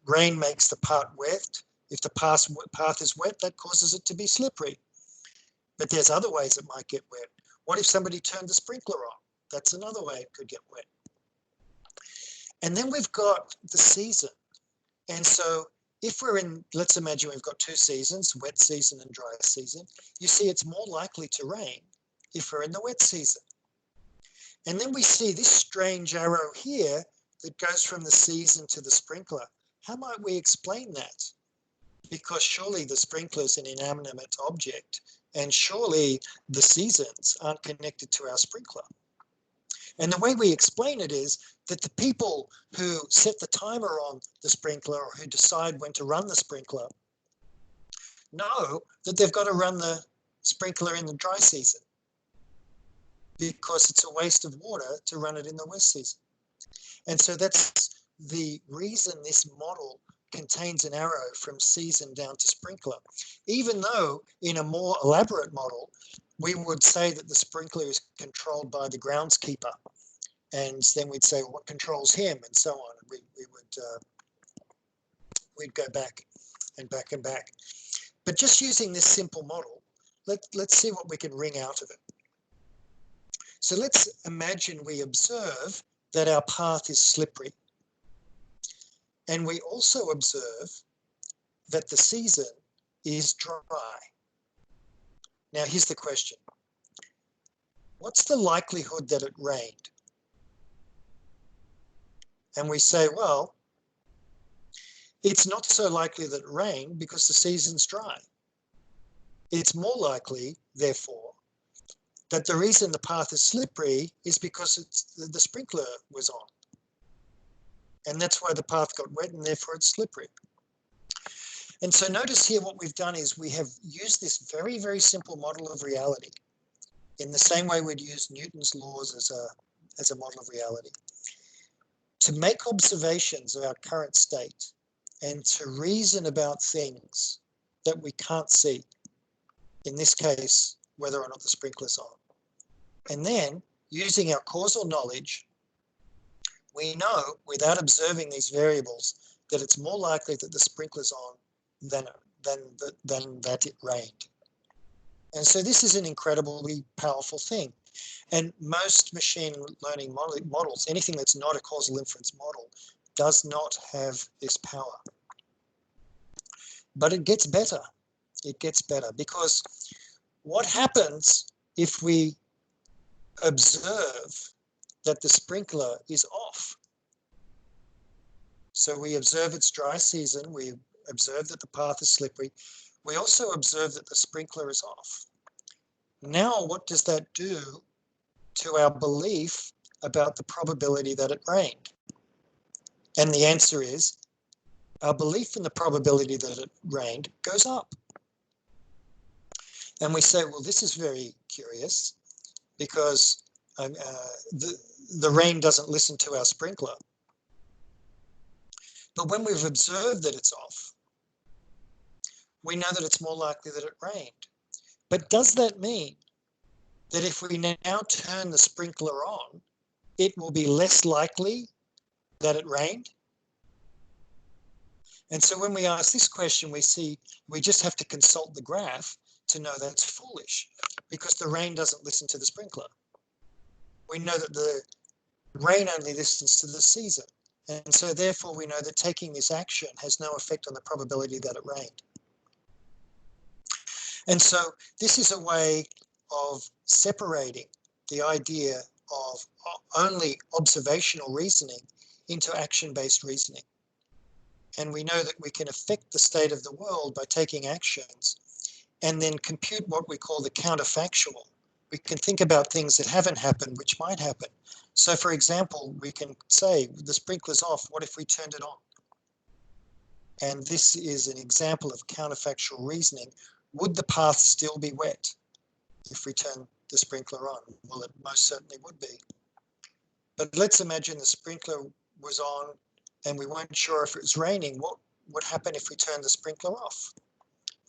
Rain makes the path wet. If the path is wet, that causes it to be slippery. But there's other ways it might get wet. What if somebody turned the sprinkler on? That's another way it could get wet. And then we've got the season. And so if we're in, let's imagine we've got two seasons, wet season and dry season. You see it's more likely to rain if we're in the wet season. And then we see this strange arrow here that goes from the season to the sprinkler. How might we explain that? Because surely the sprinkler is an inanimate object, and surely the seasons aren't connected to our sprinkler. And the way we explain it is that the people who set the timer on the sprinkler or who decide when to run the sprinkler know that they've got to run the sprinkler in the dry season, because it's a waste of water to run it in the wet season. And so that's the reason this model contains an arrow from season down to sprinkler, even though in a more elaborate model, we would say that the sprinkler is controlled by the groundskeeper. And then we'd say, well, what controls him, and so on. And we'd go back and back and back. But just using this simple model, let's see what we can wring out of it. So let's imagine we observe that our path is slippery. And we also observe that the season is dry. Now, here's the question. What's the likelihood that it rained? And we say, well, it's not so likely that it rained because the season's dry. It's more likely, therefore, that the reason the path is slippery is because the sprinkler was on. And that's why the path got wet, and therefore it's slippery. And so notice here what we've done is we have used this very, very simple model of reality in the same way we'd use Newton's laws as a model of reality to make observations of our current state and to reason about things that we can't see. In this case, whether or not the sprinkler's on. And then, using our causal knowledge, we know, without observing these variables, that it's more likely that the sprinkler's on than that it rained. And so this is an incredibly powerful thing. And most machine learning models, anything that's not a causal inference model, does not have this power. But it gets better. It gets better because what happens if we observe that the sprinkler is off? So we observe it's dry season, we observe that the path is slippery, we also observe that the sprinkler is off. Now, what does that do to our belief about the probability that it rained? And the answer is, our belief in the probability that it rained goes up. And we say, well, this is very curious because the rain doesn't listen to our sprinkler. But when we've observed that it's off, we know that it's more likely that it rained. But does that mean that if we now turn the sprinkler on, it will be less likely that it rained? And so when we ask this question, we see we just have to consult the graph to know that's foolish, because the rain doesn't listen to the sprinkler. We know that the rain only listens to the season. And so therefore we know that taking this action has no effect on the probability that it rained. And so this is a way of separating the idea of only observational reasoning into action-based reasoning. And we know that we can affect the state of the world by taking actions and then compute what we call the counterfactual. We can think about things that haven't happened, which might happen. So for example, we can say the sprinkler's off, what if we turned it on? And this is an example of counterfactual reasoning. Would the path still be wet if we turn the sprinkler on? Well, it most certainly would be. But let's imagine the sprinkler was on and we weren't sure if it was raining. What would happen if we turned the sprinkler off?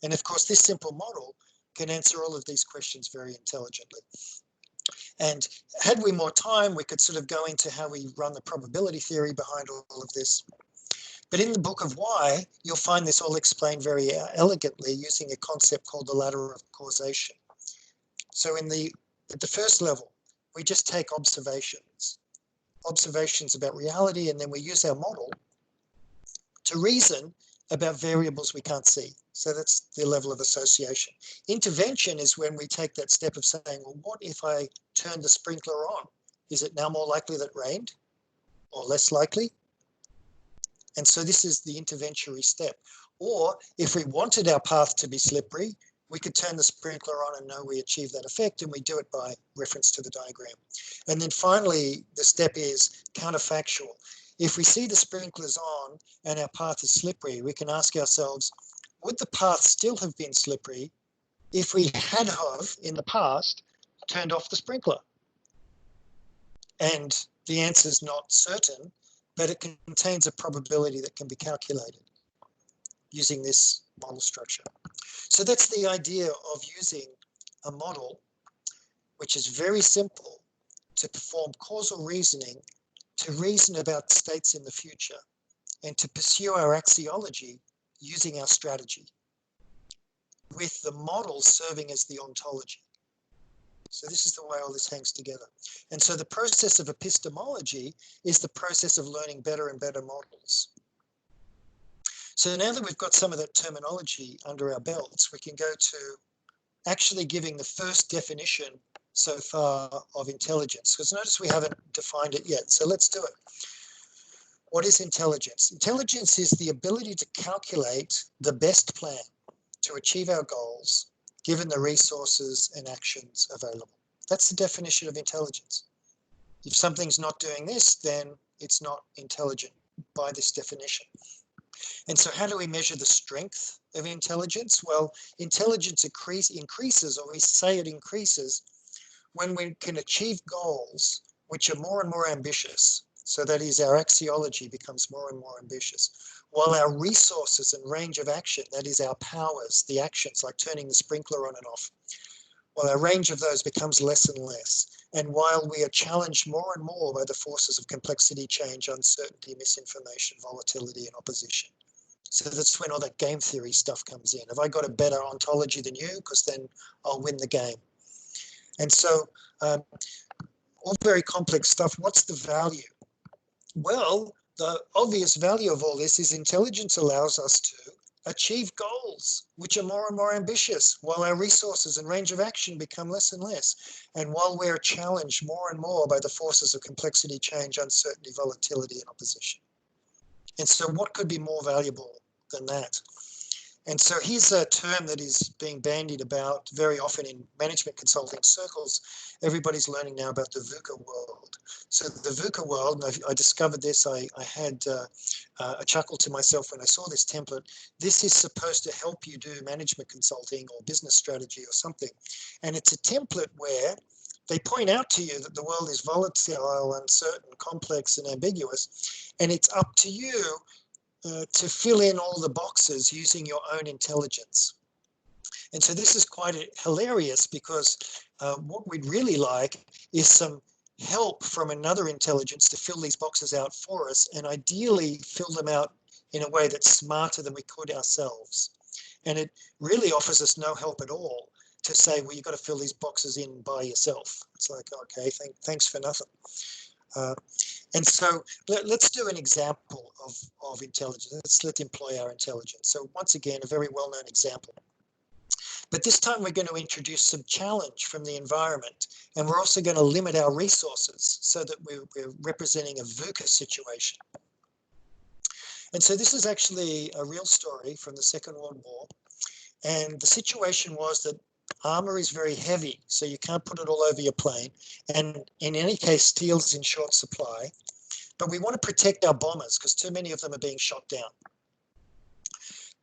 And of course, this simple model can answer all of these questions very intelligently. And had we more time, we could sort of go into how we run the probability theory behind all of this. But in the book of Why, you'll find this all explained very elegantly using a concept called the ladder of causation. So at the first level, we just take observations about reality, and then we use our model to reason about variables we can't see. So that's the level of association. Intervention is when we take that step of saying, well, what if I turn the sprinkler on? Is it now more likely that it rained or less likely? And so this is the interventory step. Or if we wanted our path to be slippery, we could turn the sprinkler on and know we achieve that effect, and we do it by reference to the diagram. And then finally, the step is counterfactual. If we see the sprinklers on and our path is slippery, we can ask ourselves, would the path still have been slippery if we had in the past turned off the sprinkler? And the answer is not certain, but it contains a probability that can be calculated using this model structure. So that's the idea of using a model, which is very simple, to perform causal reasoning, to reason about states in the future, and to pursue our axiology using our strategy, with the model serving as the ontology. So this is the way all this hangs together. And so the process of epistemology is the process of learning better and better models. So now that we've got some of that terminology under our belts, we can go to actually giving the first definition so far of intelligence. Because notice we haven't defined it yet. So let's do it. What is intelligence? Intelligence is the ability to calculate the best plan to achieve our goals, given the resources and actions available. That's the definition of intelligence. If something's not doing this, then it's not intelligent by this definition. And so how do we measure the strength of intelligence? Well, intelligence increases, or we say it increases, when we can achieve goals which are more and more ambitious. So that is, our axiology becomes more and more ambitious, while our resources and range of action, that is our powers, the actions like turning the sprinkler on and off, while our range of those becomes less and less. And while we are challenged more and more by the forces of complexity, change, uncertainty, misinformation, volatility, and opposition. So that's when all that game theory stuff comes in. Have I got a better ontology than you? Because then I'll win the game. And so all very complex stuff. What's the value? Well, the obvious value of all this is intelligence allows us to achieve goals which are more and more ambitious, while our resources and range of action become less and less, and while we're challenged more and more by the forces of complexity, change, uncertainty, volatility, and opposition. And so what could be more valuable than that? And so here's a term that is being bandied about very often in management consulting circles. Everybody's learning now about the Vuca world. So the Vuca world, and I discovered this, I had a chuckle to myself when I saw this template. This is supposed to help you do management consulting or business strategy or something. And it's a template where they point out to you that the world is volatile, uncertain, complex, and ambiguous. And it's up to you to fill in all the boxes using your own intelligence. And so this is quite hilarious because what we'd really like is some help from another intelligence to fill these boxes out for us, and ideally fill them out in a way that's smarter than we could ourselves. And it really offers us no help at all to say, well, you've got to fill these boxes in by yourself. It's like, okay, thanks for nothing. And so let's do an example of intelligence. Let's employ our intelligence. So once again, a very well-known example. But this time we're going to introduce some challenge from the environment. And we're also going to limit our resources so that we're representing a Vuca situation. And so this is actually a real story from the Second World War. And the situation was that armor is very heavy, so you can't put it all over your plane. And in any case, steel is in short supply. But we want to protect our bombers because too many of them are being shot down.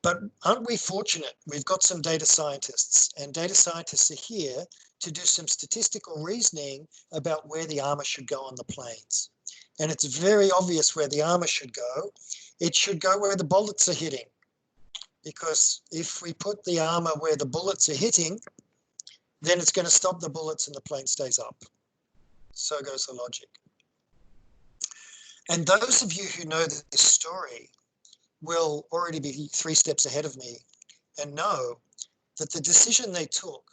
But aren't we fortunate? We've got some data scientists, and data scientists are here to do some statistical reasoning about where the armor should go on the planes. And it's very obvious where the armor should go. It should go where the bullets are hitting. Because if we put the armor where the bullets are hitting, then it's going to stop the bullets and the plane stays up. So goes the logic. And those of you who know this story will already be 3 steps ahead of me and know that the decision they took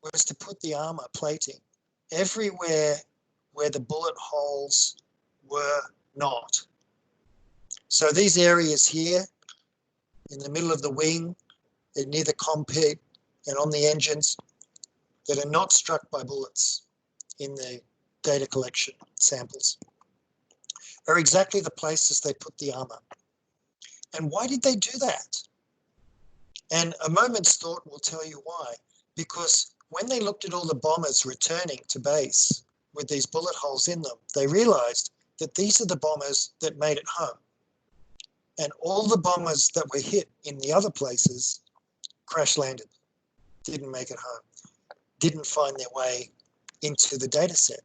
was to put the armor plating everywhere where the bullet holes were not. So these areas here, in the middle of the wing, and near the cockpit and on the engines, that are not struck by bullets in the data collection samples, are exactly the places they put the armor. And why did they do that? And a moment's thought will tell you why. Because when they looked at all the bombers returning to base with these bullet holes in them, they realized that these are the bombers that made it home. And all the bombers that were hit in the other places crash landed, didn't make it home, didn't find their way into the data set.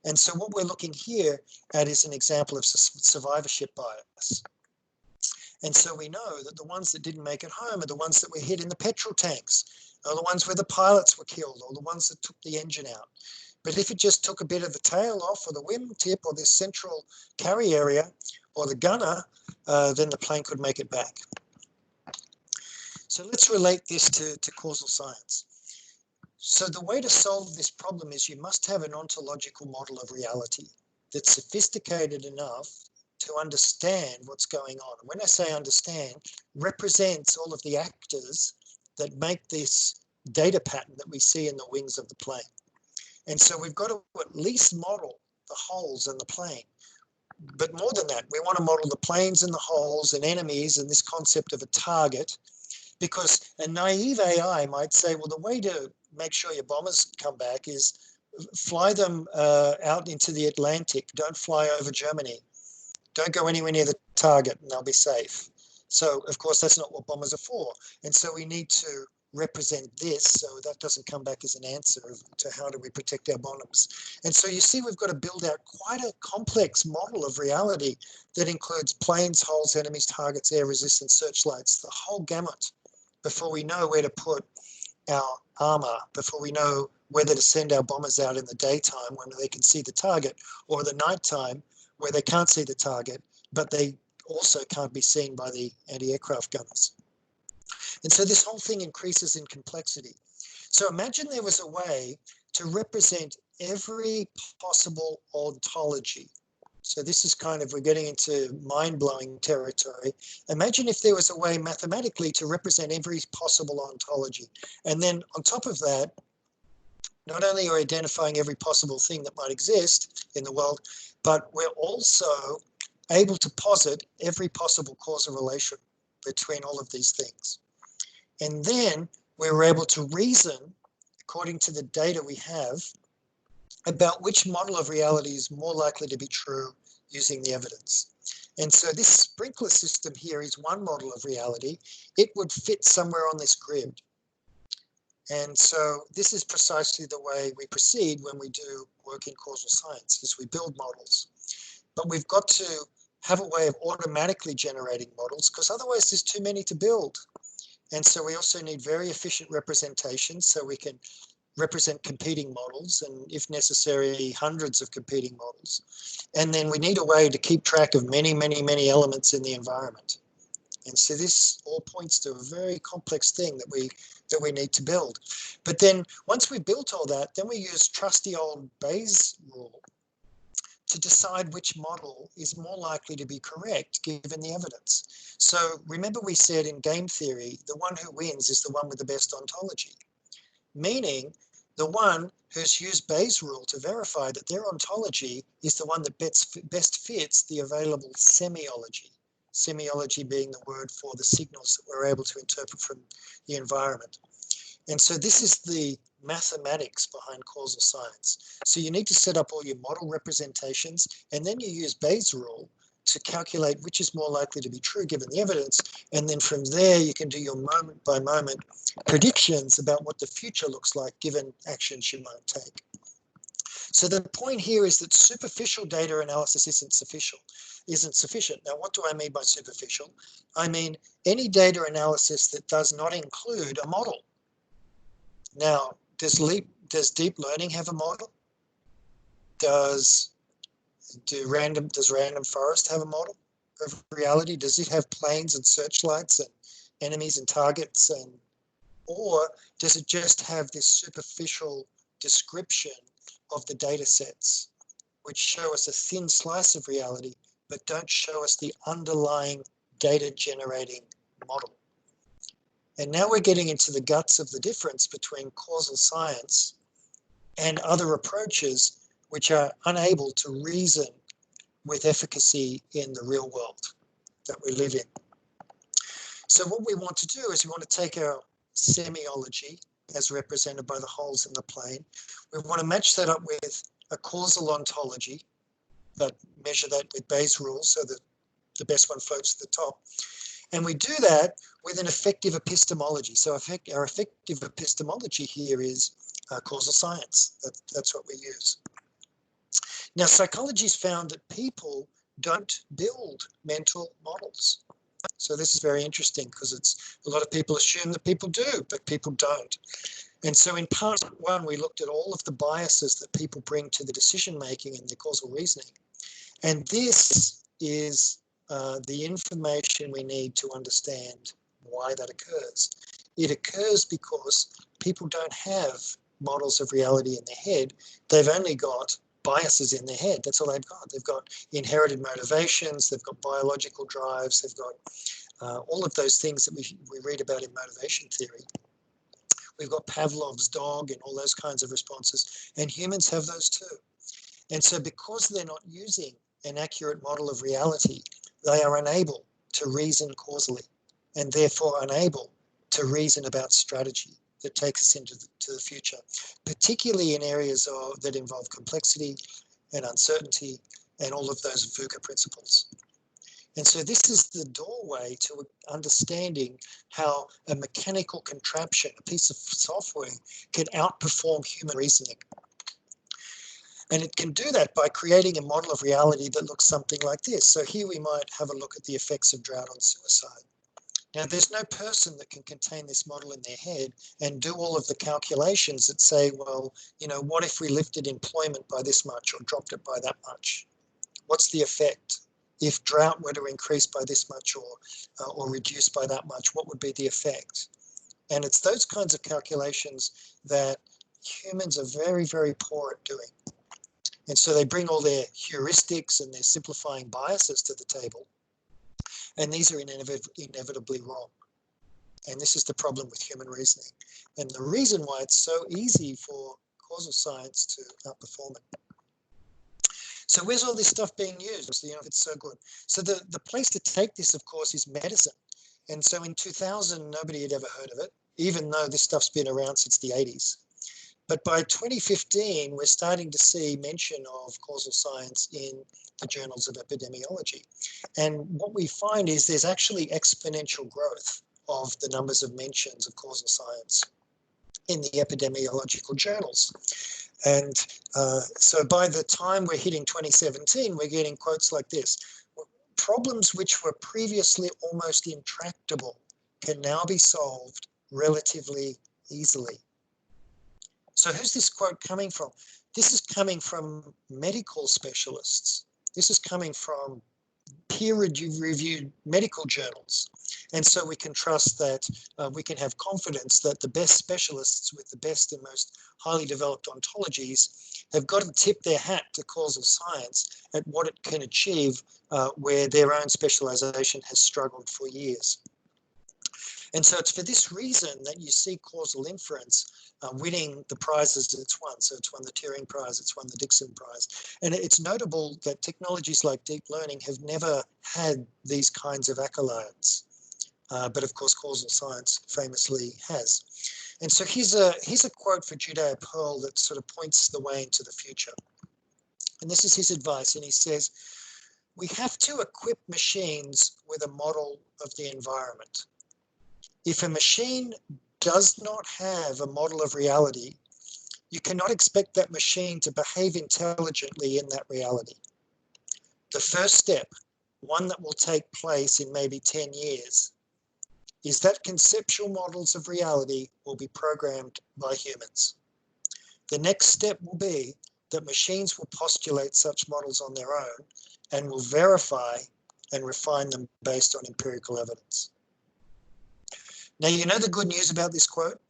And so what we're looking here at is an example of survivorship bias. And so we know that the ones that didn't make it home are the ones that were hit in the petrol tanks, or the ones where the pilots were killed, or the ones that took the engine out. But if it just took a bit of the tail off, or the wingtip, or this central carry area, or the gunner, then the plane could make it back. So let's relate this to causal science. So the way to solve this problem is you must have an ontological model of reality that's sophisticated enough to understand what's going on. And when I say understand, represents all of the actors that make this data pattern that we see in the wings of the plane. And so we've got to at least model the holes in the plane. But more than that, we want to model the planes and the holes and enemies and this concept of a target, because a naive AI might say, well, the way to make sure your bombers come back is fly them out into the Atlantic. Don't fly over Germany. Don't go anywhere near the target and they'll be safe. So, of course, that's not what bombers are for. And so we need to represent this so that doesn't come back as an answer to how do we protect our bombers. And so you see we've got to build out quite a complex model of reality that includes planes, holes, enemies, targets, air resistance, searchlights, the whole gamut, before we know where to put our armor, before we know whether to send our bombers out in the daytime when they can see the target, or the nighttime where they can't see the target, but they also can't be seen by the anti-aircraft gunners. And so this whole thing increases in complexity. So imagine there was a way to represent every possible ontology. So this is kind of, we're getting into mind-blowing territory. Imagine if there was a way mathematically to represent every possible ontology. And then on top of that, not only are we identifying every possible thing that might exist in the world, but we're also able to posit every possible causal relation between all of these things. And then we were able to reason, according to the data we have, about which model of reality is more likely to be true using the evidence. And so this sprinkler system here is one model of reality. It would fit somewhere on this grid. And so this is precisely the way we proceed when we do work in causal science, is we build models. But we've got to have a way of automatically generating models, because otherwise there's too many to build. And so we also need very efficient representations, so we can represent competing models, and if necessary, hundreds of competing models. And then we need a way to keep track of many, many, many elements in the environment. And so this all points to a very complex thing that we need to build. But then once we built all that, then we use trusty old Bayes rule to decide which model is more likely to be correct given the evidence. So remember we said in game theory, the one who wins is the one with the best ontology, meaning the one who's used Bayes' rule to verify that their ontology is the one that best fits the available semiology. Semiology being the word for the signals that we're able to interpret from the environment. And so this is the mathematics behind causal science. So you need to set up all your model representations, and then you use Bayes' rule to calculate which is more likely to be true given the evidence. And then from there, you can do your moment by moment predictions about what the future looks like given actions you might take. So the point here is that superficial data analysis isn't sufficient. Now, what do I mean by superficial? I mean any data analysis that does not include a model. Now, does deep learning have a model? Does random forest have a model of reality? Does it have planes and searchlights and enemies and targets, or does it just have this superficial description of the data sets, which show us a thin slice of reality, but don't show us the underlying data generating model? And now we're getting into the guts of the difference between causal science and other approaches which are unable to reason with efficacy in the real world that we live in. So what we want to do is we want to take our semiology as represented by the holes in the plane. We want to match that up with a causal ontology, but measure that with Bayes' rules so that the best one floats to the top. And we do that with an effective epistemology. So our effective epistemology here is causal science. That's what we use. Now, psychology's found that people don't build mental models. So this is very interesting because a lot of people assume that people do, but people don't. And so in part one, we looked at all of the biases that people bring to the decision making and the causal reasoning. And this is the information we need to understand why that occurs. It occurs because people don't have models of reality in their head. They've only got biases in their head. That's all they've got. They've got inherited motivations, they've got biological drives, they've got all of those things that we read about in motivation theory. We've got Pavlov's dog and all those kinds of responses, and humans have those too. And so because they're not using an accurate model of reality, they are unable to reason causally and therefore unable to reason about strategy that takes us into the future, particularly in areas that involve complexity and uncertainty and all of those Vuca principles. And so this is the doorway to understanding how a mechanical contraption, a piece of software, can outperform human reasoning. And it can do that by creating a model of reality that looks something like this. So here we might have a look at the effects of drought on suicide. Now, there's no person that can contain this model in their head and do all of the calculations that say, well, what if we lifted employment by this much or dropped it by that much? What's the effect? If drought were to increase by this much or reduce by that much, what would be the effect? And it's those kinds of calculations that humans are very, very poor at doing. And so they bring all their heuristics and their simplifying biases to the table. And these are inevitably wrong. And this is the problem with human reasoning. And the reason why it's so easy for causal science to outperform it. So where's all this stuff being used? It's so good. So the place to take this, of course, is medicine. And so in 2000, nobody had ever heard of it, even though this stuff's been around since the 80s. But by 2015, we're starting to see mention of causal science in the journals of epidemiology. And what we find is there's actually exponential growth of the numbers of mentions of causal science in the epidemiological journals. And so by the time we're hitting 2017, we're getting quotes like this: problems which were previously almost intractable can now be solved relatively easily. So who's this quote coming from? This is coming from medical specialists. This is coming from peer-reviewed medical journals. And so we can trust that we can have confidence that the best specialists with the best and most highly developed ontologies have got to tip their hat to causal science at what it can achieve where their own specialization has struggled for years. And so it's for this reason that you see causal inference winning the prizes it's won. So it's won the Turing Prize, it's won the Dixon Prize. And it's notable that technologies like deep learning have never had these kinds of accolades. But of course, causal science famously has. And so here's a quote for Judea Pearl that sort of points the way into the future. And this is his advice. And he says, we have to equip machines with a model of the environment. If a machine does not have a model of reality, you cannot expect that machine to behave intelligently in that reality. The first step, one that will take place in maybe 10 years, is that conceptual models of reality will be programmed by humans. The next step will be that machines will postulate such models on their own and will verify and refine them based on empirical evidence. Now, you know the good news about this quote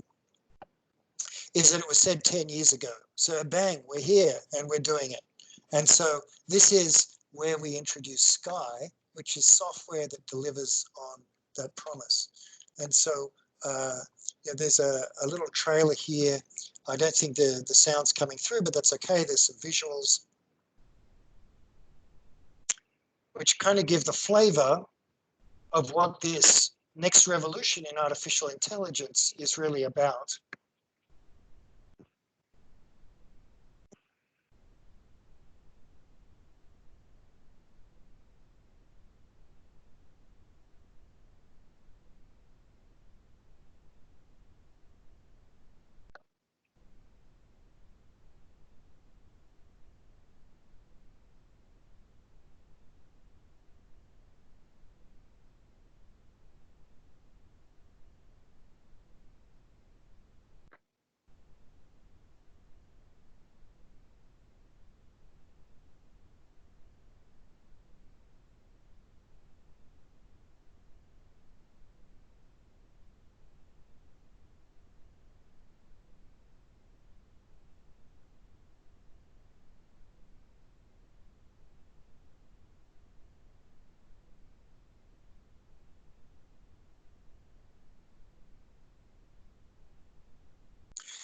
is that it was said 10 years ago. So bang, we're here and we're doing it. And so this is where we introduce Sky, which is software that delivers on that promise. And so yeah, there's a little trailer here. I don't think the sound's coming through, but that's okay. There's some visuals which kind of give the flavor of what this next revolution in artificial intelligence is really about.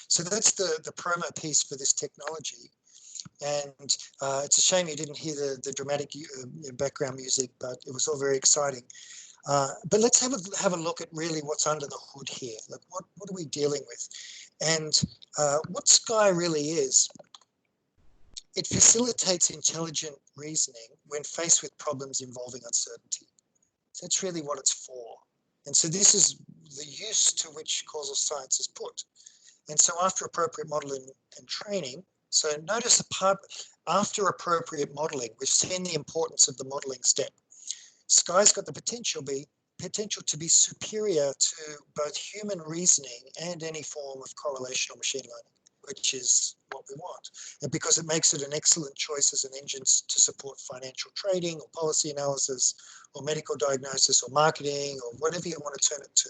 So that's the promo piece for this technology. And it's a shame you didn't hear the dramatic background music, but it was all very exciting. But let's have a look at really what's under the hood here. Like what are we dealing with? And what Sky really is, it facilitates intelligent reasoning when faced with problems involving uncertainty. So that's really what it's for. And so this is the use to which causal science is put. And so after appropriate modeling and training, so notice after appropriate modeling, we've seen the importance of the modeling step. Sky's got the potential to be superior to both human reasoning and any form of correlational machine learning, which is what we want. And because it makes it an excellent choice as an engine to support financial trading or policy analysis or medical diagnosis or marketing or whatever you want to turn it to.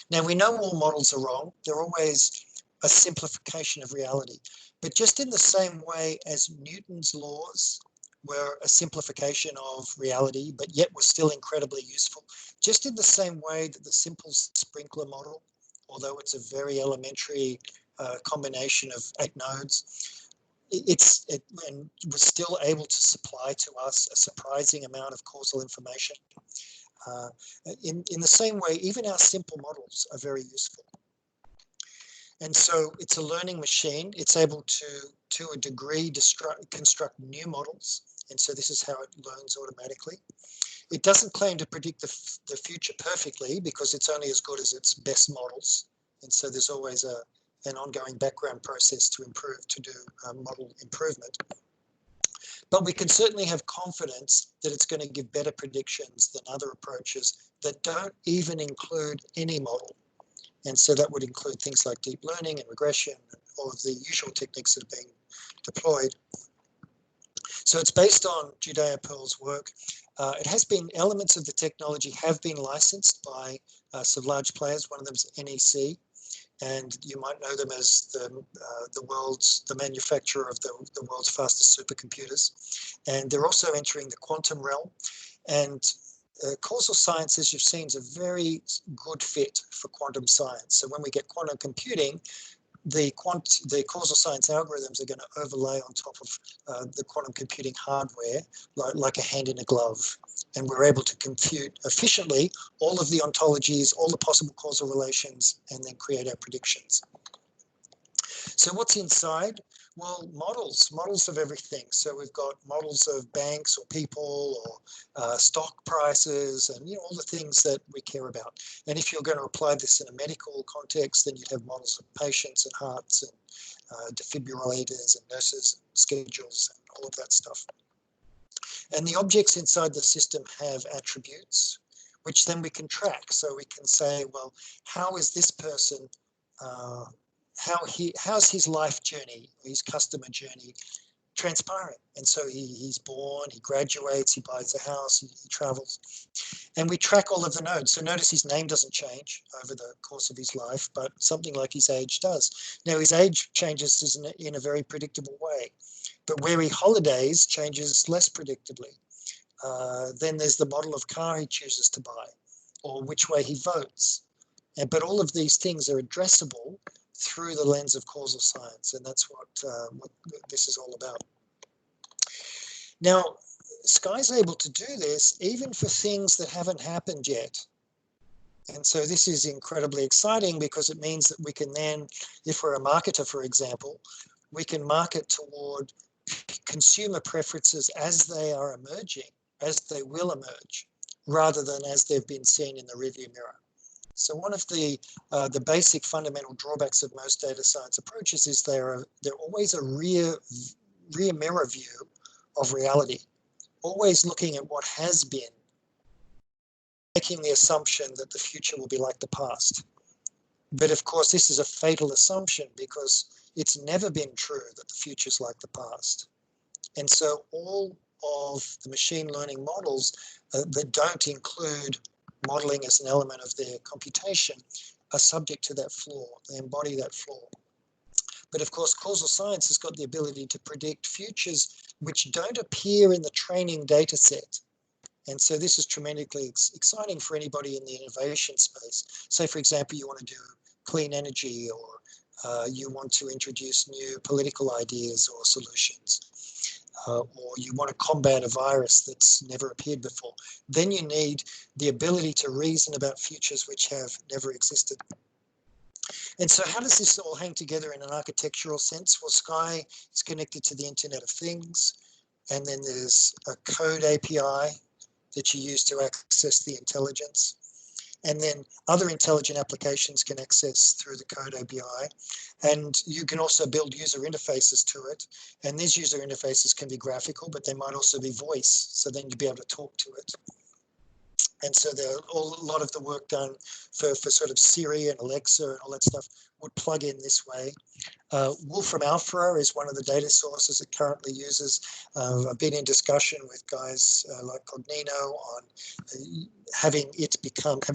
Now, we know all models are wrong. They're always a simplification of reality. But just in the same way as Newton's laws were a simplification of reality, but yet were still incredibly useful, just in the same way that the simple sprinkler model, although it's a very elementary combination of 8 nodes, it was still able to supply to us a surprising amount of causal information. In the same way, even our simple models are very useful. And so it's a learning machine. It's able to a degree, construct new models. And so this is how it learns automatically. It doesn't claim to predict the future perfectly because it's only as good as its best models. And so there's always an ongoing background process to improve, to do model improvement. But we can certainly have confidence that it's going to give better predictions than other approaches that don't even include any model. And so that would include things like deep learning and regression, and all of the usual techniques that are being deployed. So it's based on Judea Pearl's work. It has been, elements of the technology have been licensed by some large players. One of them is NEC, and you might know them as the manufacturer of the world's fastest supercomputers. And they're also entering the quantum realm. And Causal Science, as you've seen, is a very good fit for quantum science. So when we get quantum computing, the causal science algorithms are going to overlay on top of the quantum computing hardware like a hand in a glove. And we're able to compute efficiently all of the ontologies, all the possible causal relations, and then create our predictions. So what's inside? Well, models of everything. So we've got models of banks or people or stock prices and all the things that we care about. And if you're going to apply this in a medical context, then you'd have models of patients and hearts and defibrillators and nurses, schedules, and all of that stuff. And the objects inside the system have attributes, which then we can track. So we can say, well, how is this person how's his life journey, his customer journey transpiring? And so he's born, he graduates, he buys a house, he travels. And we track all of the nodes. So notice his name doesn't change over the course of his life, but something like his age does. Now his age changes in a very predictable way, but where he holidays changes less predictably. Then there's the model of car he chooses to buy, or which way he votes. But all of these things are addressable through the lens of causal science, and that's what this is all about. Now, Sky's able to do this even for things that haven't happened yet. And so this is incredibly exciting because it means that we can then, if we're a marketer, for example, we can market toward consumer preferences as they are emerging, as they will emerge, rather than as they've been seen in the rearview mirror. So one of the basic fundamental drawbacks of most data science approaches is they're always a rear mirror view of reality, always looking at what has been, making the assumption that the future will be like the past. But of course, this is a fatal assumption because it's never been true that the future is like the past. And so all of the machine learning models that don't include modeling as an element of their computation are subject to that flaw. They embody that flaw. But of course, causal science has got the ability to predict futures which don't appear in the training data set. And so this is tremendously exciting for anybody in the innovation space. Say, for example, you want to do clean energy, or you want to introduce new political ideas or solutions. Or you want to combat a virus that's never appeared before, then you need the ability to reason about futures which have never existed. And so how does this all hang together in an architectural sense? Well, Sky is connected to the Internet of Things, and then there's a code API that you use to access the intelligence. And then other intelligent applications can access through the code API. And you can also build user interfaces to it. And these user interfaces can be graphical, but they might also be voice. So then you'd be able to talk to it. And so a lot of the work done for sort of Siri and Alexa and all that stuff would plug in this way. Wolfram Alpha is one of the data sources it currently uses. I've been in discussion with guys like Cognino on having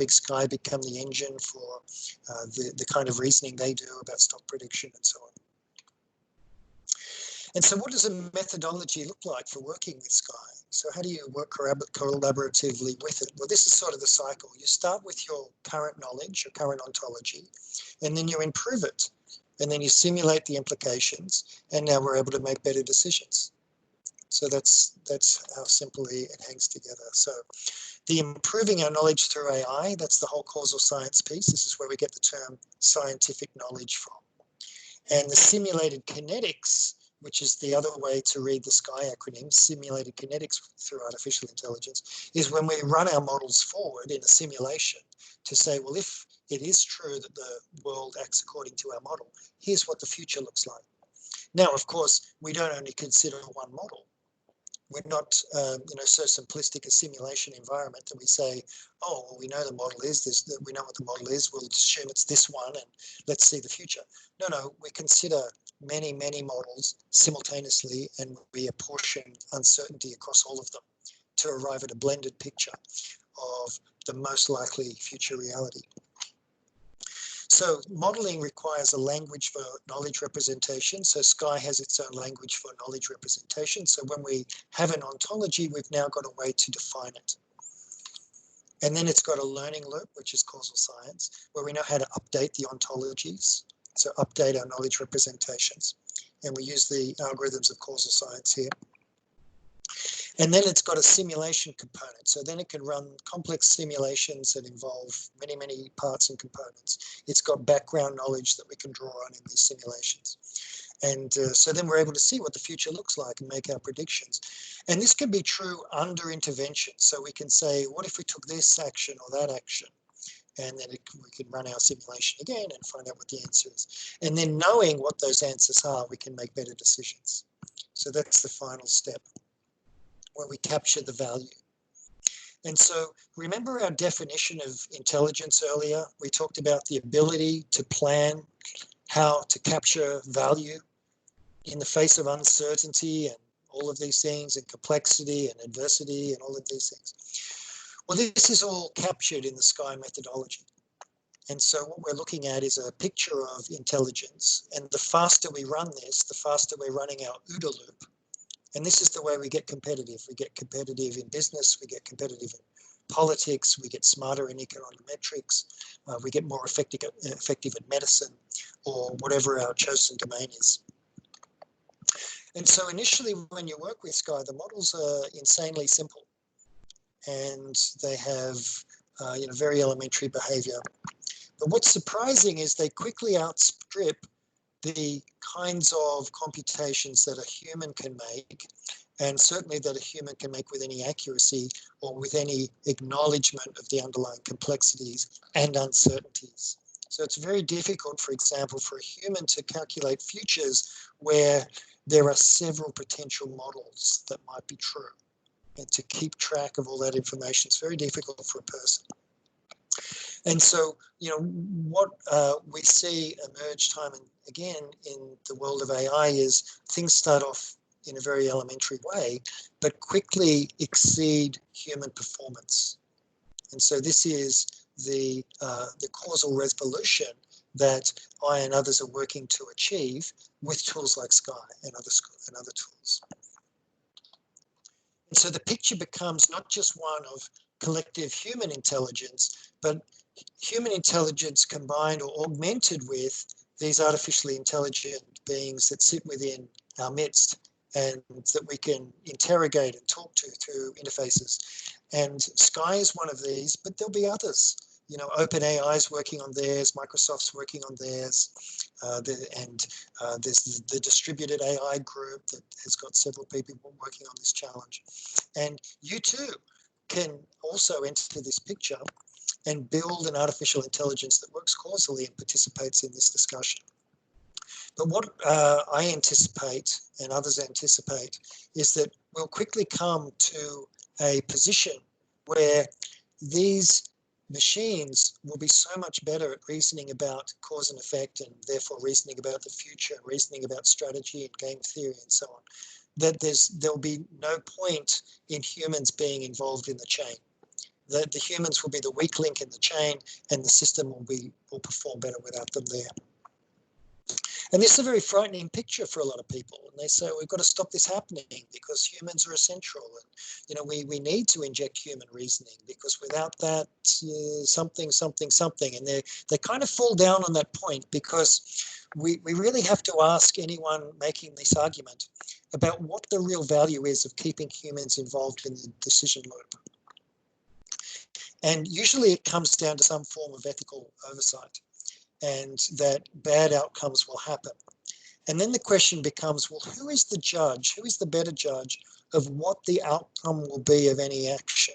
Sky become the engine for the kind of reasoning they do about stock prediction and so on. And so what does a methodology look like for working with Sky? So how do you work collaboratively with it? Well, this is sort of the cycle. You start with your current knowledge, your current ontology, and then you improve it. And then you simulate the implications, and now we're able to make better decisions. So that's how simply it hangs together. So The improving our knowledge through AI, that's the whole causal science piece. This is where we get the term scientific knowledge from. And the simulated kinetics, which is the other way to read the SKY acronym, simulated kinetics through artificial intelligence, is when we run our models forward in a simulation to say, well, if it is true that the world acts according to our model, here's what the future looks like. Now, of course, we don't only consider one model. We're not, so simplistic a simulation environment that we say, oh, well, we know the model is this, we know what the model is, we'll assume it's this one and let's see the future. No, we consider many, many models simultaneously and we apportion uncertainty across all of them to arrive at a blended picture of the most likely future reality. So modeling requires a language for knowledge representation. So SKY has its own language for knowledge representation. So when we have an ontology, we've now got a way to define it. And then it's got a learning loop, which is causal science, where we know how to update the ontologies. So update our knowledge representations. And we use the algorithms of causal science here. And then it's got a simulation component. So then it can run complex simulations that involve many, many parts and components. It's got background knowledge that we can draw on in these simulations. And so then we're able to see what the future looks like and make our predictions. And this can be true under intervention. So we can say, what if we took this action or that action? And then we can run our simulation again and find out what the answer is. And then knowing what those answers are, we can make better decisions. So that's the final step, where we capture the value. And so remember our definition of intelligence earlier? We talked about the ability to plan how to capture value in the face of uncertainty and all of these things, and complexity and adversity and all of these things. Well, this is all captured in the SKY methodology. And so what we're looking at is a picture of intelligence. And the faster we run this, the faster we're running our OODA loop. And this is the way we get competitive. We get competitive in business, we get competitive in politics, we get smarter in econometrics, we get more effective at medicine, or whatever our chosen domain is. And so initially when you work with SKY, the models are insanely simple. And they have very elementary behavior. But what's surprising is they quickly outstrip the kinds of computations that a human can make, and certainly that a human can make with any accuracy or with any acknowledgement of the underlying complexities and uncertainties. So it's very difficult, for example, for a human to calculate futures where there are several potential models that might be true. And to keep track of all that information is very difficult for a person. And so, what we see emerge time and again in the world of AI is things start off in a very elementary way, but quickly exceed human performance. And so this is the causal resolution that I and others are working to achieve with tools like SKY and other tools. And so the picture becomes not just one of collective human intelligence, but human intelligence combined or augmented with these artificially intelligent beings that sit within our midst and that we can interrogate and talk to through interfaces. And SKY is one of these, but there'll be others. OpenAI is working on theirs, Microsoft's working on theirs, there's the distributed AI group that has got several people working on this challenge. And you too can also enter this picture and build an artificial intelligence that works causally and participates in this discussion. But what I anticipate and others anticipate is that we'll quickly come to a position where these machines will be so much better at reasoning about cause and effect, and therefore reasoning about the future, reasoning about strategy and game theory and so on, that there'll be no point in humans being involved in the chain. The humans will be the weak link in the chain, and the system will perform better without them there. And this is a very frightening picture for a lot of people. And they say, we've got to stop this happening because humans are essential. And, we need to inject human reasoning because without that, something. And they kind of fall down on that point because we really have to ask anyone making this argument about what the real value is of keeping humans involved in the decision loop. And usually it comes down to some form of ethical oversight, and that bad outcomes will happen. And then the question becomes, well, who is the judge? Who is the better judge of what the outcome will be of any action?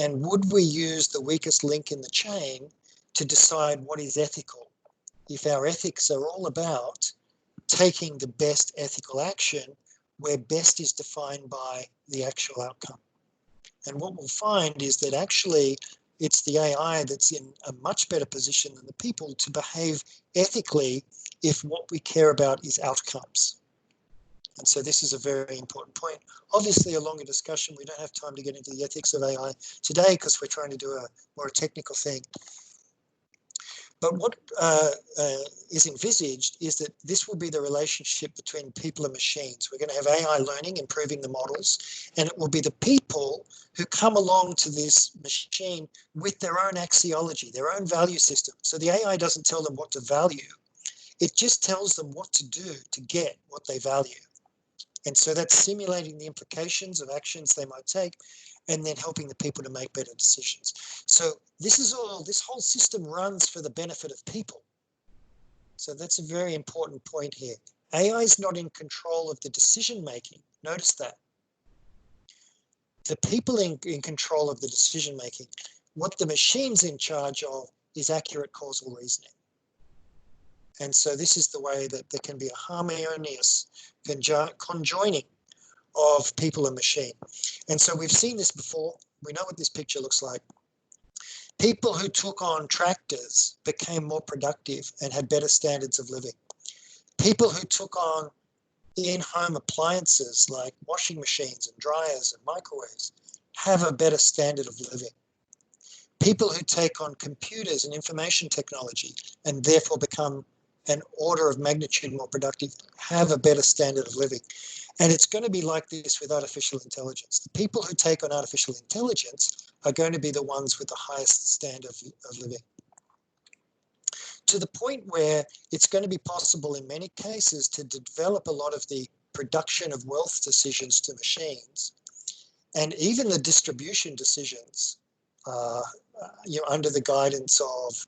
And would we use the weakest link in the chain to decide what is ethical, if our ethics are all about taking the best ethical action, where best is defined by the actual outcome? And what we'll find is that actually it's the AI that's in a much better position than the people to behave ethically if what we care about is outcomes. And so this is a very important point. Obviously, a longer discussion. We don't have time to get into the ethics of AI today because we're trying to do a more technical thing. But what is envisaged is that this will be the relationship between people and machines. We're going to have AI learning, improving the models, and it will be the people who come along to this machine with their own axiology, their own value system. So the AI doesn't tell them what to value. It just tells them what to do to get what they value. And so that's simulating the implications of actions they might take, and then helping the people to make better decisions. So this whole system runs for the benefit of people. So that's a very important point here. AI is not in control of the decision making. Notice that. The people in control of the decision making. What the machine's in charge of is accurate causal reasoning. And so this is the way that there can be a harmonious conjoining of people and machine. And so we've seen this before. We know what this picture looks like. People who took on tractors became more productive and had better standards of living. People who took on in-home appliances like washing machines and dryers and microwaves have a better standard of living. People who take on computers and information technology and therefore become an order of magnitude more productive have a better standard of living. And it's going to be like this with artificial intelligence. The people who take on artificial intelligence are going to be the ones with the highest standard of living. To the point where it's going to be possible in many cases to develop a lot of the production of wealth decisions to machines, and even the distribution decisions under the guidance of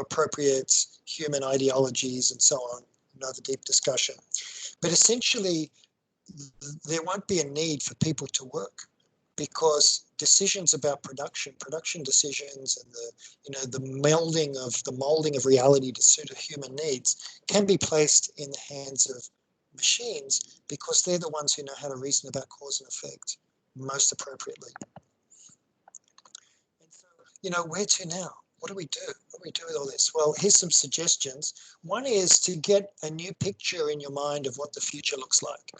appropriate human ideologies and so on. Another deep discussion. But essentially, there won't be a need for people to work, because decisions about production decisions, and the molding of reality to suit human needs can be placed in the hands of machines, because they're the ones who know how to reason about cause and effect most appropriately. And so, where to now? What do we do? What do we do with all this? Well, here's some suggestions. One is to get a new picture in your mind of what the future looks like.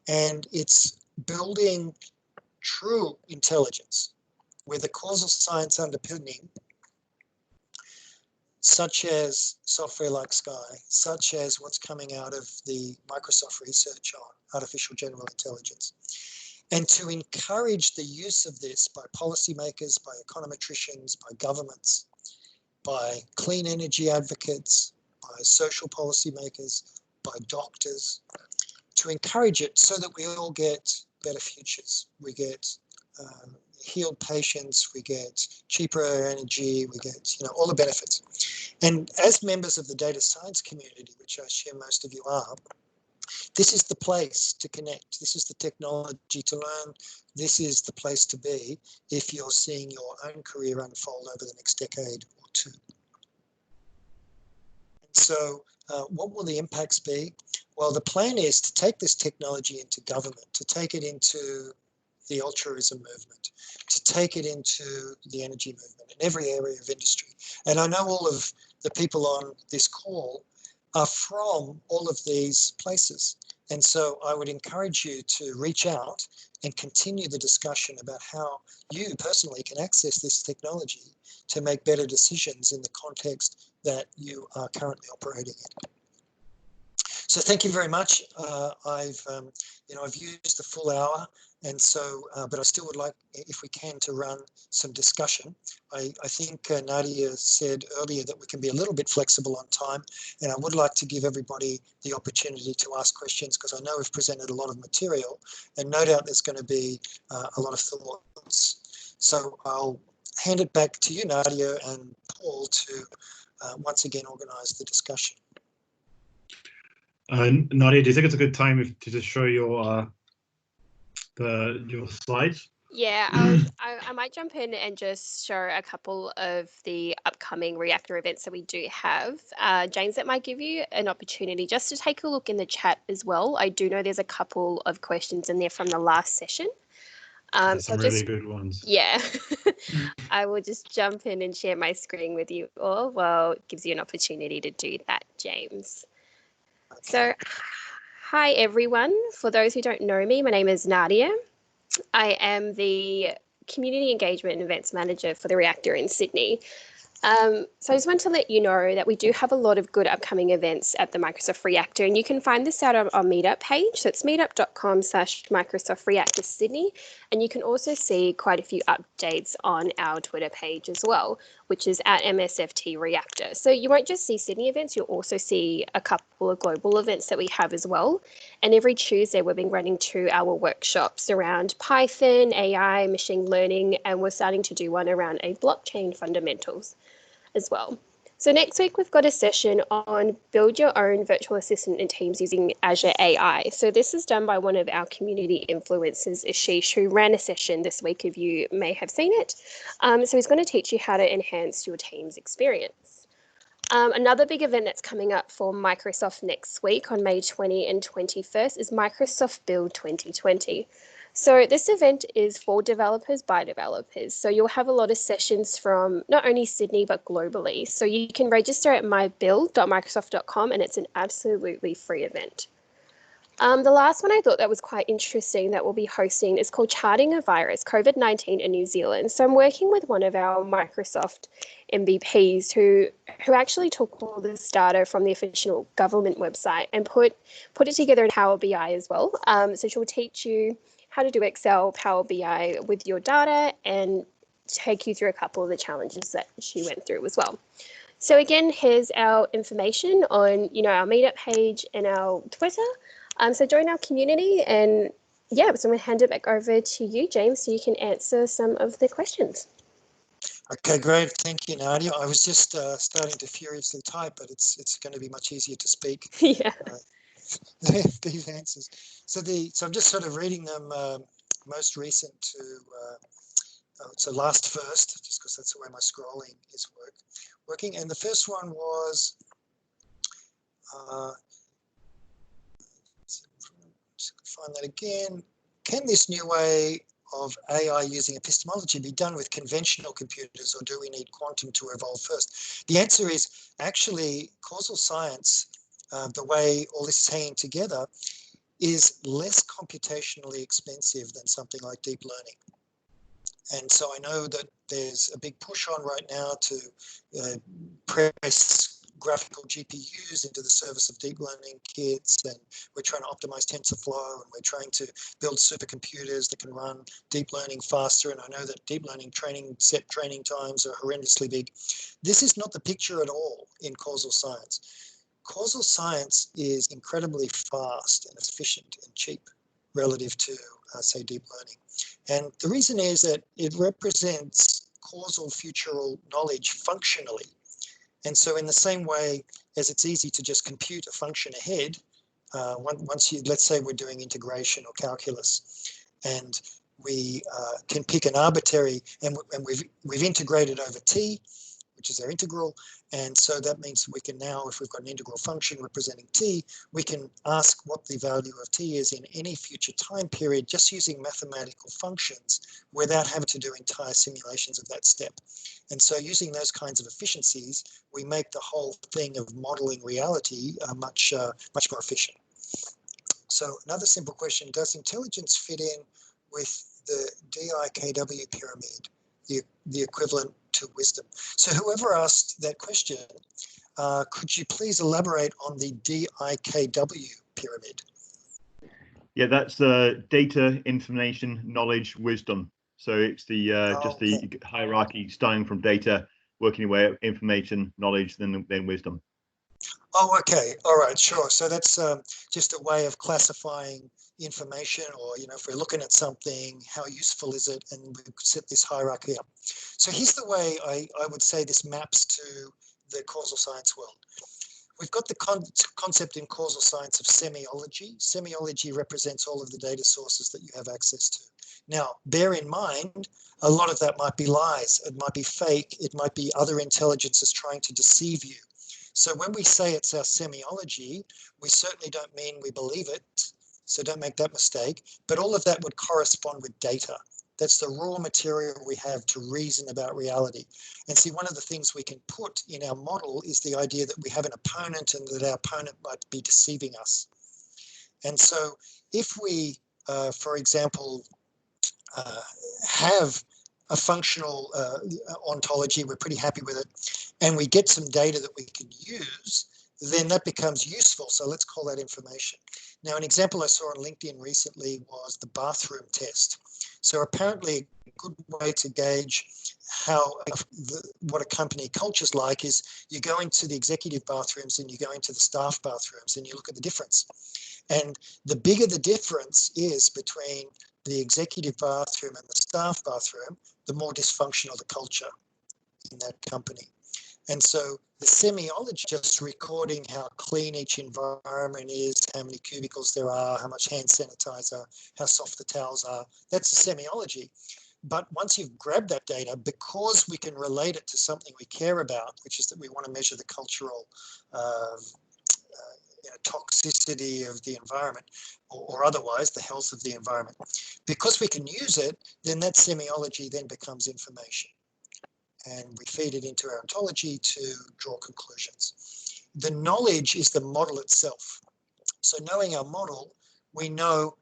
And it's building true intelligence with a causal science underpinning, such as software like Sky, such as what's coming out of the Microsoft research on artificial general intelligence. And to encourage the use of this by policymakers, by econometricians, by governments, by clean energy advocates, by social policymakers, by doctors, to encourage it so that we all get better futures. We get healed patients, we get cheaper energy, we get all the benefits. And as members of the data science community, which I assume most of you are, this is the place to connect. This is the technology to learn. This is the place to be if you're seeing your own career unfold over the next decade or two. And so what will the impacts be? Well, the plan is to take this technology into government, to take it into the altruism movement, to take it into the energy movement in every area of industry. And I know all of the people on this call are from all of these places. And so I would encourage you to reach out and continue the discussion about how you personally can access this technology to make better decisions in the context that you are currently operating in. So thank you very much. I've used the full hour, and so, but I still would like, if we can, to run some discussion. I think Nadia said earlier that we can be a little bit flexible on time, and I would like to give everybody the opportunity to ask questions, because I know we've presented a lot of material, and no doubt there's going to be a lot of thoughts. So I'll hand it back to you, Nadia and Paul, to once again organise the discussion. Nadia, do you think it's a good time to just show your slides? Yeah, I might jump in and just show a couple of the upcoming Reactor events that we do have. James, that might give you an opportunity just to take a look in the chat as well. I do know there's a couple of questions in there from the last session. Some really good ones. Yeah, I will just jump in and share my screen with you all. Well, it gives you an opportunity to do that, James. So, hi everyone. For those who don't know me, my name is Nadia. I am the Community Engagement and Events Manager for the Reactor in Sydney. So I just want to let you know that we do have a lot of good upcoming events at the Microsoft Reactor, and you can find this out on our meetup page. So it's meetup.com/Microsoft Reactor Sydney. And you can also see quite a few updates on our Twitter page as well, which is at MSFT Reactor. So you won't just see Sydney events, you'll also see a couple of global events that we have as well. And every Tuesday we've been running 2-hour workshops around Python, AI, machine learning, and we're starting to do one around a blockchain fundamentals as well. So next week we've got a session on build your own virtual assistant in Teams using Azure AI. So this is done by one of our community influencers, Asch, who ran a session this week, if you may have seen it. So he's going to teach you how to enhance your Teams experience. Another big event that's coming up for Microsoft next week on May 20 and 21st is Microsoft Build 2020. So this event is for developers by developers. So you'll have a lot of sessions from not only Sydney, but globally. So you can register at mybuild.microsoft.com, and it's an absolutely free event. The last one I thought that was quite interesting that we'll be hosting is called Charting a Virus, COVID-19 in New Zealand. So I'm working with one of our Microsoft MVPs who actually took all this data from the official government website and put it together in Power BI as well. So she'll teach you how to do Excel, Power BI with your data, and take you through a couple of the challenges that she went through as well. So again, here's our information on our meetup page and our Twitter. So join our community, and yeah, so I'm going to hand it back over to you, James, so you can answer some of the questions. Okay, great. Thank you, Nadia. I was just starting to furiously type, but it's going to be much easier to speak. Yeah. These answers. So I'm just sort of reading them most recent to so last first, just because that's the way my scrolling is working. And the first one was find that again. Can this new way of AI using epistemology be done with conventional computers, or do we need quantum to evolve first? The answer is actually causal science, the way all this is hanging together, is less computationally expensive than something like deep learning. And so I know that there's a big push on right now to press graphical GPUs into the service of deep learning kits, and we're trying to optimize TensorFlow, and we're trying to build supercomputers that can run deep learning faster. And I know that deep learning training times are horrendously big. This is not the picture at all in causal science. Causal science is incredibly fast and efficient and cheap relative to, say, deep learning. And the reason is that it represents causal futural knowledge functionally. And so in the same way as it's easy to just compute a function ahead, once let's say we're doing integration or calculus, and we can pick an arbitrary, and we've integrated over t, which is our integral. And so that means we can now, if we've got an integral function representing t, we can ask what the value of t is in any future time period just using mathematical functions without having to do entire simulations of that step. And so using those kinds of efficiencies, we make the whole thing of modeling reality much more efficient. So another simple question, does intelligence fit in with the DIKW pyramid, the equivalent to wisdom? So whoever asked that question, could you please elaborate on the DIKW pyramid? Yeah, that's data, information, knowledge, wisdom. So it's the just the hierarchy starting from data, working your way up, information, knowledge, then wisdom. Oh, okay. All right, sure. So that's just a way of classifying information, or, if we're looking at something, how useful is it? And we set this hierarchy up. So here's the way I would say this maps to the causal science world. We've got the concept in causal science of semiology. Semiology represents all of the data sources that you have access to. Now, bear in mind, a lot of that might be lies. It might be fake. It might be other intelligences trying to deceive you. So when we say it's our semiology, we certainly don't mean we believe it. So don't make that mistake. But all of that would correspond with data. That's the raw material we have to reason about reality. And see, one of the things we can put in our model is the idea that we have an opponent and that our opponent might be deceiving us. And so if we, for example, have a functional ontology, we're pretty happy with it, and we get some data that we can use, then that becomes useful. So let's call that information. Now, an example I saw on LinkedIn recently was the bathroom test. So apparently a good way to gauge how what a company culture's like is you go into the executive bathrooms and you go into the staff bathrooms and you look at the difference. And the bigger the difference is between the executive bathroom and the staff bathroom, the more dysfunctional the culture in that company. And so the semiology, just recording how clean each environment is, how many cubicles there are, how much hand sanitizer, how soft the towels are, that's the semiology. But once you've grabbed that data, because we can relate it to something we care about, which is that we want to measure the cultural toxicity of the environment, or otherwise the health of the environment, because we can use it, then that semiology then becomes information. And we feed it into our ontology to draw conclusions. The knowledge is the model itself. So knowing our model, we know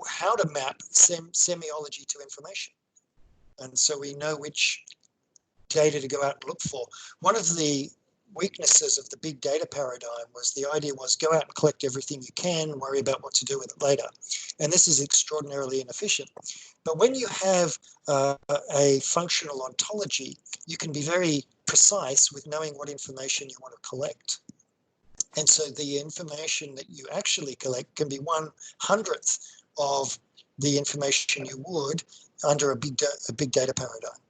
how to map semiology to information. And so we know which data to go out and look for. One of the weaknesses of the big data paradigm was the idea was go out and collect everything you can and worry about what to do with it later. And this is extraordinarily inefficient. But when you have a functional ontology, you can be very precise with knowing what information you want to collect. And so the information that you actually collect can be 1/100th of the information you would under a big data paradigm.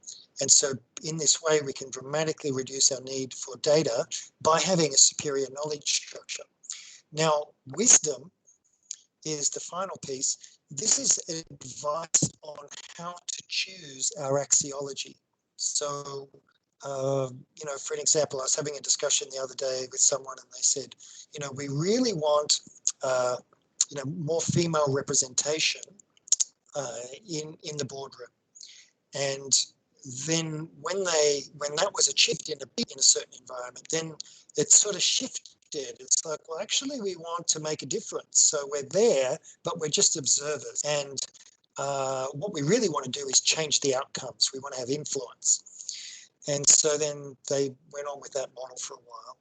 And so in this way, we can dramatically reduce our need for data by having a superior knowledge structure. Now, wisdom is the final piece. This is advice on how to choose our axiology. So, for an example, I was having a discussion the other day with someone and they said, we really want, more female representation in the boardroom. And then when that was achieved in a certain environment, then it sort of shifted. It's like, well, actually, we want to make a difference. So we're there, but we're just observers. And what we really want to do is change the outcomes. We want to have influence. And so then they went on with that model for a while.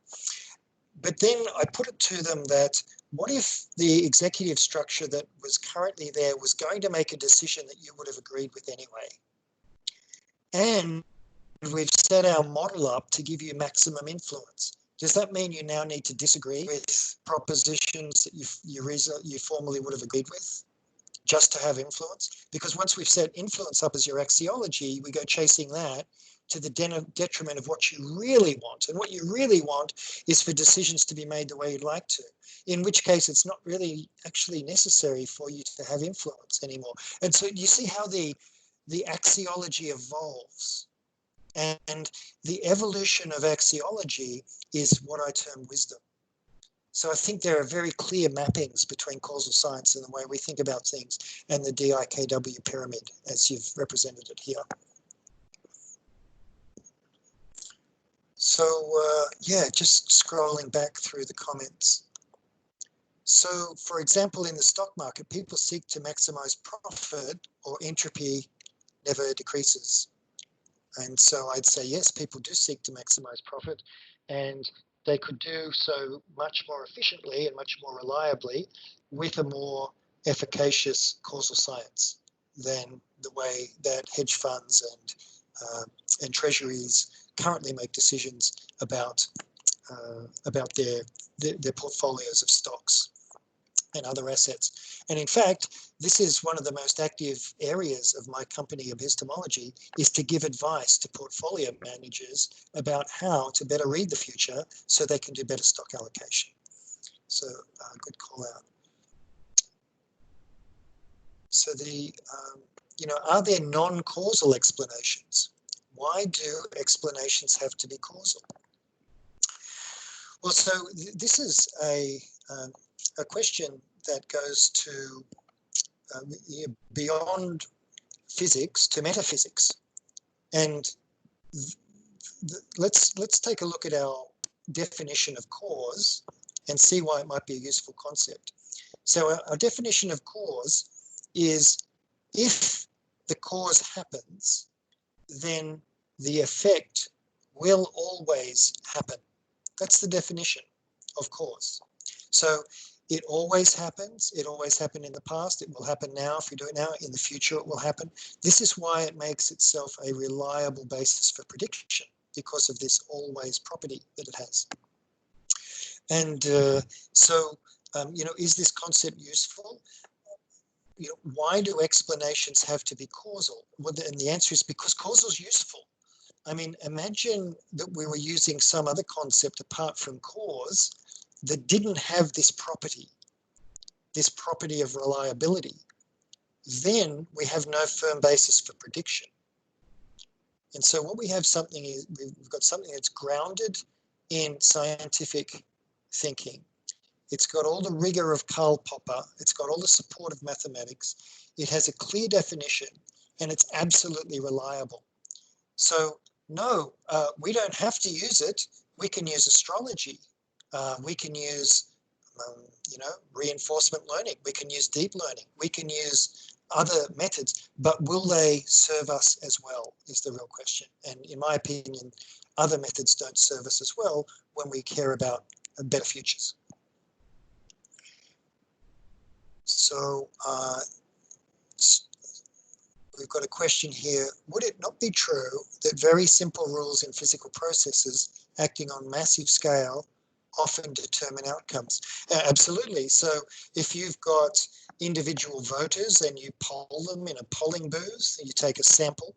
But then I put it to them that what if the executive structure that was currently there was going to make a decision that you would have agreed with anyway? And we've set our model up to give you maximum influence. Does that mean you now need to disagree with propositions that you formerly would have agreed with just to have influence? Because once we've set influence up as your axiology, we go chasing that to the detriment of what you really want. And what you really want is for decisions to be made the way you'd like to, in which case it's not really actually necessary for you to have influence anymore. And so you see how the axiology evolves. And the evolution of axiology is what I term wisdom. So I think there are very clear mappings between causal science and the way we think about things and the DIKW pyramid as you've represented it here. So just scrolling back through the comments. So for example, in the stock market, people seek to maximize profit, or entropy never decreases. And so I'd say, yes, people do seek to maximize profit, and they could do so much more efficiently and much more reliably with a more efficacious causal science than the way that hedge funds and treasuries currently make decisions about about their portfolios of stocks and other assets. And in fact, this is one of the most active areas of my company, Epistemology, is to give advice to portfolio managers about how to better read the future so they can do better stock allocation. So good call out. So are there non-causal explanations? Why do explanations have to be causal? Well, so this is a question that goes to beyond physics to metaphysics, and let's take a look at our definition of cause and see why it might be a useful concept. So our definition of cause is if the cause happens, then the effect will always happen. That's the definition of cause. So it always happens. It always happened in the past. It will happen now. If we do it now, in the future, it will happen. This is why it makes itself a reliable basis for prediction, because of this always property that it has. And is this concept useful? Why do explanations have to be causal? Well, and the answer is because causal is useful. I mean, imagine that we were using some other concept apart from cause that didn't have this property of reliability. Then we have no firm basis for prediction. And so what we've got something that's grounded in scientific thinking. It's got all the rigor of Karl Popper. It's got all the support of mathematics. It has a clear definition, and it's absolutely reliable. So no, we don't have to use it. We can use astrology. We can use, reinforcement learning. We can use deep learning. We can use other methods, but will they serve us as well is the real question. And in my opinion, other methods don't serve us as well when we care about better futures. So we've got a question here. Would it not be true that very simple rules in physical processes acting on massive scale often determine outcomes? Absolutely. So if you've got individual voters and you poll them in a polling booth, you take a sample,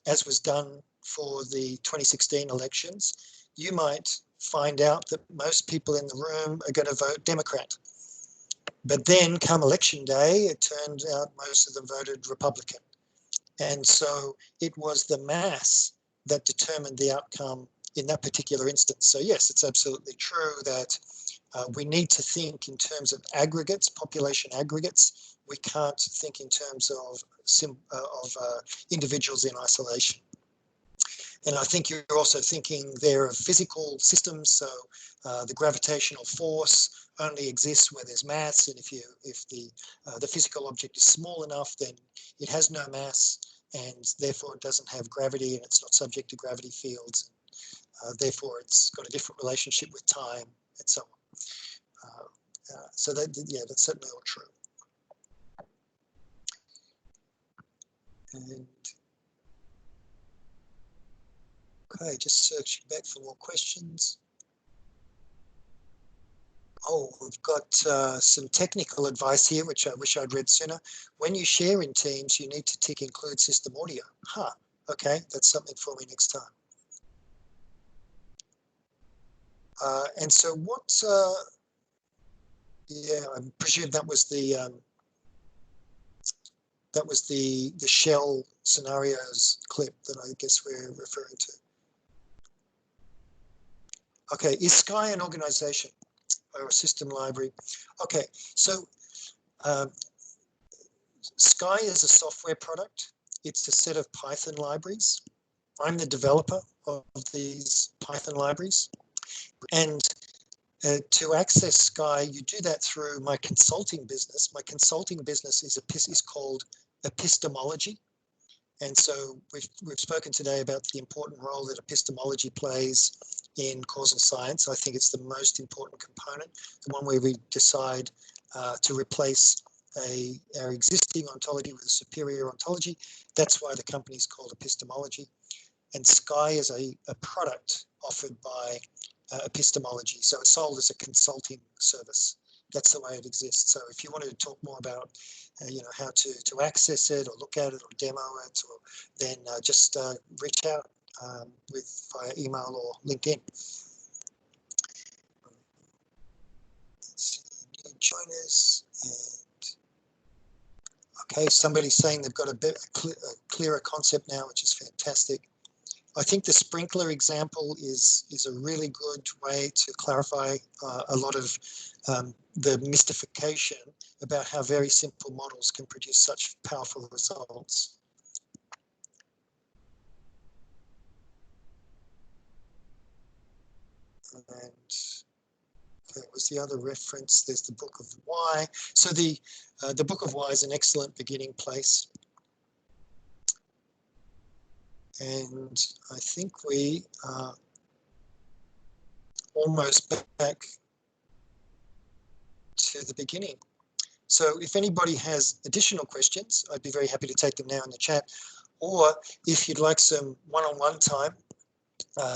as was done for the 2016 elections, you might find out that most people in the room are going to vote Democrat. But then come election day, it turned out most of them voted Republican. And so it was the mass that determined the outcome in that particular instance. So yes, it's absolutely true that we need to think in terms of aggregates, population aggregates. We can't think in terms of individuals in isolation. And I think you're also thinking there of physical systems. So the gravitational force only exists where there's mass, and if the physical object is small enough, then it has no mass, and therefore it doesn't have gravity, and it's not subject to gravity fields. Therefore, it's got a different relationship with time, and so on. So that's certainly all true. And okay, just searching back for more questions. Oh, we've got some technical advice here, which I wish I'd read sooner. When you share in Teams, you need to tick include system audio. Okay, that's something for me next time. And so what, I presume that was the shell scenarios clip that I guess we're referring to. Okay, is Sky an organization or a system library? Okay, so Sky is a software product. It's a set of Python libraries. I'm the developer of these Python libraries. And to access Sky, you do that through my consulting business. My consulting business is called Epistemology. And so we've spoken today about the important role that epistemology plays in causal science. I think it's the most important component, the one where we decide to replace our existing ontology with a superior ontology. That's why the company is called Epistemology. And Sky is a product offered by Epistemology. So it's sold as a consulting service. That's the way it exists. So if you wanted to talk more about, how to access it or look at it or demo it, or then just reach out via email or LinkedIn. New joiners, and okay, somebody's saying they've got a clearer concept now, which is fantastic. I think the sprinkler example is a really good way to clarify a lot of the mystification about how very simple models can produce such powerful results. And there was the other reference. There's the Book of Why. So the Book of Why is an excellent beginning place. And I think we are almost back to the beginning. So if anybody has additional questions, I'd be very happy to take them now in the chat. Or if you'd like some one-on-one time,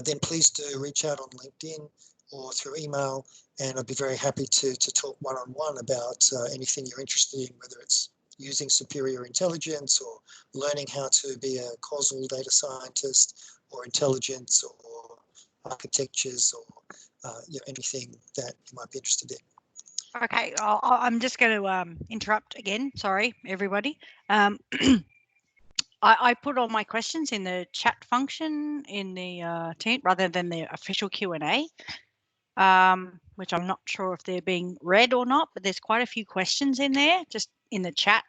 then please do reach out on LinkedIn or through email, and I'd be very happy to talk one-on-one about anything you're interested in, whether it's using superior intelligence or learning how to be a causal data scientist, or intelligence, or architectures, or anything that you might be interested in. Okay, I'm just going to interrupt again. Sorry, everybody. I put all my questions in the chat function in the team rather than the official Q&A, which I'm not sure if they're being read or not, but there's quite a few questions in there, just in the chat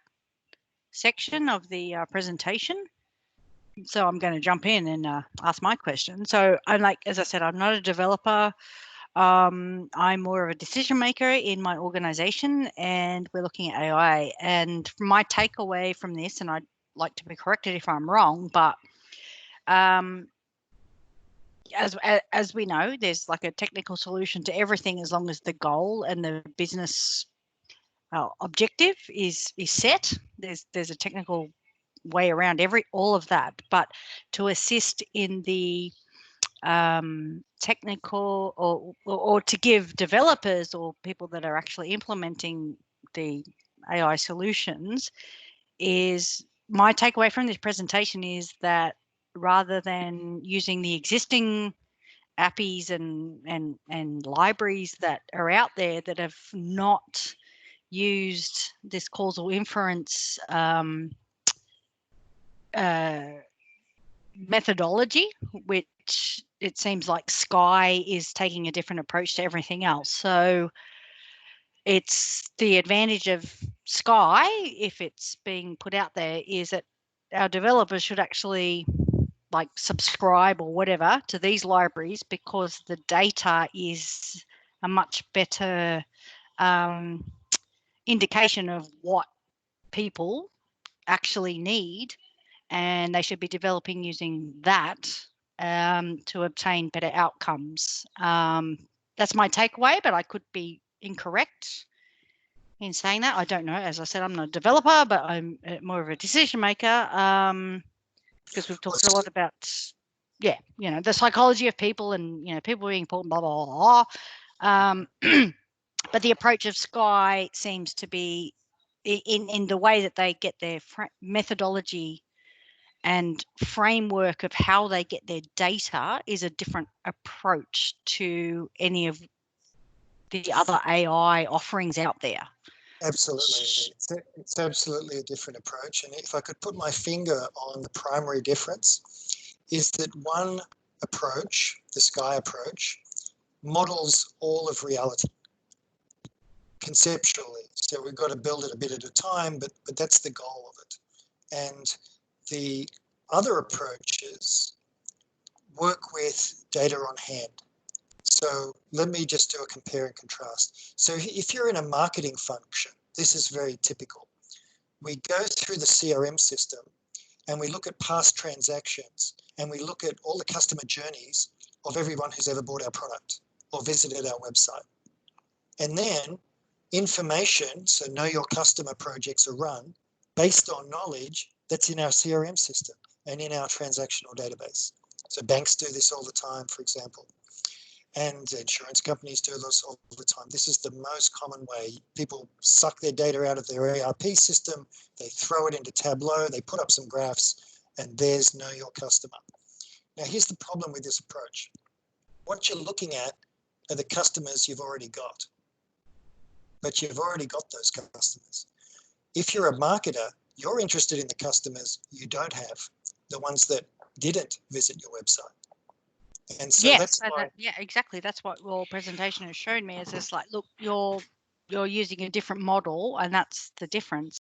section of the presentation. So I'm going to jump in and ask my question. So I'm as I said, I'm not a developer. I'm more of a decision maker in my organization, and we're looking at AI. And my takeaway from this, and I'd like to be corrected if I'm wrong, but as we know, there's like a technical solution to everything as long as the goal and the business objective is set. There's a technical way around all of that, but to assist in the technical or to give developers or people that are actually implementing the AI solutions, is my takeaway from this presentation is that rather than using the existing APIs and libraries that are out there that have not used this causal inference methodology, which it seems like Sky is taking a different approach to everything else. So it's the advantage of Sky, if it's being put out there, is that our developers should actually like subscribe or whatever to these libraries, because the data is a much better indication of what people actually need, and they should be developing using that to obtain better outcomes. That's my takeaway, but I could be incorrect in saying that. I don't know. As I said, I'm not a developer, but I'm more of a decision maker, because we've talked a lot about, the psychology of people and, people being important, blah, blah, blah. But the approach of Sky seems to be in the way that they get their methodology and framework of how they get their data is a different approach to any of the other AI offerings out there. Absolutely. It's absolutely a different approach. And if I could put my finger on the primary difference, is that one approach, the Sky approach, models all of reality conceptually. So we've got to build it a bit at a time, but that's the goal of it. And the other approaches work with data on hand. So let me just do a compare and contrast. So if you're in a marketing function, this is very typical. We go through the CRM system and we look at past transactions, and we look at all the customer journeys of everyone who's ever bought our product or visited our website. And then information, so know your customer projects are run based on knowledge that's in our CRM system and in our transactional database. So banks do this all the time, for example. And insurance companies do this all the time. This is the most common way. People suck their data out of their ERP system, they throw it into Tableau, they put up some graphs, and there's know your customer. Now, here's the problem with this approach. What you're looking at are the customers you've already got. But you've already got those customers. If you're a marketer, you're interested in the customers you don't have, the ones that didn't visit your website. And so Yeah, that's so why, that, yeah, exactly. That's what your presentation has shown me. Is just like, look, you're using a different model, and that's the difference.